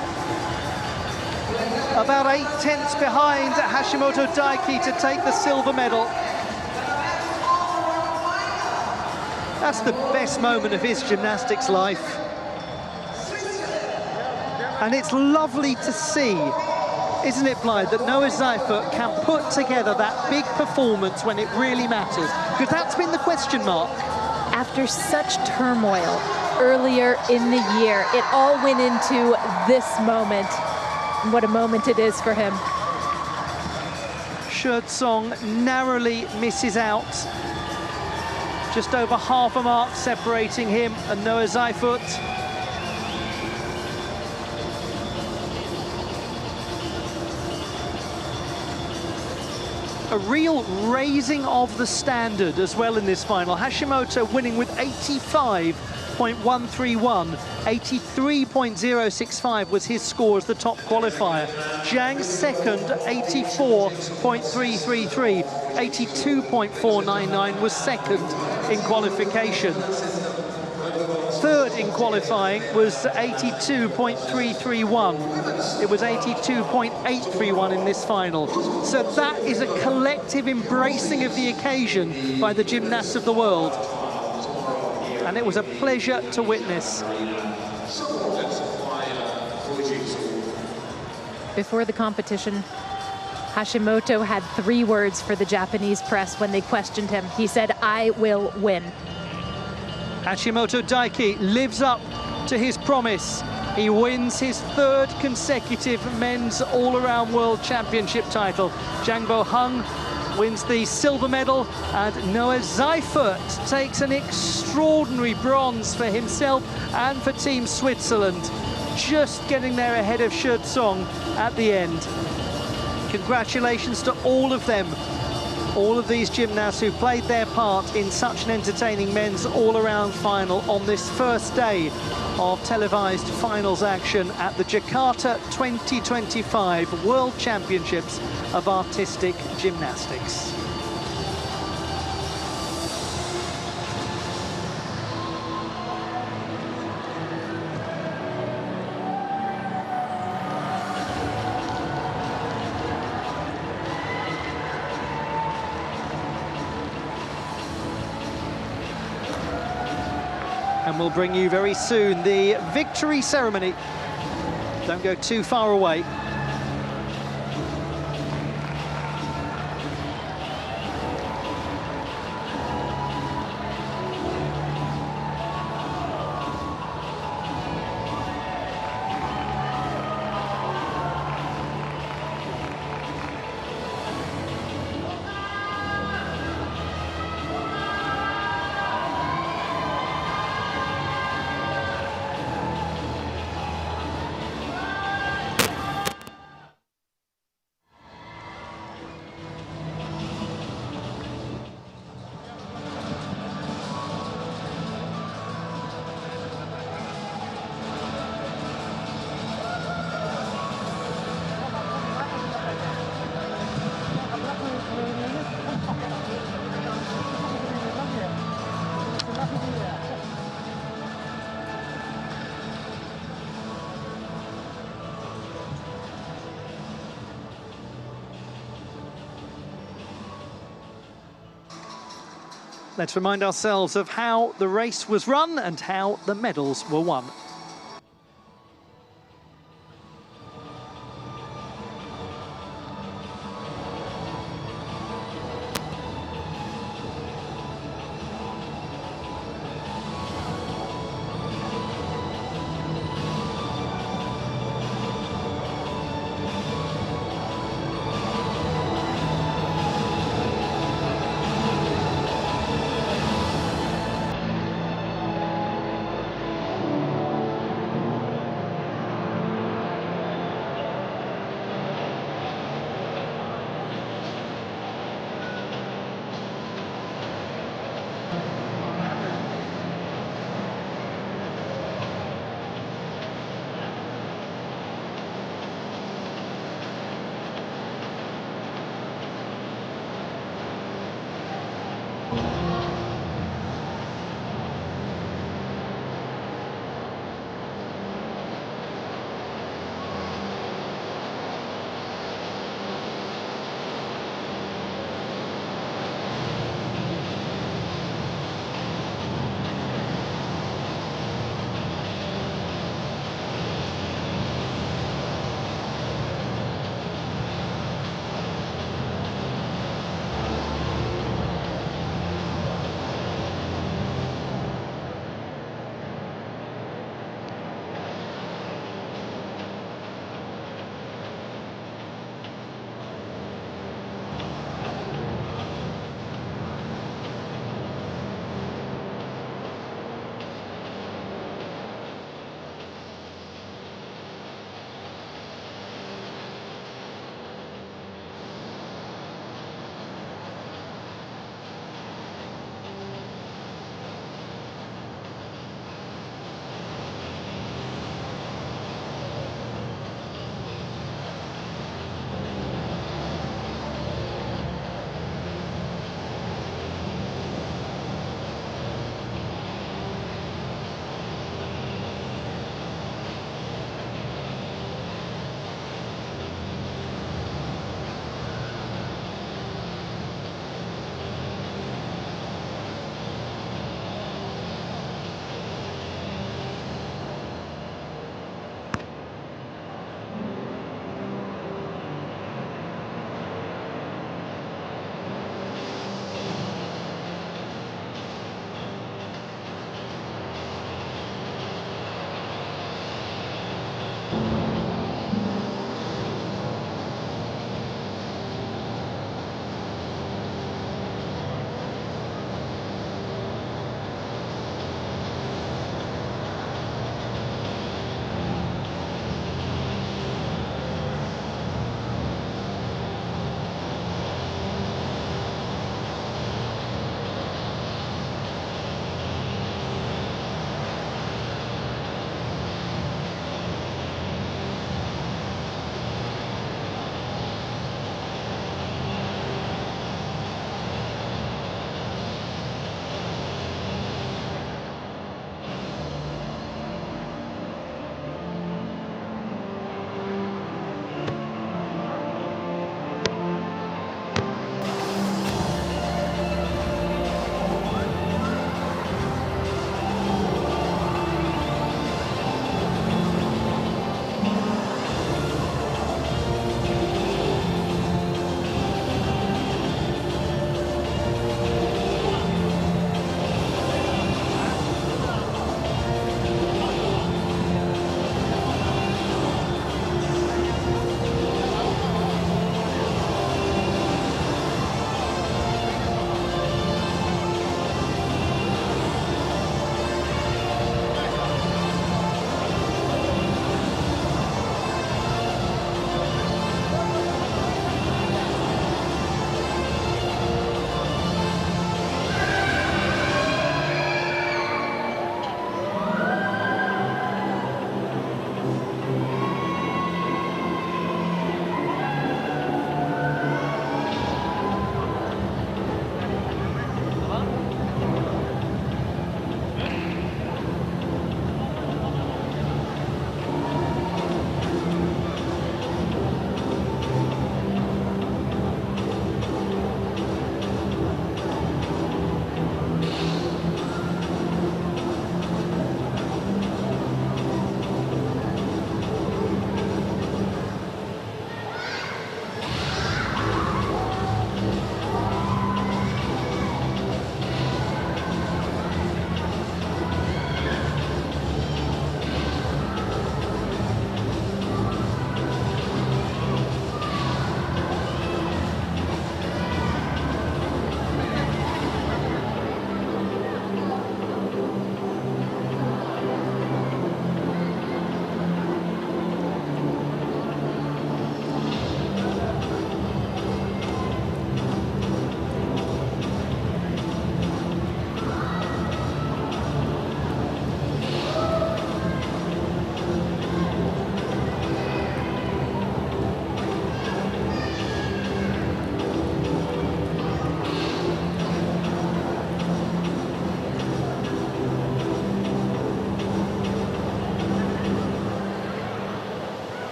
about 8/10 behind Hashimoto Daiki to take the silver medal. That's the best moment of his gymnastics life. And it's lovely to see, isn't it, Blythe, that Noah Seifert can put together that big performance when it really matters? Because that's been the question mark. After such turmoil earlier in the year, it all went into this moment. And what a moment it is for him. Song narrowly misses out. Just over half a mark separating him and Noah Seifert. A real raising of the standard as well in this final. Hashimoto winning with 85.131. 83.065 was his score as the top qualifier. Jang second, 84.333. 82.499 was second in qualification. Third in qualifying was 82.331. It was 82.831 in this final. So that is a collective embracing of the occasion by the gymnasts of the world. And it was a pleasure to witness. Before the competition, Hashimoto had 3 words for the Japanese press when they questioned him. He said, "I will win." Hashimoto Daiki lives up to his promise. He wins his 3rd consecutive men's all-around world championship title. Jang Bo-hung wins the silver medal, and Noah Seifert takes an extraordinary bronze for himself and for Team Switzerland. Just getting there ahead of Song at the end. Congratulations to all of them. All of these gymnasts who played their part in such an entertaining men's all-around final on this first day of televised finals action at the Jakarta 2025 World Championships of Artistic Gymnastics. And we'll bring you very soon the victory ceremony. Don't go too far away. Let's remind ourselves of how the race was run and how the medals were won.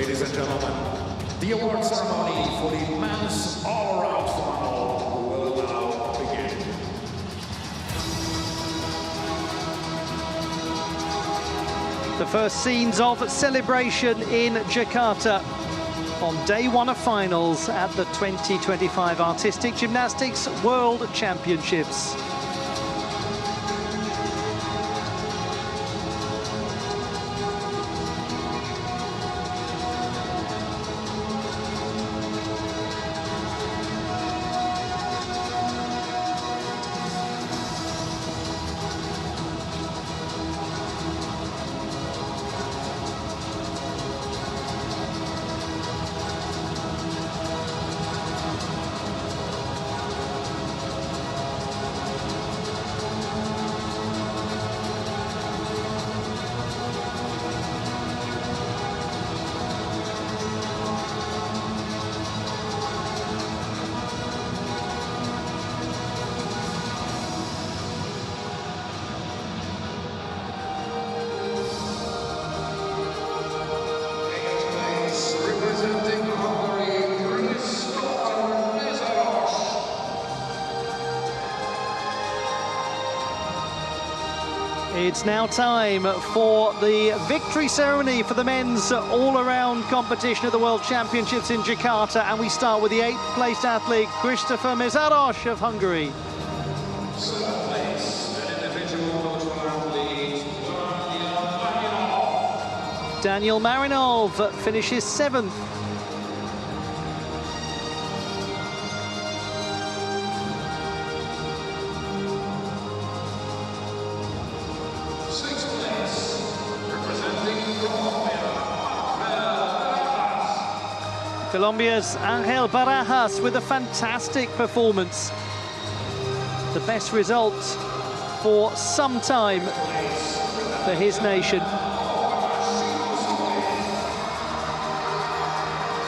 Ladies and gentlemen, the award ceremony for the men's all-around final will now begin. The first scenes of celebration in Jakarta on day one of finals at the 2025 Artistic Gymnastics World Championships. It's now time for the victory ceremony for the men's all-around competition at the World Championships in Jakarta, and we start with the 8th placed athlete, Christopher Mészáros of Hungary. Seventh place, an individual athlete, Daniel Marinov finishes 7th. Sixth place, representing Colombia's Ángel Barajas with a fantastic performance. The best result for some time for his nation.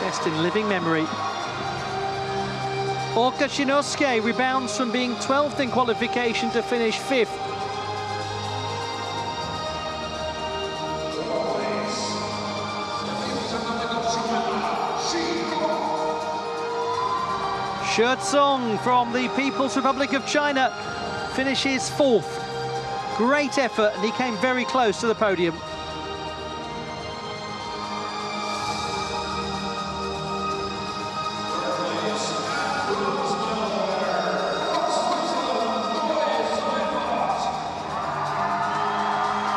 Best in living memory. Orka Chinosuke rebounds from being 12th in qualification to finish 5th. Song from the People's Republic of China finishes 4th. Great effort, and he came very close to the podium.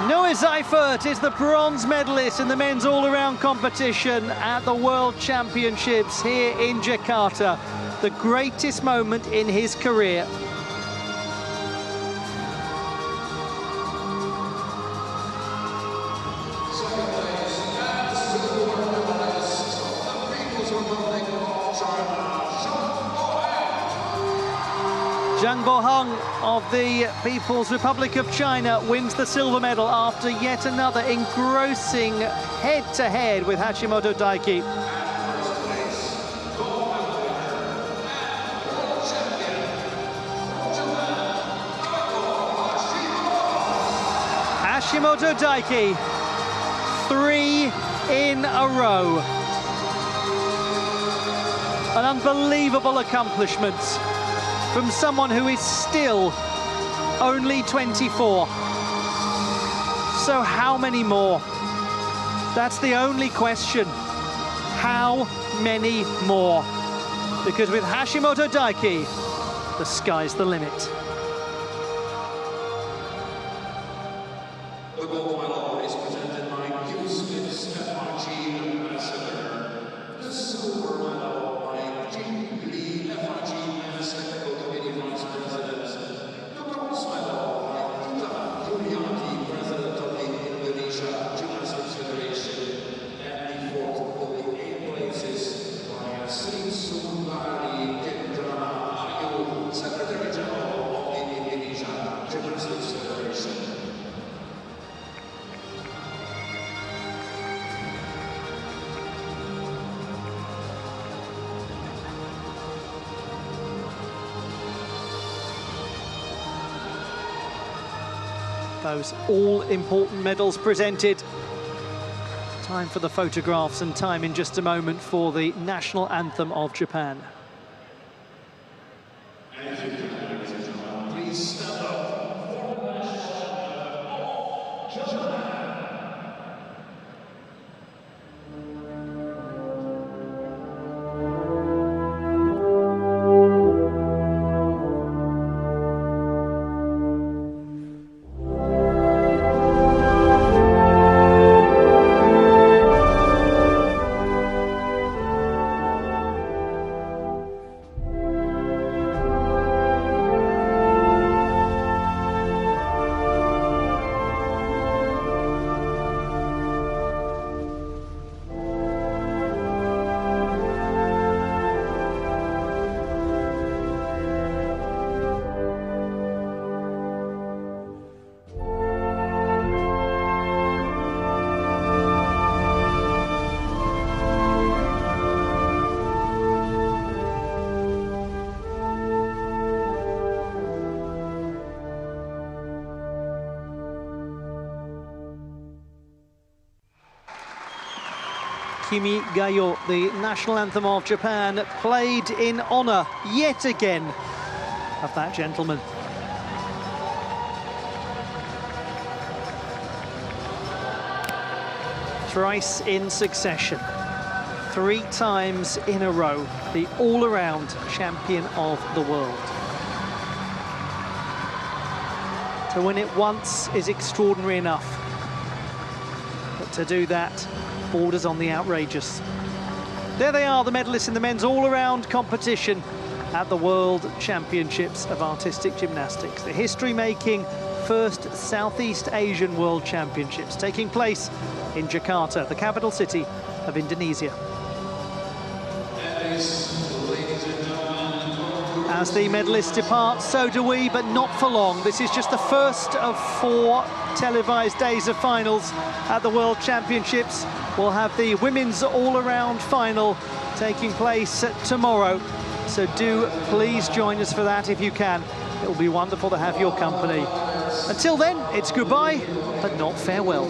Noah Seifert is the bronze medalist in the men's all-around competition at the World Championships here in Jakarta. The greatest moment in his career. Zhang Boheng of the People's Republic of China wins the silver medal after yet another engrossing head-to-head with Hashimoto Daiki. Hashimoto Daiki, 3 in a row. An unbelievable accomplishment from someone who is still only 24. So how many more? That's the only question. How many more? Because with Hashimoto Daiki, the sky's the limit. The gold medal is presented by Houston's FIG ambassador. The silver medal by GP FIG Men's Technical Committee Vice President. The bronze medal by Ita Yulianti, President of the Indonesia Gymnastics Federation. And the 4th of the 8 places by Sri Sundari Kendrana Ayu, Secretary General of the Indonesia Gymnastics Federation. Those all-important medals presented Time for the photographs and time in just a moment for the national anthem of Japan. Please stand up for the national anthem of Japan. Kimi Gayo, the national anthem of Japan, played in honour, yet again, of that gentleman. Thrice in succession, 3 times in a row, the all-around champion of the world. To win it once is extraordinary enough, but to do that borders on the outrageous. There they are, the medalists in the men's all-around competition at the World Championships of Artistic Gymnastics. The history-making first Southeast Asian World Championships taking place in Jakarta, the capital city of Indonesia. As the medalists depart, so do we, but not for long. This is just the first of 4 televised days of finals at the World Championships. We'll have the women's all-around final taking place tomorrow. So do please join us for that if you can. It will be wonderful to have your company. Until then, it's goodbye, but not farewell.